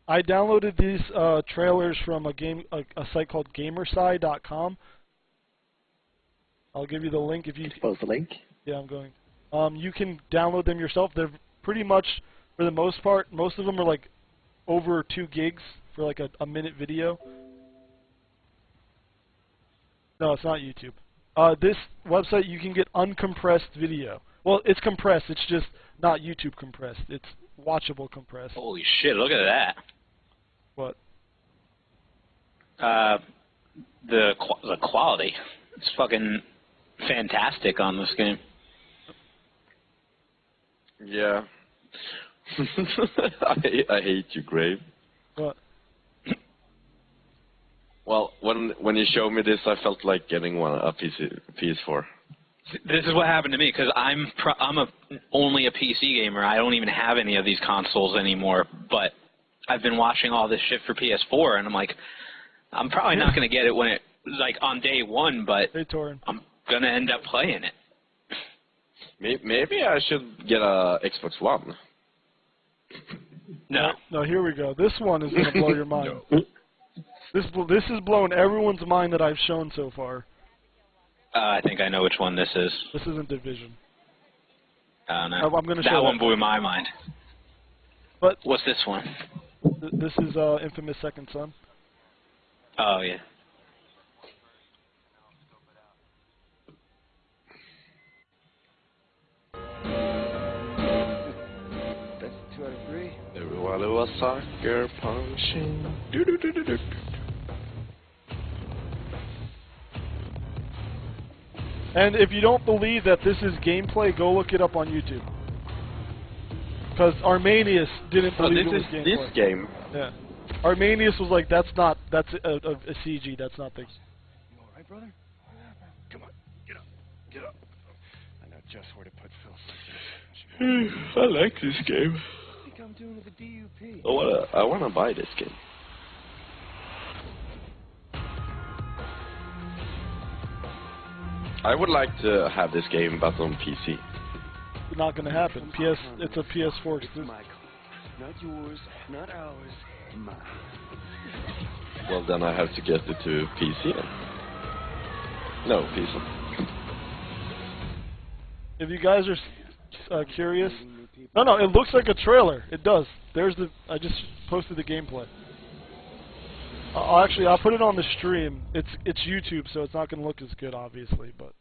I downloaded these trailers from a site called Gamerside.com. I'll give you the link if you. Post the link. Yeah, I'm going. You can download them yourself. They're pretty much, for the most part, most of them are like over 2 gigs for like a minute video. No, it's not YouTube. This website, you can get uncompressed video. Well, it's compressed. It's just not YouTube compressed. It's watchable compressed. Holy shit, look at that. What? The quality. It's fucking fantastic on this game. Yeah. I hate you, Grave. What? Well, when you showed me this, I felt like getting a PS4. This is what happened to me because only a PC gamer. I don't even have any of these consoles anymore. But I've been watching all this shit for PS4, and I'm like, I'm probably not going to get it when it like on day one, but Hey, Torin. I'm gonna end up playing it. Maybe I should get a Xbox One. No. No, here we go. This one is gonna blow your mind. This is blowing everyone's mind that I've shown so far. I think I know which one this is. This isn't Division. I don't know. I'm gonna show That one blew my mind. But What's this one? This is Infamous Second Son. Oh, yeah. That's 2 out of 3. Everyone was sucker punching. And if you don't believe that this is gameplay, go look it up on YouTube. Because Armanius didn't believe it was gameplay. This game. Yeah. Armanius was like, that's a CG, that's not the... You alright, brother? Come on, get up, get up. I know just where to put Phil. I like this game. I think I'm doing with the DUP. I wanna buy this game. I would like to have this game, but on PC. It's not going to happen. It's a PS4 exclusive. My car. Not yours, not ours, mine. Well, then I have to get it to PC then. No, PC. If you guys are curious... No, it looks like a trailer. It does. I just posted the gameplay. I'll put it on the stream. It's YouTube, so it's not going to look as good, obviously, but...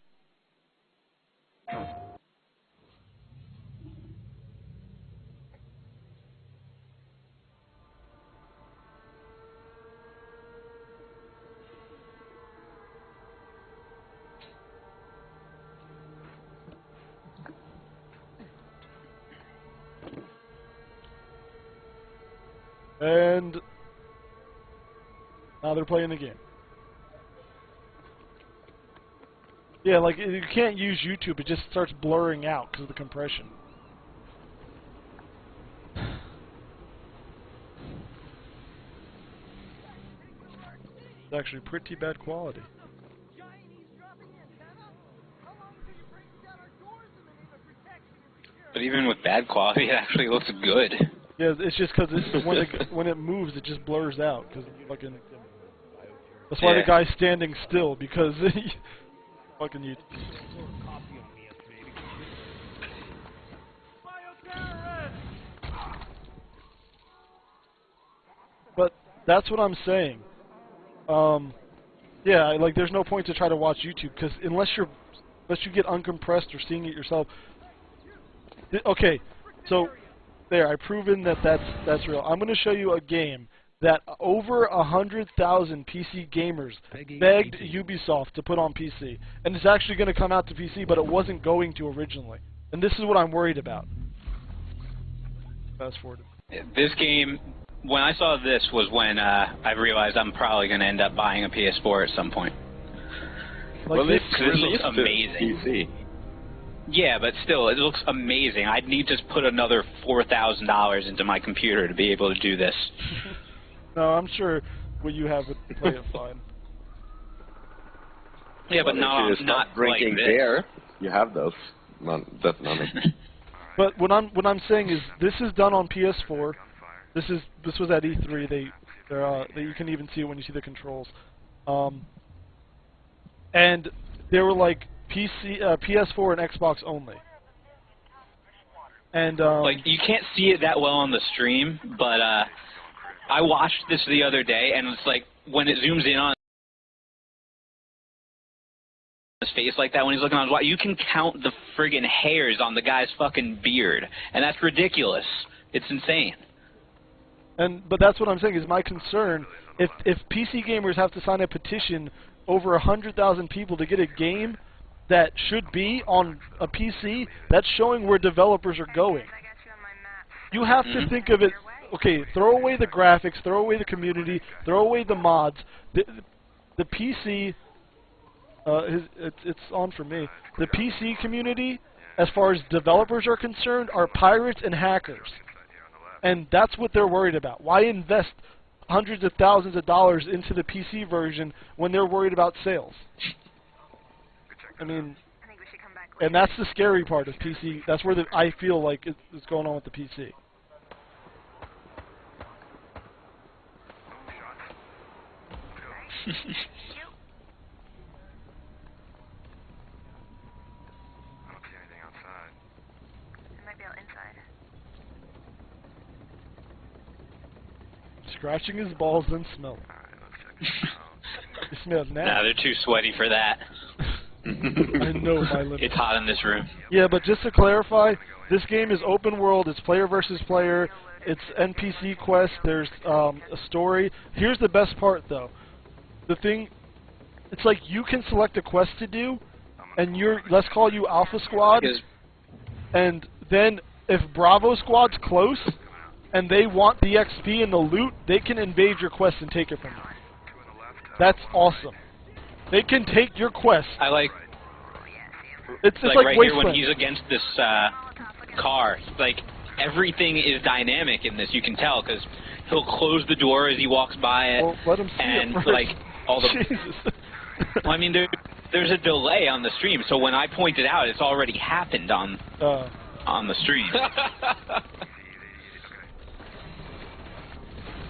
And now they're playing the game. Yeah, like you can't use YouTube; it just starts blurring out because of the compression. It's actually pretty bad quality. But even with bad quality, it actually looks good. Yeah, it's just because when it moves, it just blurs out. Cause fucking, that's why the guy's standing still, because fucking you. But that's what I'm saying. Yeah, like there's no point to try to watch YouTube because unless you get uncompressed or seeing it yourself. Okay, so. There, I've proven that that's real. I'm going to show you a game that over 100,000 PC gamers begged Ubisoft to put on PC. And it's actually going to come out to PC, but it wasn't going to originally. And this is what I'm worried about. Fast forward. This game, when I saw this, was when I realized I'm probably going to end up buying a PS4 at some point. Like well, this looks amazing. PC. Yeah, but still, it looks amazing. I'd need to put another $4,000 into my computer to be able to do this. No, I'm sure what you have would play it fine. Yeah, but if you not drinking like this. beer. You have those. That money. But what I'm saying is this is done on PS4. This was at E3. You can even see it when you see the controls. And they were like PS4 and Xbox only. And like you can't see it that well on the stream, but I watched this the other day, and it's like when it zooms in on his face like that when he's looking on his watch, you can count the friggin' hairs on the guy's fucking beard, and that's ridiculous. It's insane. But that's what I'm saying is my concern. If PC gamers have to sign a petition over 100,000 people to get a game that should be on a PC, that's showing where developers are going. You have to think of it, okay, throw away the graphics, throw away the community, throw away the mods. The PC It's on for me. The PC community, as far as developers are concerned, are pirates and hackers. And that's what they're worried about. Why invest hundreds of thousands of dollars into the PC version when they're worried about sales? I mean, and that's the scary part of PC. That's where I feel like it's going on with the PC. Scratching his balls and smelling. It smells nasty. Nah, they're too sweaty for that. I know my limit. It's hot in this room. Yeah, but just to clarify, this game is open world. It's player versus player. It's NPC quest. There's a story. Here's the best part, though. The thing, it's like you can select a quest to do, and let's call you Alpha Squad, and then if Bravo Squad's close, and they want the XP and the loot, they can invade your quest and take it from you. That's awesome. They can take your quest. I like. It's like like right Wasteland. here when he's against this car. Like everything is dynamic in this. You can tell because he'll close the door as he walks by it, well, let him see and it first. like all the. Jesus. Well, I mean, there's a delay on the stream, so when I point it out, it's already happened on the stream.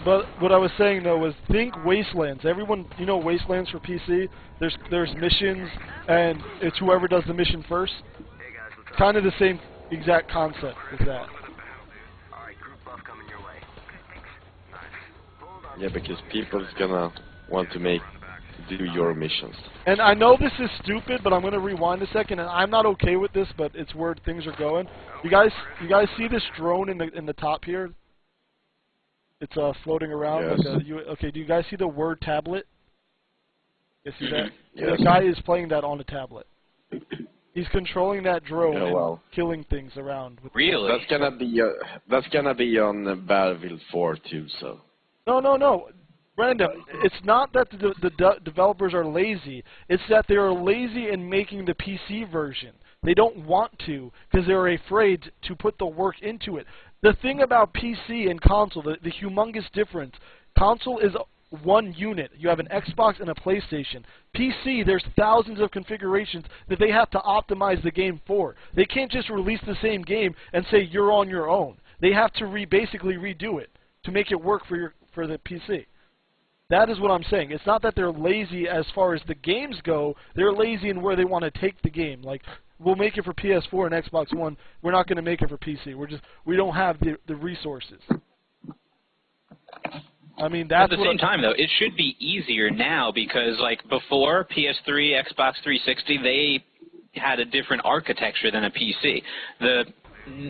But what I was saying though was think Wastelands. Everyone, you know Wastelands for PC. There's missions, and it's whoever does the mission first. Kind of the same exact concept as that. Yeah, because people's gonna want to do your missions. And I know this is stupid, but I'm gonna rewind a second. And I'm not okay with this, but it's where things are going. You guys see this drone in the top here? It's floating around. Yes. Like okay, do you guys see the word tablet? You see that? Yes. The guy is playing that on a tablet. He's controlling that drone and killing things around. Really? That's gonna be on Battlefield 4 too. So. No. Brandon, it's not that the developers are lazy. It's that they are lazy in making the PC version. They don't want to because they're afraid to put the work into it. The thing about PC and console, the humongous difference, console is one unit. You have an Xbox and a PlayStation. PC, there's thousands of configurations that they have to optimize the game for. They can't just release the same game and say you're on your own. They have to basically redo it to make it work for the PC. That is what I'm saying. It's not that they're lazy as far as the games go. They're lazy in where they want to take the game. Like, we'll make it for PS4 and Xbox One. We're not going to make it for PC. We don't have the resources. I mean, that's at the same time, though, it should be easier now because, like, before PS3, Xbox 360, they had a different architecture than a PC. The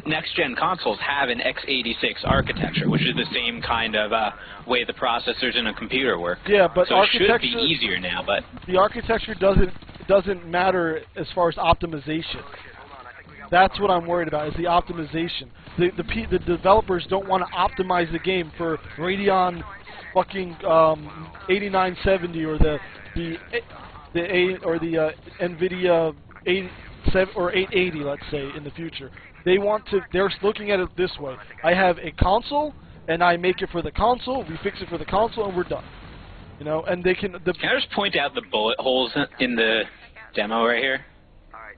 next-gen consoles have an x86 architecture, which is the same kind of way the processors in a computer work. Yeah, but so it should be easier now. But the architecture doesn't matter as far as optimization. That's what I'm worried about, is the optimization. The developers don't want to optimize the game for Radeon fucking 8970 or the NVIDIA 880, let's say, in the future. They're looking at it this way. I have a console, and I make it for the console, we fix it for the console, and we're done. You know, and they can... Can I just point out the bullet holes in the demo right here?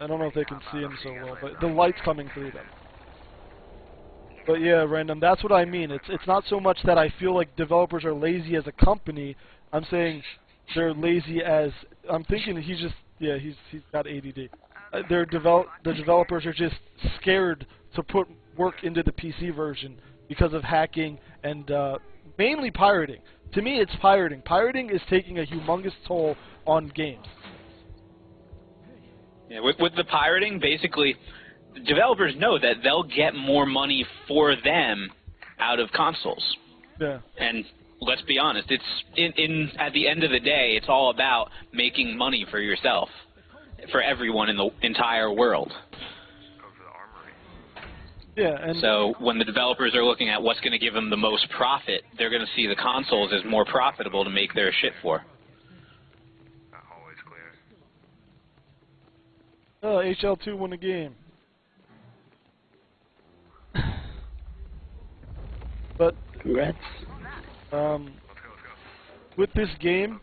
I don't know if they can see them so well, but the light's coming through them. But yeah, Random, that's what I mean. It's not so much that I feel like developers are lazy as a company. I'm saying they're lazy as... I'm thinking he's got ADD. The developers are just scared to put work into the PC version because of hacking and mainly pirating. To me, it's pirating. Pirating is taking a humongous toll on games. Yeah, with the pirating, basically, the developers know that they'll get more money for them out of consoles. Yeah. And let's be honest, it's at the end of the day, it's all about making money for yourself, for everyone in the entire world. Yeah, and so when the developers are looking at what's going to give them the most profit, they're going to see the consoles as more profitable to make their shit for. HL2 won a game. But Congrats. with this game,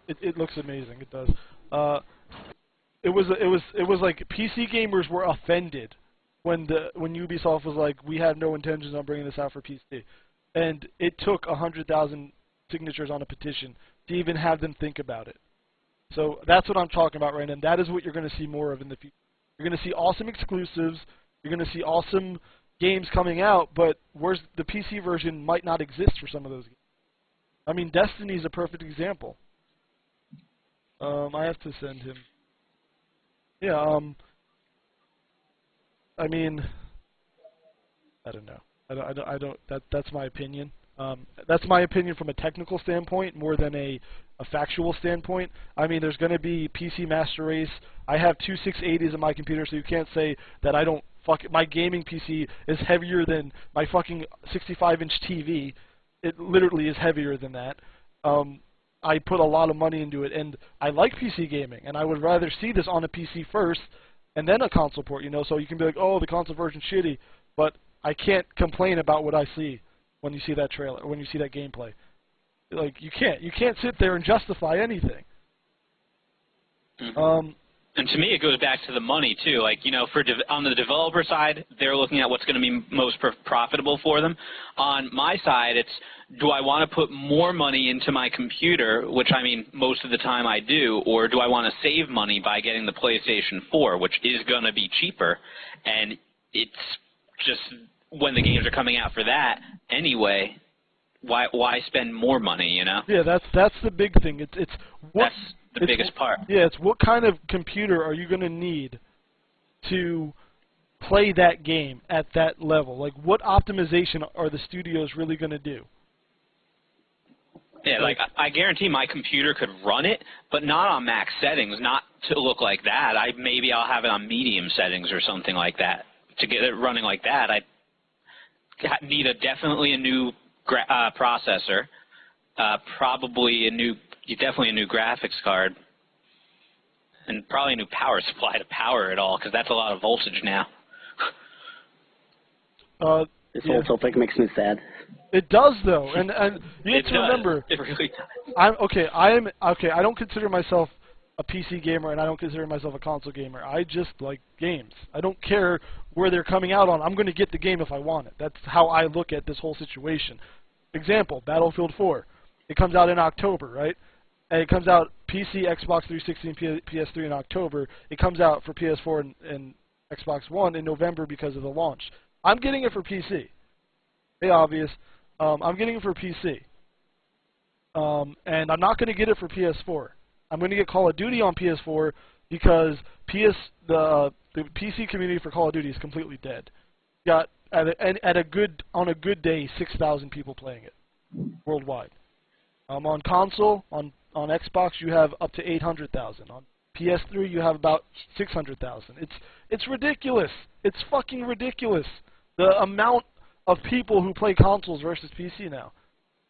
it looks amazing. It does. It was like PC gamers were offended when Ubisoft was like, we have no intentions on bringing this out for PC, and it took 100,000 signatures on a petition to even have them think about it. So that's what I'm talking about right now. That is what you're going to see more of in the future. You're going to see awesome exclusives. You're going to see awesome games coming out, but where's the PC version might not exist for some of those games. I mean, Destiny is a perfect example. I have to send him. Yeah, I mean, I don't know. I don't. That's my opinion. That's my opinion from a technical standpoint more than a factual standpoint. I mean, there's going to be PC Master Race. I have two 680s on my computer, so you can't say that I don't. My gaming PC is heavier than my fucking 65-inch TV. It literally is heavier than that. I put a lot of money into it, and I like PC gaming, and I would rather see this on a PC first and then a console port, you know, so you can be like, oh, the console version's shitty, but I can't complain about what I see when you see that trailer, when you see that gameplay. Like, you can't sit there and justify anything. Mm-hmm. And to me, it goes back to the money, too. Like, you know, on the developer side, they're looking at what's going to be most profitable for them. On my side, it's, do I want to put more money into my computer, which, I mean, most of the time I do, or do I want to save money by getting the PlayStation 4, which is going to be cheaper? And it's just, when the games are coming out for that, anyway, why spend more money, you know? Yeah, that's the big thing. It's what... That's the biggest part. Yeah, it's what kind of computer are you going to need to play that game at that level? Like, what optimization are the studios really going to do? Yeah, like, I guarantee my computer could run it, but not on max settings, not to look like that. Maybe I'll have it on medium settings or something like that. To get it running like that, I need definitely a new processor, probably definitely a new graphics card, and probably a new power supply to power it all, because that's a lot of voltage now. This whole topic makes me sad. It does, though, and you have to remember. It really does. I don't consider myself a PC gamer, and I don't consider myself a console gamer. I just like games. I don't care where they're coming out on. I'm going to get the game if I want it. That's how I look at this whole situation. Example, Battlefield 4. It comes out in October, right? And it comes out PC, Xbox 360, and PS3 in October. It comes out for PS4 and Xbox One in November because of the launch. I'm getting it for PC. Hey, obvious. I'm getting it for PC. And I'm not going to get it for PS4. I'm going to get Call of Duty on PS4 because the PC community for Call of Duty is completely dead. Got on a good day, 6,000 people playing it worldwide. On console, on Xbox, you have up to 800,000. On PS3, you have about 600,000. It's ridiculous. It's fucking ridiculous. The amount of people who play consoles versus PC now.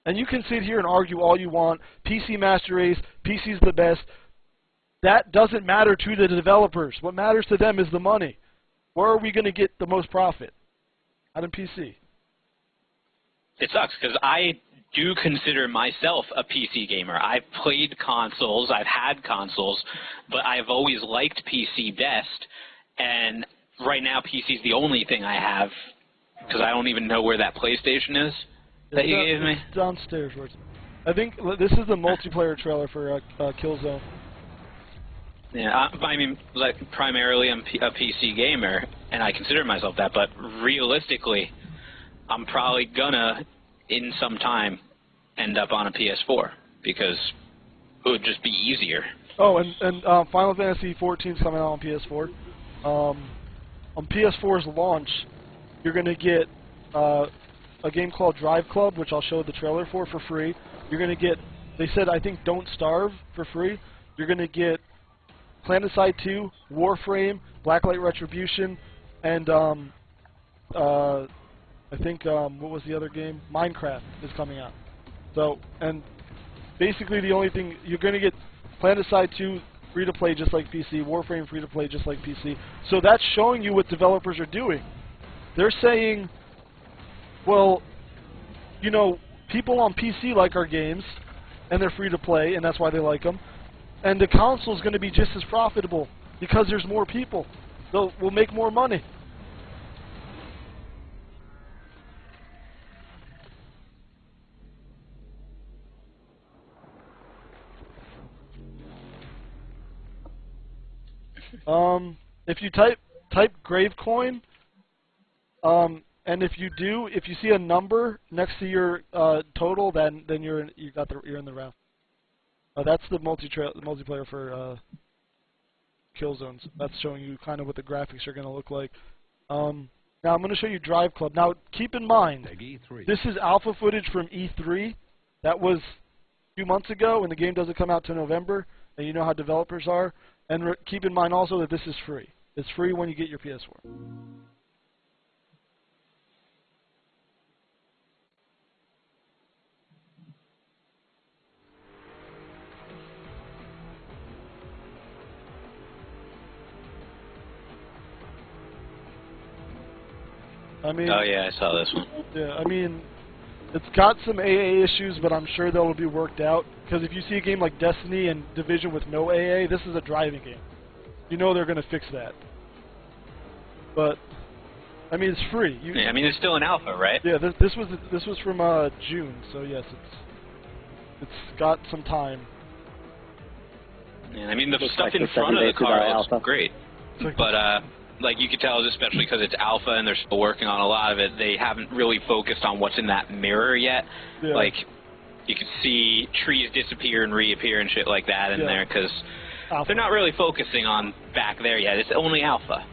And you can sit here and argue all you want. PC Master Race, PC's the best. That doesn't matter to the developers. What matters to them is the money. Where are we going to get the most profit? Out of PC. It sucks because I do consider myself a PC gamer. I've played consoles, I've had consoles, but I've always liked PC best. And right now, PC is the only thing I have because I don't even know where that PlayStation is that you gave me. It's downstairs. I think this is the multiplayer trailer for Killzone. Yeah, I mean, like, primarily I'm a PC gamer, and I consider myself that, but realistically, I'm probably gonna, in some time, end up on a PS4, because it would just be easier. Oh, and Final Fantasy XIV is coming out on PS4. On PS4's launch, you're going to get a game called Drive Club, which I'll show the trailer for free. You're going to get, they said, I think, Don't Starve for free. You're going to get Planetside 2, Warframe, Blacklight Retribution, and I think, what was the other game? Minecraft is coming out. So, and basically the only thing, you're going to get Planetside 2, free to play just like PC, Warframe free to play just like PC. So that's showing you what developers are doing. They're saying, well, you know, people on PC like our games, and they're free to play, and that's why they like them. And the console is going to be just as profitable because there's more people. We'll make more money. If you type Gravecoin, and if you see a number next to your total, then you're in the round. That's the multiplayer for Killzones. That's showing you kind of what the graphics are going to look like. Now I'm going to show you Drive Club. Now keep in mind, this is alpha footage from E3. That was a few months ago, and the game doesn't come out till November. And you know how developers are. And keep in mind also that this is free. It's free when you get your PS4. I mean, oh yeah, I saw this one. Yeah, I mean, it's got some AA issues, but I'm sure they'll be worked out. Because if you see a game like Destiny and Division with no AA, this is a driving game. You know they're going to fix that. But I mean, it's free. Yeah, I mean, it's still an alpha, right? Yeah, this was from June, so yes, it's got some time. Yeah, I mean, the Looks stuff like in the front of 7 the days to car die looks alpha. great, but like you could tell, especially because it's alpha and they're still working on a lot of it, they haven't really focused on what's in that mirror yet. Yeah. Like, you can see trees disappear and reappear and shit like that in there because they're not really focusing on back there yet. It's only alpha.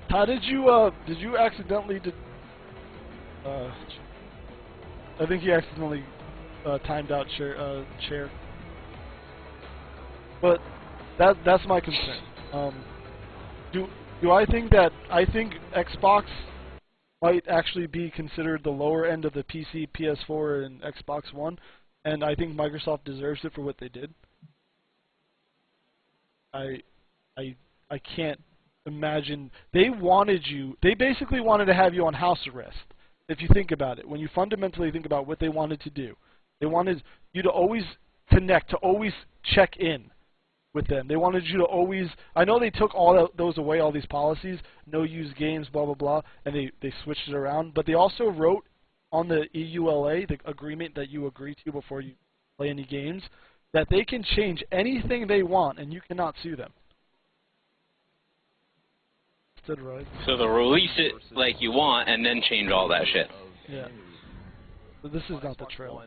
How did you accidentally I think he accidentally timed out chair. But that's my concern. Do I think Xbox might actually be considered the lower end of the PC, PS4, and Xbox One, and I think Microsoft deserves it for what they did. I can't imagine. They basically wanted to have you on house arrest. If you think about it, when you fundamentally think about what they wanted to do, they wanted you to always connect, to always check in with them. They wanted you to always, I know they took those away, all these policies, no use games, blah, blah, blah, and they switched it around, but they also wrote on the EULA, the agreement that you agree to before you play any games, that they can change anything they want and you cannot sue them. Right. So they'll release it like you want and then change all that shit. Yeah. But this is not the trail.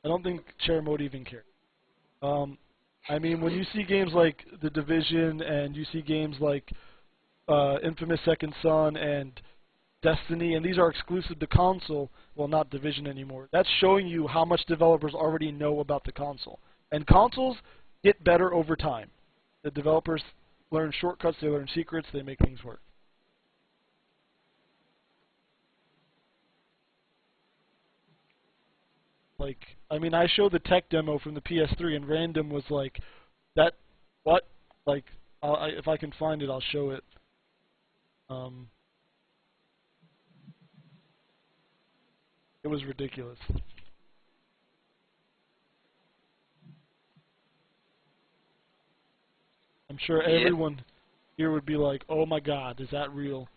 I don't think chair mode even cares. I mean, when you see games like The Division and you see games like Infamous Second Son and Destiny, and these are exclusive to console, well, not Division anymore, that's showing you how much developers already know about the console. And consoles get better over time. The developers learn shortcuts, they learn secrets, they make things work. Like, I mean, I showed the tech demo from the PS3, and Random was like, "That, what?" Like, if I can find it, I'll show it. It was ridiculous. I'm sure everyone here would be like, "Oh my God, is that real?"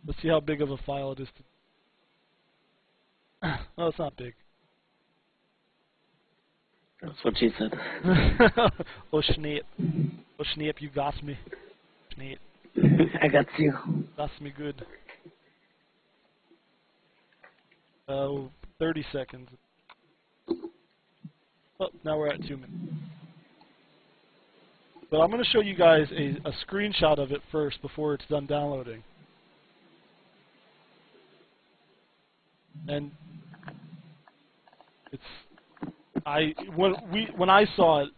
Let's see how big of a file it is. Oh, it's not big. That's what she said. Oh, Schneep. Oh, Schneep, you got me. Schneep. I got you. Got me good. 30 seconds. Oh, now we're at 2 minutes. But I'm going to show you guys a screenshot of it first before it's done downloading. And it's when I saw it,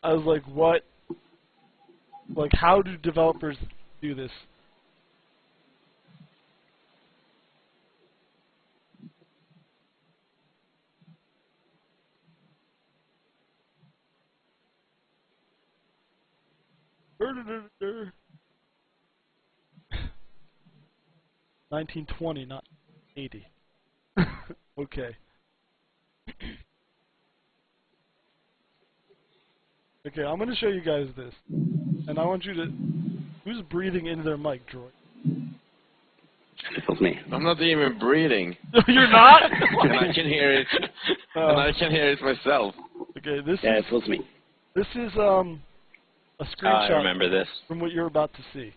I was like, what like, how do developers do this? Dur-dur-dur-dur. 1920, not 80. Okay. Okay, I'm going to show you guys this. And I want you to... Who's breathing into their mic, Droid? It was me. I'm not even breathing. You're not? And I can hear it. And I can hear it myself. Okay, this Yeah, is... it was me. This is, a screenshot I remember this. from what you're about to see.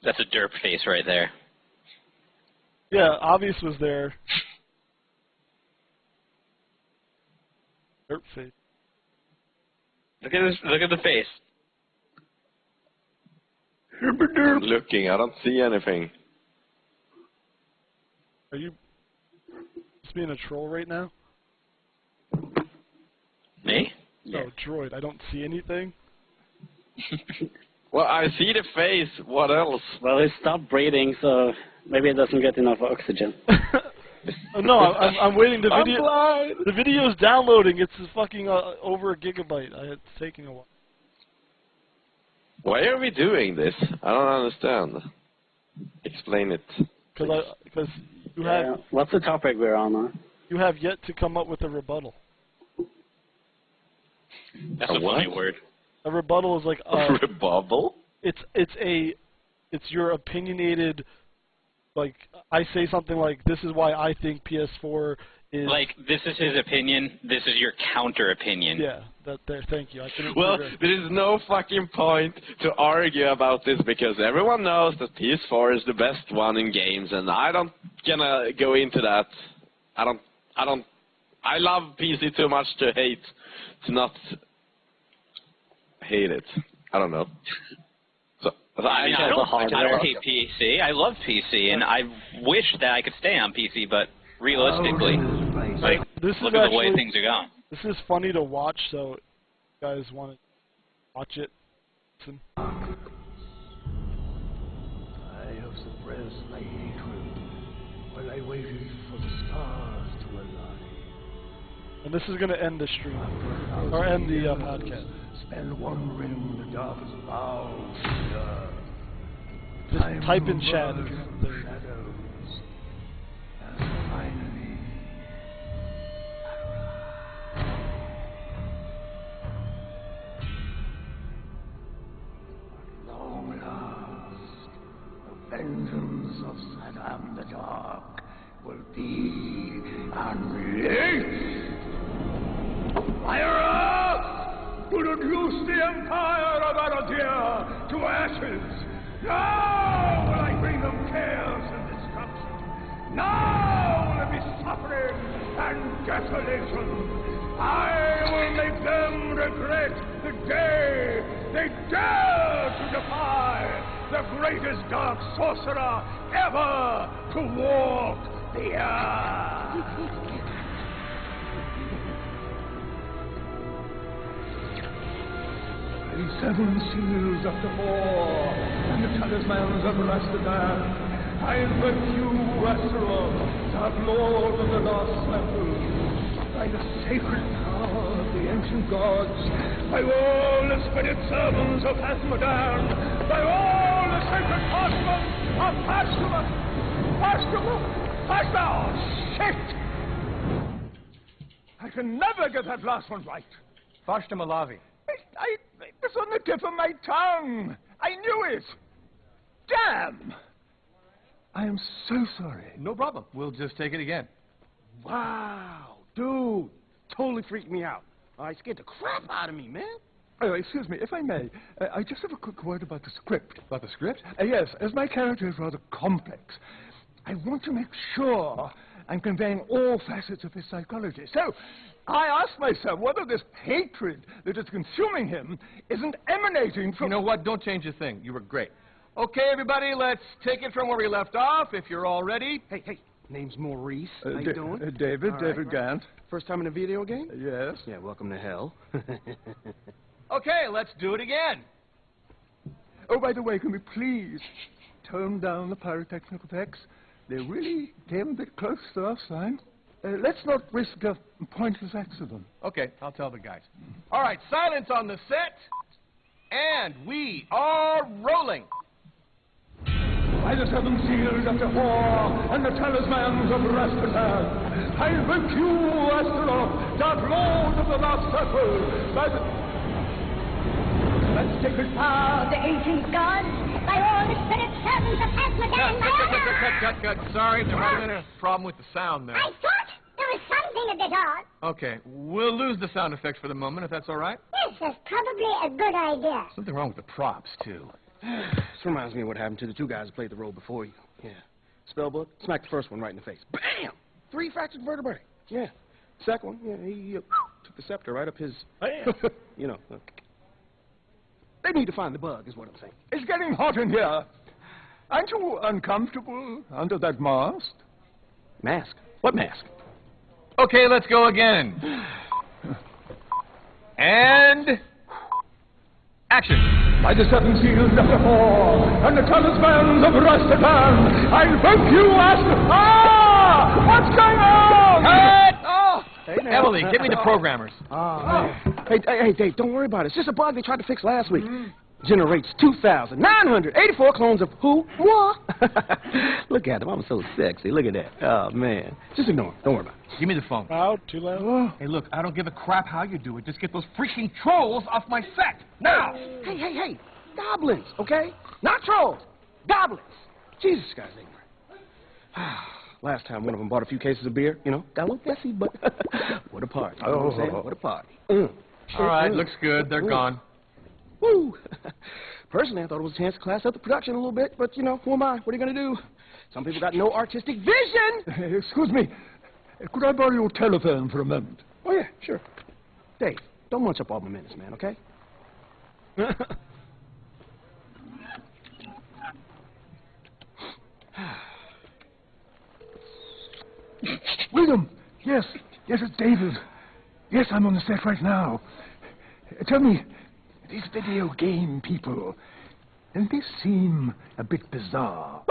That's a derp face right there. Yeah, Obvious was there. Derp face. Look at this. Look at the face. I'm looking. I don't see anything. Are you just being a troll right now? Me? No, Droid, I don't see anything. Well, I see the face. What else? Well, he stopped breathing, so maybe it doesn't get enough oxygen. No, I'm waiting. I'm blind. The video's downloading. It's fucking over a gigabyte. It's taking a while. Why are we doing this? I don't understand. Explain it. Because you have What's the topic we're on now? you have yet to come up with a rebuttal. That's a funny word. A rebuttal is like Rebuttal? It's your opinionated, like, I say something like, this is why I think PS4 is... Like, this is his opinion, this is your counter-opinion. Yeah, thank you. I couldn't Well, figure- there is no fucking point to argue about this because everyone knows that PS4 is the best one in games, and I don't gonna go into that. I love PC too much to not hate it. I don't know. So I mean, I don't hate PC. I love PC, and I wish that I could stay on PC, but realistically, like, this look is at the way actually, things are going. This is funny to watch, so if you guys want to watch it, listen. I have suppressed my hatred while I waited for the stars to align. And this is going to end the stream, or end the podcast. Spend wandering the darkest bowels of the earth. Just type in chat if you're there. Shadows. And finally, at long last, the vengeance of Saddam the Dark will be unleashed. Fire! To reduce the empire of Aradia to ashes. Now will I bring them chaos and destruction. Now will it be suffering and desolation. I will make them regret the day they dare to defy the greatest dark sorcerer ever to walk the earth. The seven seals of the war and the talismans of Rastadan. I invite you, Astaroth, that lord of the lost metals, by the sacred power of the ancient gods, by all the spirit servants of Hasmodan, by all the sacred parchment of Ashtaroth. Ashtaroth! Shit! I can never get that last one right. Fashta Malavi. It was on the tip of my tongue. I knew it. Damn. I am so sorry. No problem. We'll just take it again. Wow, dude, totally freaked me out. I scared the crap out of me, man. Oh, excuse me, if I may, I just have a quick word about the script. About the script? Yes, as my character is rather complex, I want to make sure I'm conveying all facets of his psychology. So, I ask myself whether this hatred that is consuming him isn't emanating from... You know what? Don't change a thing. You were great. Okay, everybody, let's take it from where we left off, if you're all ready. Hey, Name's Maurice. How you doing? David, All David right. Gant. First time in a video game? Yes. Yeah, welcome to hell. Okay, let's do it again. Oh, by the way, can we please tone down the pyrotechnical effects? They really came a bit close the last time. Let's not risk a pointless accident. Okay, I'll tell the guys. All right, silence on the set. And we are rolling. By the seven seals of the war and the talismans of Rasputin, I invoke you, Astaroth, dark lord of the Lost Circle, by the... Let's take his power. The ancient gods, by all the spirit servants of Asmodean, Cut. Sorry, there might have been a problem with the sound there. I thought there was something a bit odd. Okay, we'll lose the sound effects for the moment, if that's all right. Yes, that's probably a good idea. Something wrong with the props, too. This reminds me of what happened to the two guys who played the role before you. Yeah. Spellbook, smacked the first one right in the face. Bam! 3 fractured vertebrae. Yeah. Second one, yeah, he took the scepter right up his... you know. They need to find the bug, is what I'm saying. It's getting hot in here. Aren't you uncomfortable under that mask? Mask? What mask? Okay, let's go again. And... action. By the seven seals of the war and the talismans of Rasputin, I invoke you, Astaroth. Ah! What's going on? Cut! Oh! Hey, now. Emily, give me the programmers. Hey, Dave, don't worry about it. It's just a bug they tried to fix last week. Generates 2,984 clones of who? What? Look at them. I'm so sexy. Look at that. Oh, man. Just ignore them. Don't worry about it. Give me the phone. Loud, too loud. Hey, look, I don't give a crap how you do it. Just get those freaking trolls off my set. Now! Hey. Goblins, okay? Not trolls. Goblins. Jesus, this guy's ignorant. Last time one of them bought a few cases of beer, you know, got a little messy, but what a party. You know what I'm saying? What a party. All right, looks good. They're gone. Woo! Personally, I thought it was a chance to class up the production a little bit, but, you know, who am I? What are you going to do? Some people got no artistic vision! Excuse me. Could I borrow your telephone for a moment? Oh, yeah, sure. Dave, don't munch up all my minutes, man, okay? William! Yes, it's David. Yes, I'm on the set right now. Tell me, these video game people, and they seem a bit bizarre.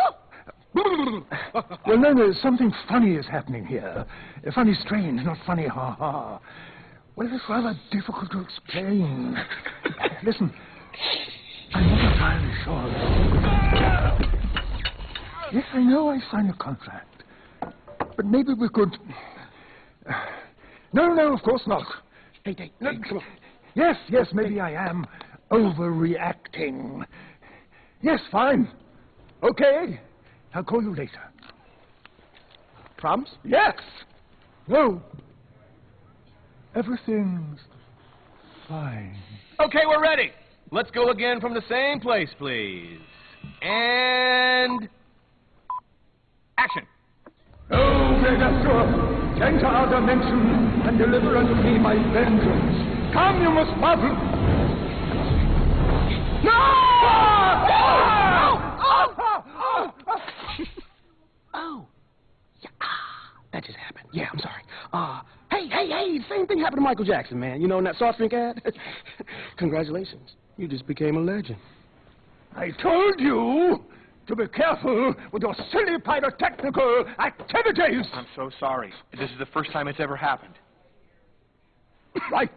Well, no, something funny is happening here. Funny strange, not funny ha-ha. Well, it's rather difficult to explain. Listen, I'm not entirely sure. Yes, I know I signed a contract, but maybe we could... No, of course not. Hey, Dave, come on. Yes, maybe I am overreacting. Yes, fine. Okay, I'll call you later. Problems? Yes. No. Everything's fine. Okay, we're ready. Let's go again from the same place, please. And... action. Oh, great Astro, enter our dimension and deliver unto me my vengeance. Come, you must muzzle. No! Oh. Yeah, that just happened. Yeah, I'm sorry. Hey, the same thing happened to Michael Jackson, man. You know, in that soft drink ad? Congratulations. You just became a legend. I told you to be careful with your silly pyrotechnical activities. I'm so sorry. This is the first time it's ever happened. Right.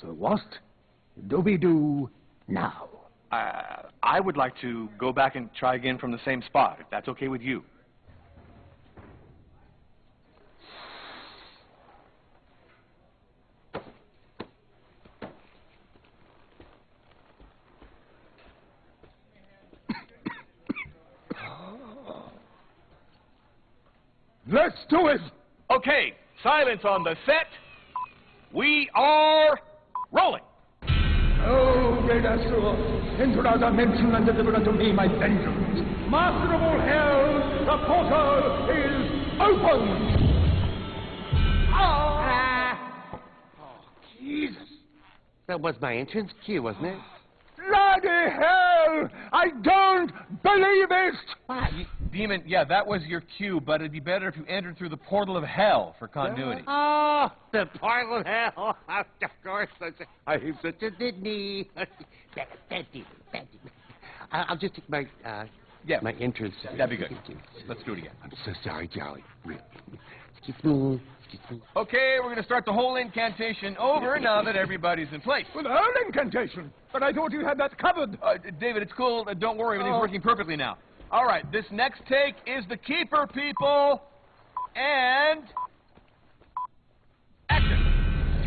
So what do we do now? I would like to go back and try again from the same spot, if that's okay with you. Let's do it! Okay, silence on the set. We are rolling. Oh, great Astro, into our dimension and deliver unto me my vengeance. Master of all hell, the portal is open! Oh, Jesus. That was my entrance cue, wasn't it? Bloody hell! I don't believe it! Why, Demon, yeah, that was your cue, but it'd be better if you entered through the portal of hell for continuity. Oh, the portal of hell. Of course. I'm such a Disney. Bad demon. I'll just take my, my entrance. That'd be good. Let's do it again. I'm so sorry, Jolly. Really. Excuse me. Okay, we're going to start the whole incantation over now that everybody's in place. Well, the whole incantation? But I thought you had that covered. David, it's cool. Don't worry, everything's working perfectly now. All right, this next take is the keeper, people. And... action.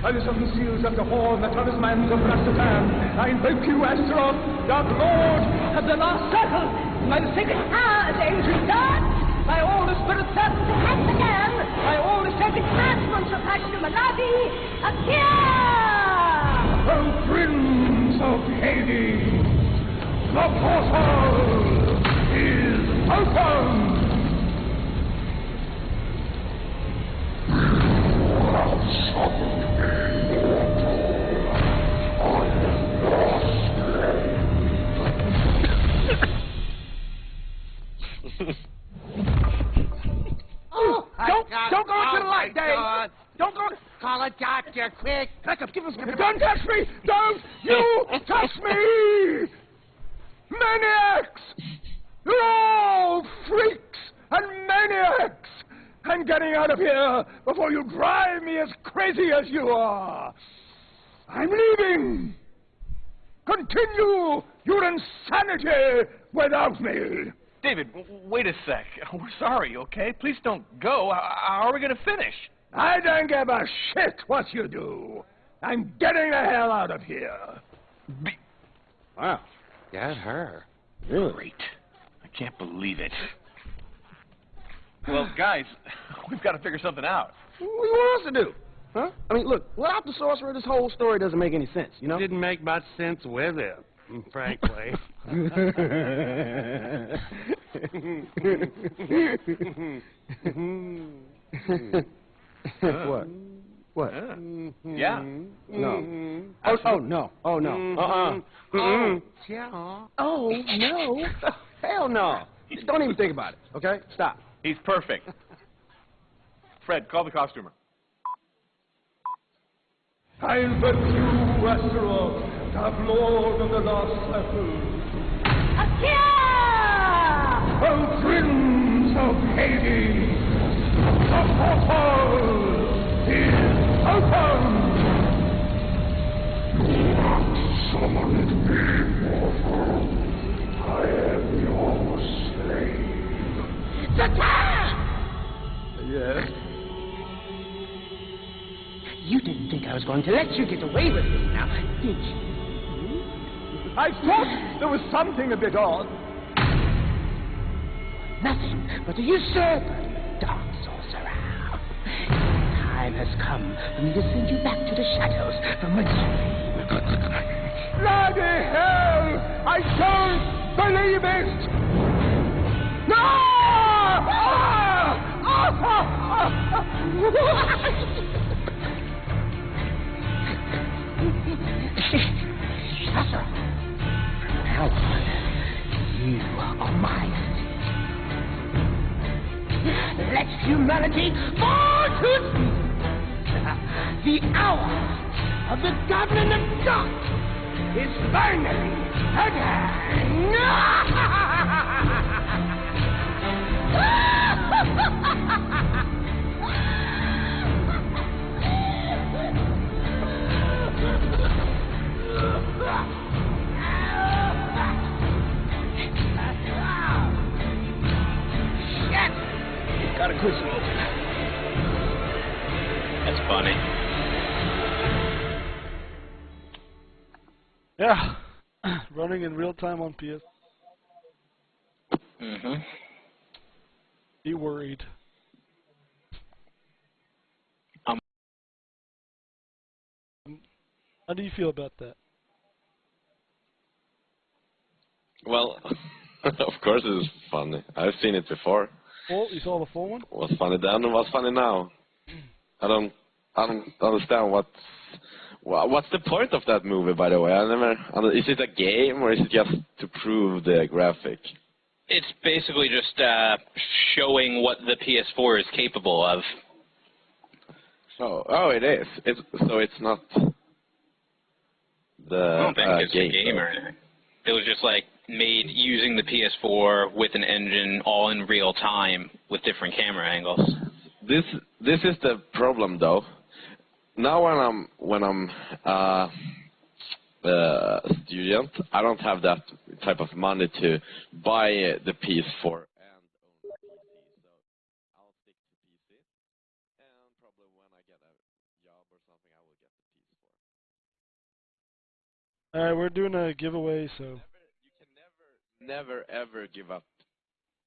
By the seven seals of the horn, the talismans of Rastafan, I invoke you, Astaroth, Dark Lord of the last circle, by the sacred powers, ancient gods, by all the spirit servants of Hasmodan, by all the sacred craftsmen of Hashtag-Malabi, appear! O Prince of Hades, the portal is open! Don't go into the light, Dave! Don't go... Call a doctor, quick! Give us... Don't touch me! Don't you touch me! Maniacs! You're all freaks and maniacs! I'm getting out of here before you drive me as crazy as you are! I'm leaving! Continue your insanity without me! David, wait a sec. We're sorry, okay? Please don't go. How are we going to finish? I don't give a shit what you do. I'm getting the hell out of here. Wow. Got her. Really? Great. I can't believe it. Well, guys, we've got to figure something out. What do you want us to do? Huh? I mean, look, without the sorcerer, this whole story doesn't make any sense, you know? Didn't make much sense with it, frankly. What? What? Yeah. No. Oh, no. Oh, no. Yeah. Oh, no. Hell no. Don't even think about it, okay? Stop. He's perfect. Fred, call the costumer. I invoke you, Astaroth, Dark Lord of the Lost Circle. Appear! O Prince of Hades, the portal is open! You have summoned me, mortal. I am your slave. Yes? You didn't think I was going to let you get away with this now, did you? I thought there was something a bit odd. Nothing but a usurper, dark sorcerer. Time has come for me to send you back to the shadows from whence you came. Bloody hell! I don't believe it! No! Sorcerer, from now on, you are mine. Let humanity fall to sleep. The hour of the Goblin of God is finally at hand. Got a cushion open. That's funny. Yeah. Running in real time on PS. Mm-hmm. Be worried. How do you feel about that? Well, of course it is funny. I've seen it before. Oh, you saw the full one? What's funny then and what's funny now? I don't understand what's the point of that movie, by the way. Is it a game or is it just to prove the graphic? It's basically just showing what the PS4 is capable of. Oh, it is. So it's not the I don't think it's game. a game or anything. It was just like made using the PS4 with an engine all in real time with different camera angles. This is the problem though. Now when I'm a student, I don't have that type of money to buy the PS4 and own the PC, so I'll stick to PC. And probably when I get a job or something, I will get the PS4. Alright, we're doing a giveaway, so... You can never ever give up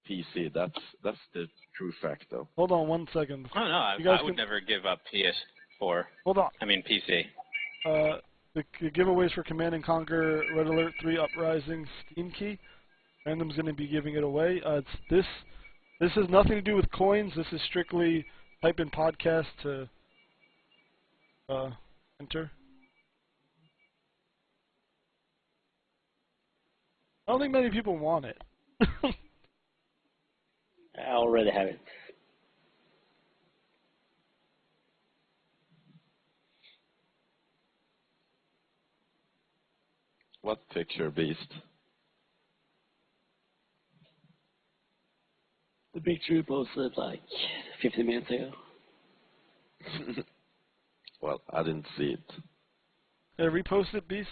PC. That's the true fact, though. Hold on 1 second. Oh, no, I would never give up PS4. Hold on. I mean, PC. The giveaways for Command & Conquer Red Alert 3 Uprising Steam Key. Random's going to be giving it away. This has nothing to do with coins. This is strictly type in podcast to enter. I don't think many people want it. I already have it. What picture, Beast? The picture you posted like 50 minutes ago. Well, I didn't see it. Repost it, Beast.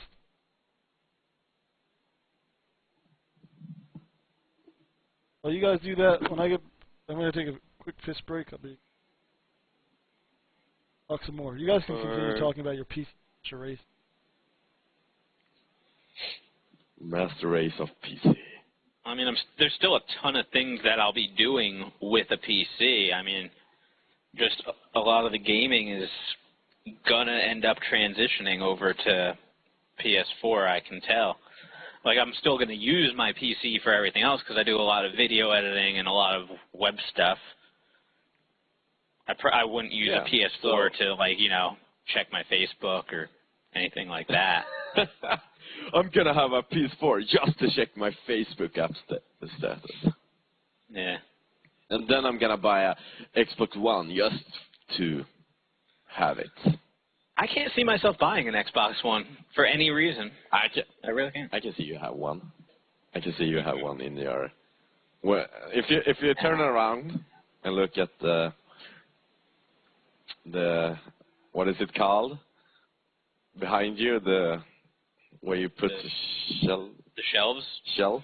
Well, you guys do that. When I'm going to take a quick piss break. I'll be talk some more. You guys can continue talking about your PC race. Master race of PC. I mean, there's still a ton of things that I'll be doing with a PC. I mean, just a lot of the gaming is gonna end up transitioning over to PS4, I can tell. Like, I'm still gonna use my PC for everything else because I do a lot of video editing and a lot of web stuff. I wouldn't use a PS4 to, like, you know, check my Facebook or anything like that. I'm gonna have a PS4 just to check my Facebook app status. Yeah. And then I'm gonna buy a Xbox One just to have it. I can't see myself buying an Xbox One for any reason. I really can't. I can see you have one. I can see you have one in your. Well, if you turn around and look at the what is it called behind you, the where you put the shelves. Shelf.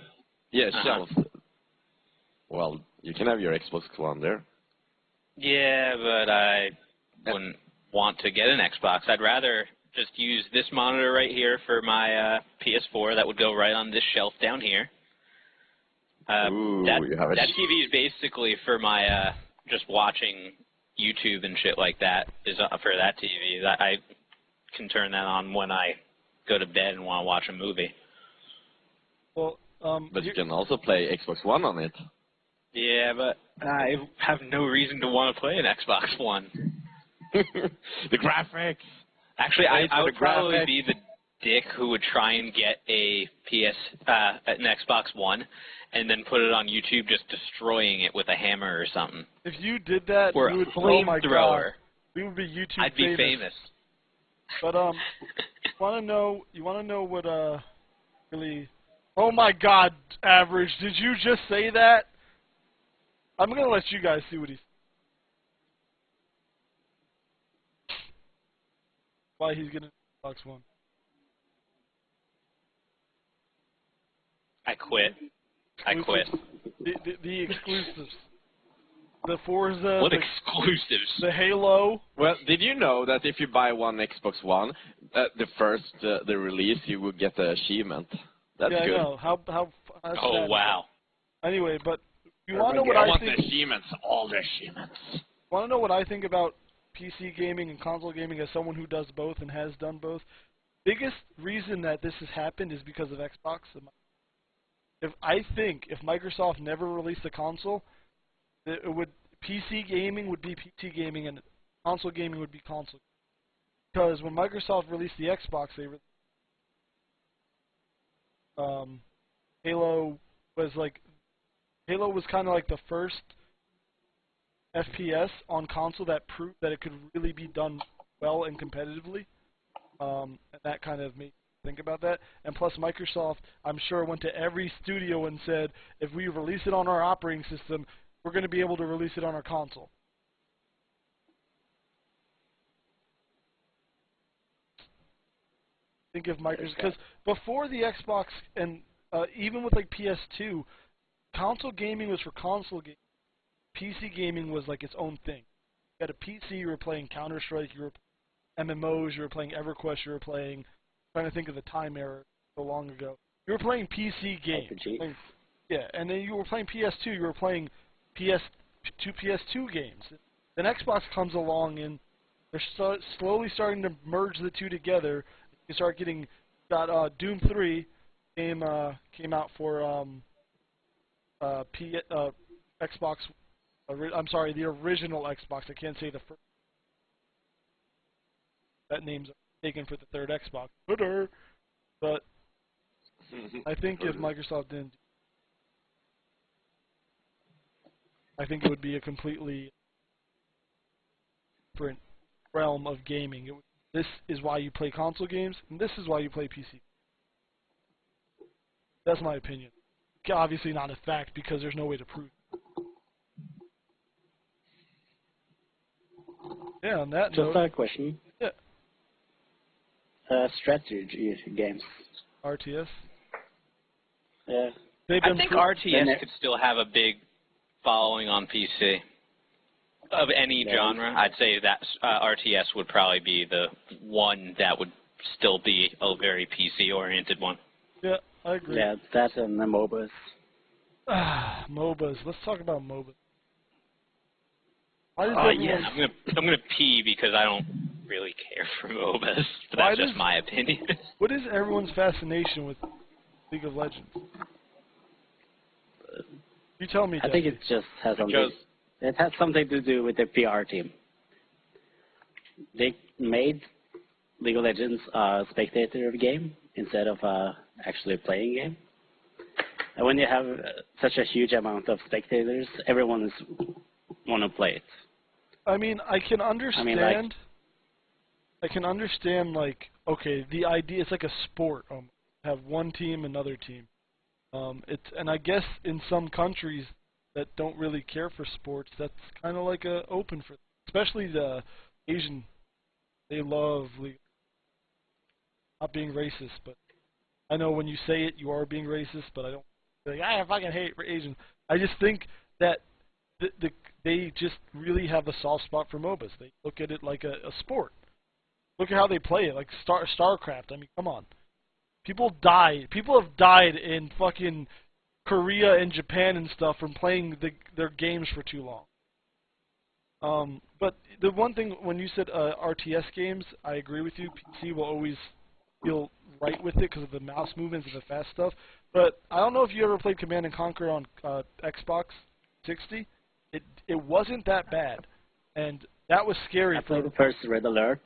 Yeah, shelves. Well, you can have your Xbox One there. Yeah, but I wouldn't want to get an Xbox. I'd rather just use this monitor right here for my PS4. That would go right on this shelf down here. Ooh, that TV is basically for my just watching YouTube and shit like that. Is for that TV. I can turn that on when I go to bed and want to watch a movie. Well, but you can also play Xbox One on it. Yeah, but I have no reason to want to play an Xbox One. The graphics. Actually, I would probably be the dick who would try and get an Xbox One and then put it on YouTube, just destroying it with a hammer or something. If you did that, or you would, a oh my flamethrower. God, we would be YouTube I'd be famous. But you want to know what really? Oh my God, Average! Did you just say that? I'm gonna let you guys see what he's. Why he's getting Xbox One? I quit. I quit. The exclusives. The Forza. What exclusives? The Halo. Well, did you know that if you buy one Xbox One, the release, you will get the achievement? That's good. Yeah, I know. How oh, wow. Anyway, but you want to know what I think? The achievements, all the achievements. Want to know what I think about PC gaming and console gaming as someone who does both and has done both? Biggest reason that this has happened is because of Xbox. If Microsoft never released a console, PC gaming would be PC gaming and console gaming would be console. Because when Microsoft released the Xbox, Halo was like Halo was kind of like the first FPS on console that proved that it could really be done well and competitively. And that kind of made me think about that. And plus, Microsoft, I'm sure, went to every studio and said, if we release it on our operating system, we're going to be able to release it on our console. Think of Microsoft, because before the Xbox and even with like PS2, console gaming was for console gaming. PC gaming was like its own thing. You had a PC, you were playing Counter-Strike, you were MMOs, you were playing EverQuest, you were playing, trying to think of the time era so long ago. You were playing PC games. Yeah, and then you were playing PS2, you were playing PS2 games. Then Xbox comes along and they're slowly starting to merge the two together. You start getting, Doom 3 came out for Xbox. I'm sorry, the original Xbox. I can't say the first. That name's taken for the third Xbox. But I think if Microsoft didn't, I think it would be a completely different realm of gaming. This is why you play console games, and this is why you play PC. That's my opinion. Obviously not a fact because there's no way to prove it. Yeah, on that note. Just a question. Yeah. Strategy games. RTS? Yeah. I think RTS could still have a big following on PC. Of any genre, I'd say that RTS would probably be the one that would still be a very PC-oriented one. Yeah, I agree. Yeah, that and the MOBAs. MOBAs. Let's talk about MOBAs. Yeah, I'm gonna pee because I don't really care for MOBAs, but that's just my opinion. What is everyone's fascination with League of Legends? You tell me. I think it just has something. It has something to do with the PR team. They made League of Legends a spectator game instead of actually playing game. And when you have such a huge amount of spectators, everyone want to play it. I mean, I can understand. I can understand, like, okay, the idea, it's like a sport. Have one team, another team. And I guess in some countries that don't really care for sports, that's kind of like open for them. Especially the Asian. They love League. Not being racist, but I know when you say it, you are being racist, but I don't. Like, I fucking hate Asians. I just think that they just really have a soft spot for MOBAs. They look at it like a sport. Look at how they play it, like StarCraft. I mean, come on. People die. People have died in fucking Korea and Japan and stuff from playing their games for too long. But the one thing, when you said RTS games, I agree with you. PC will always feel right with it because of the mouse movements and the fast stuff. But I don't know if you ever played Command & Conquer on Xbox 60. It wasn't that bad, and that was scary. I played the first Red Alert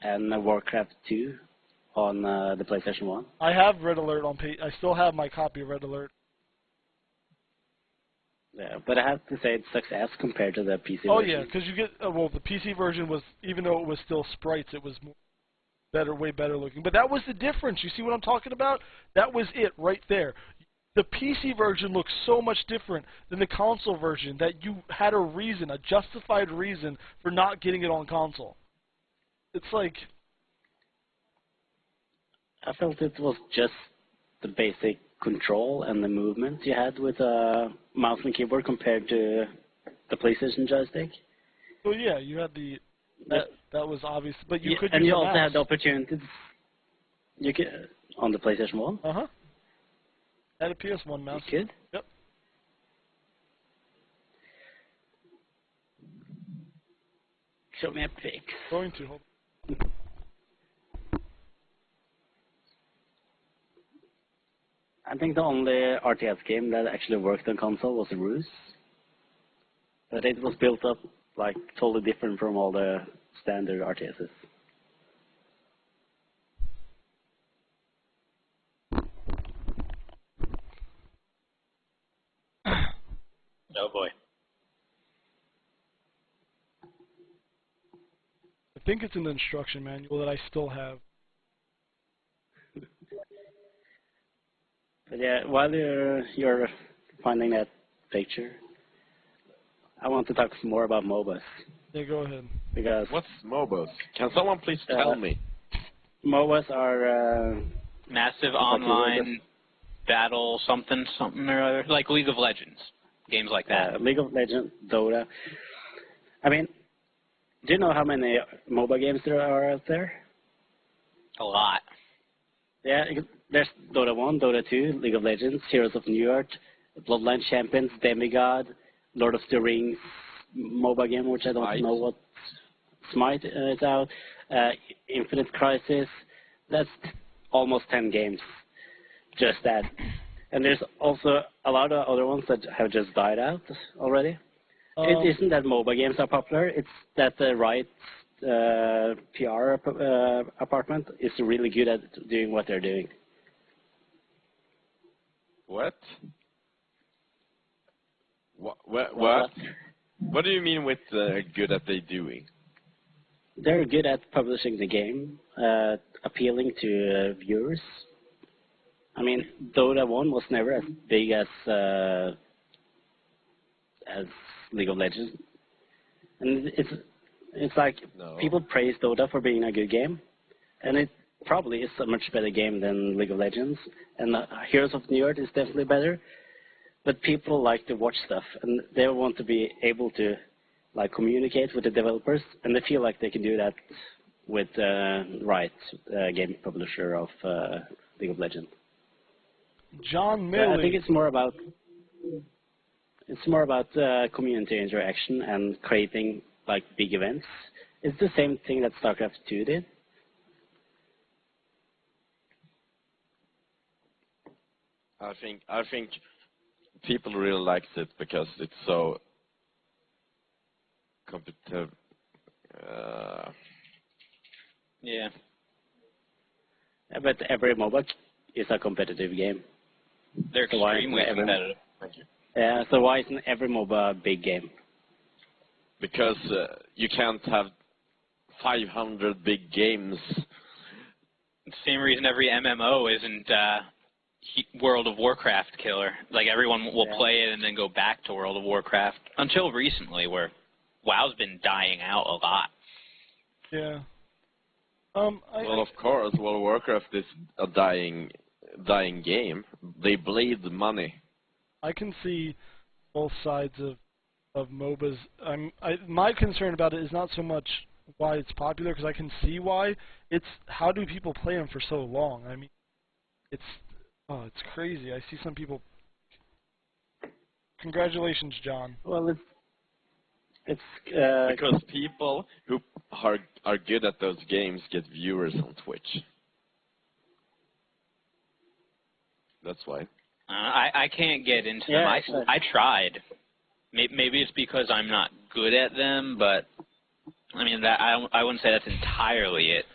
and Warcraft 2 on the PlayStation 1. I have Red Alert on I still have my copy of Red Alert. Yeah, but I have to say it sucks ass compared to the PC version. Oh yeah, because you get well, the PC version was, even though it was still sprites, it was way better looking. But that was the difference. You see what I'm talking about? That was it right there. The PC version looks so much different than the console version that you had a reason, a justified reason for not getting it on console. It's like, I felt it was just the basic control and the movement you had with a mouse and keyboard compared to the PlayStation joystick. Well, yeah, you had that was obvious, but you could. And use you a also mouse. had the opportunity. You could on the PlayStation 1. Had a PS1 mouse. You could. Yep. Show me a pic. Going to hold. I think the only RTS game that actually worked on console was Ruse. But it was built up like totally different from all the standard RTSs. Oh boy. I think it's in the instruction manual that I still have. But yeah, while you're finding that picture, I want to talk some more about MOBAs. Yeah, go ahead. Because what's MOBAs? Can someone please tell me? MOBAs are massive online battle something or other, like League of Legends, games like that. League of Legends, Dota. I mean, do you know how many MOBA games there are out there? A lot. Yeah, there's Dota 1, Dota 2, League of Legends, Heroes of New York, Bloodline Champions, Demigod, Lord of the Rings, MOBA game, which I don't know what Smite is out, Infinite Crisis. That's almost 10 games. Just that. And there's also a lot of other ones that have just died out already. It isn't that MOBA games are popular, it's that the right PR apartment is really good at doing what they're doing. What? What do you mean with good at they doing? They're good at publishing the game, appealing to viewers. I mean, Dota 1 was never as big as League of Legends, and it's like people praise Dota for being a good game, and it probably is a much better game than League of Legends. And Heroes of New York is definitely better, but people like to watch stuff, and they want to be able to like communicate with the developers, and they feel like they can do that with Riot, game publisher of League of Legends. John So Milley. I think it's more about community interaction and creating like big events. It's the same thing that StarCraft 2 did. I think people really liked it because it's so competitive. Yeah, but every MOBA is a competitive game. They're extremely competitive. Yeah, so why isn't every MOBA a big game? Because you can't have 500 big games. Same reason every MMO isn't World of Warcraft killer. Like everyone will play it and then go back to World of Warcraft until recently, where WoW's been dying out a lot. Yeah. Well, of course, World of Warcraft is a dying game. They bleed money. I can see both sides of MOBAs. My concern about it is not so much why it's popular, because I can see why. It's how do people play them for so long? I mean, it's crazy. I see some people. Congratulations, John. Well, it's because people who are good at those games get viewers on Twitch. That's why. I can't get into them. I tried. Maybe it's because I'm not good at them, but I mean I wouldn't say that's entirely it.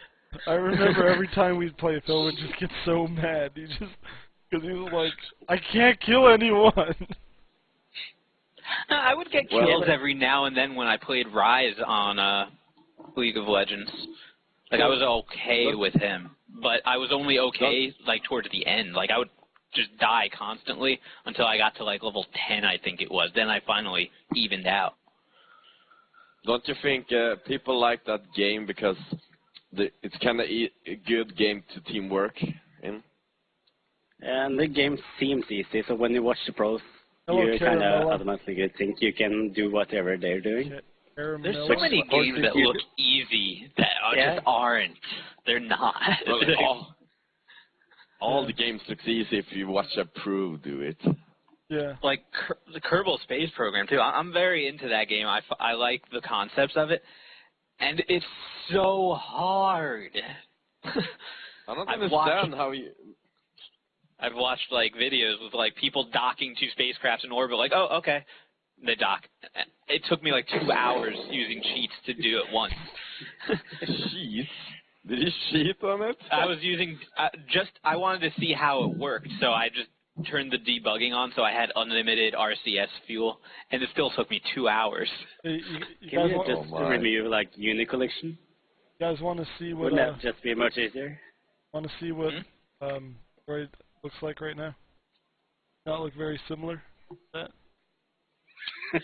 I remember every time we'd play, Phil would just get so mad. Because he was like, I can't kill anyone. I would get kills every now and then when I played Rise on League of Legends. Like I was okay with him, but I was only okay like towards the end. Like I would just die constantly until I got to like level 10, I think it was. Then I finally evened out. Don't you think people like that game because it's kind of a good game to teamwork in? And the game seems easy, so when you watch the pros, you kind of automatically think you can do whatever they're doing. There's so many games that look easy that just aren't. They're not. Well, all the games look easy if you watch a pro do it. Yeah. Like the Kerbal Space Program, too. I'm very into that game. I like the concepts of it. And it's so hard. I don't understand how you... I've watched, like, videos with, like, people docking two spacecrafts in orbit. Like, oh, okay. They dock. It took me, like, 2 hours using cheats to do it once. Cheats? Did you cheat on it? I was using... I wanted to see how it worked, so I just turned the debugging on, so I had unlimited RCS fuel, and it still took me 2 hours. You Can guys you want, just remove like uni collection? you guys want to see what? Wouldn't that just be much easier? Want to see what Droid looks like right now? Not look very similar. That. I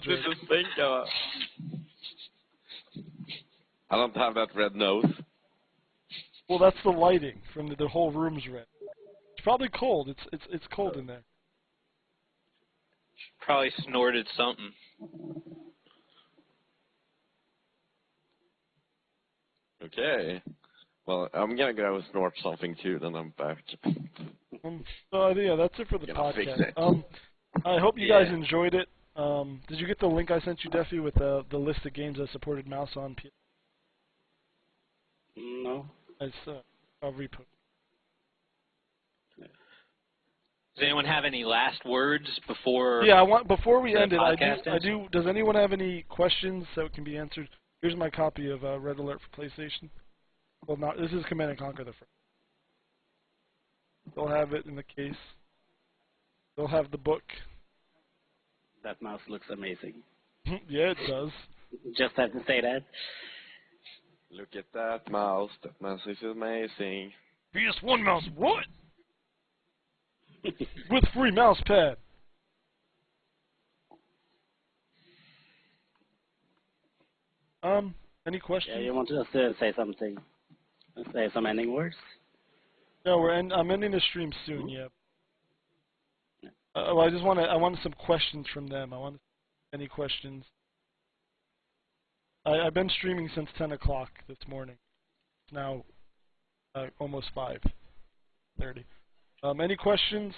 didn't think of it. I don't have that red nose. Well, that's the lighting from the whole room's red. It's probably cold. It's cold in there. Probably snorted something. Okay. Well, I'm gonna go snort something too, then I'm back. So yeah, that's it for the Gonna fix podcast. it. I hope you guys enjoyed it. Did you get the link I sent you, Deffy, with the list of games that supported mouse on? No. I'll repost. Does anyone have any last words before? Yeah, before we end it, I podcast do. Does anyone have any questions that can be answered? Here's my copy of Red Alert for PlayStation. Well, this is Command & Conquer the first. They'll have it in the case. They'll have the book. That mouse looks amazing. Yeah, it does. Just have to say that. Look at that mouse. That mouse is amazing. PS1 mouse, what? With free mouse pad. Any questions? Yeah, you want to say something? Say some ending words? No, I'm ending the stream soon. Yeah. Well, I wanted some questions from them. I want any questions. I've been streaming since 10 o'clock this morning. It's now almost 5:30. Any questions?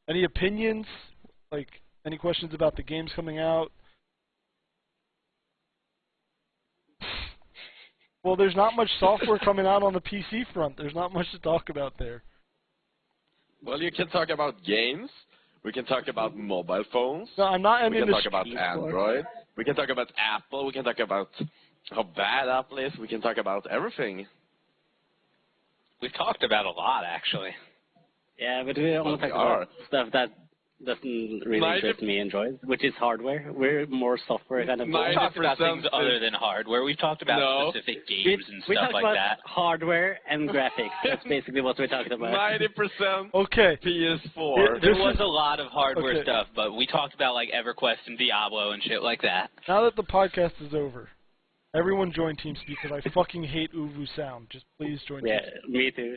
Any opinions? Like any questions about the games coming out? Well, there's not much software coming out on the PC front. There's not much to talk about there. Well, you can talk about games. We can talk about mobile phones. No, I'm not ending We can the talk about Android. We can talk about Apple. We can talk about how bad Apple is. We can talk about everything. We've talked about a lot, actually. Yeah, but we only talk about stuff that doesn't really interest me and Droid, which is hardware. We're more software kind of. We've talked about things other than hardware. We've talked about specific games and we stuff talked like about that. Hardware and graphics. That's basically what we're talking about. 90% okay. PS4. There was a lot of hardware stuff, but we talked about like EverQuest and Diablo and shit like that. Now that the podcast is over, everyone join TeamSpeak because I fucking hate Uvu sound. Just please join TeamSpeak. Yeah, me too.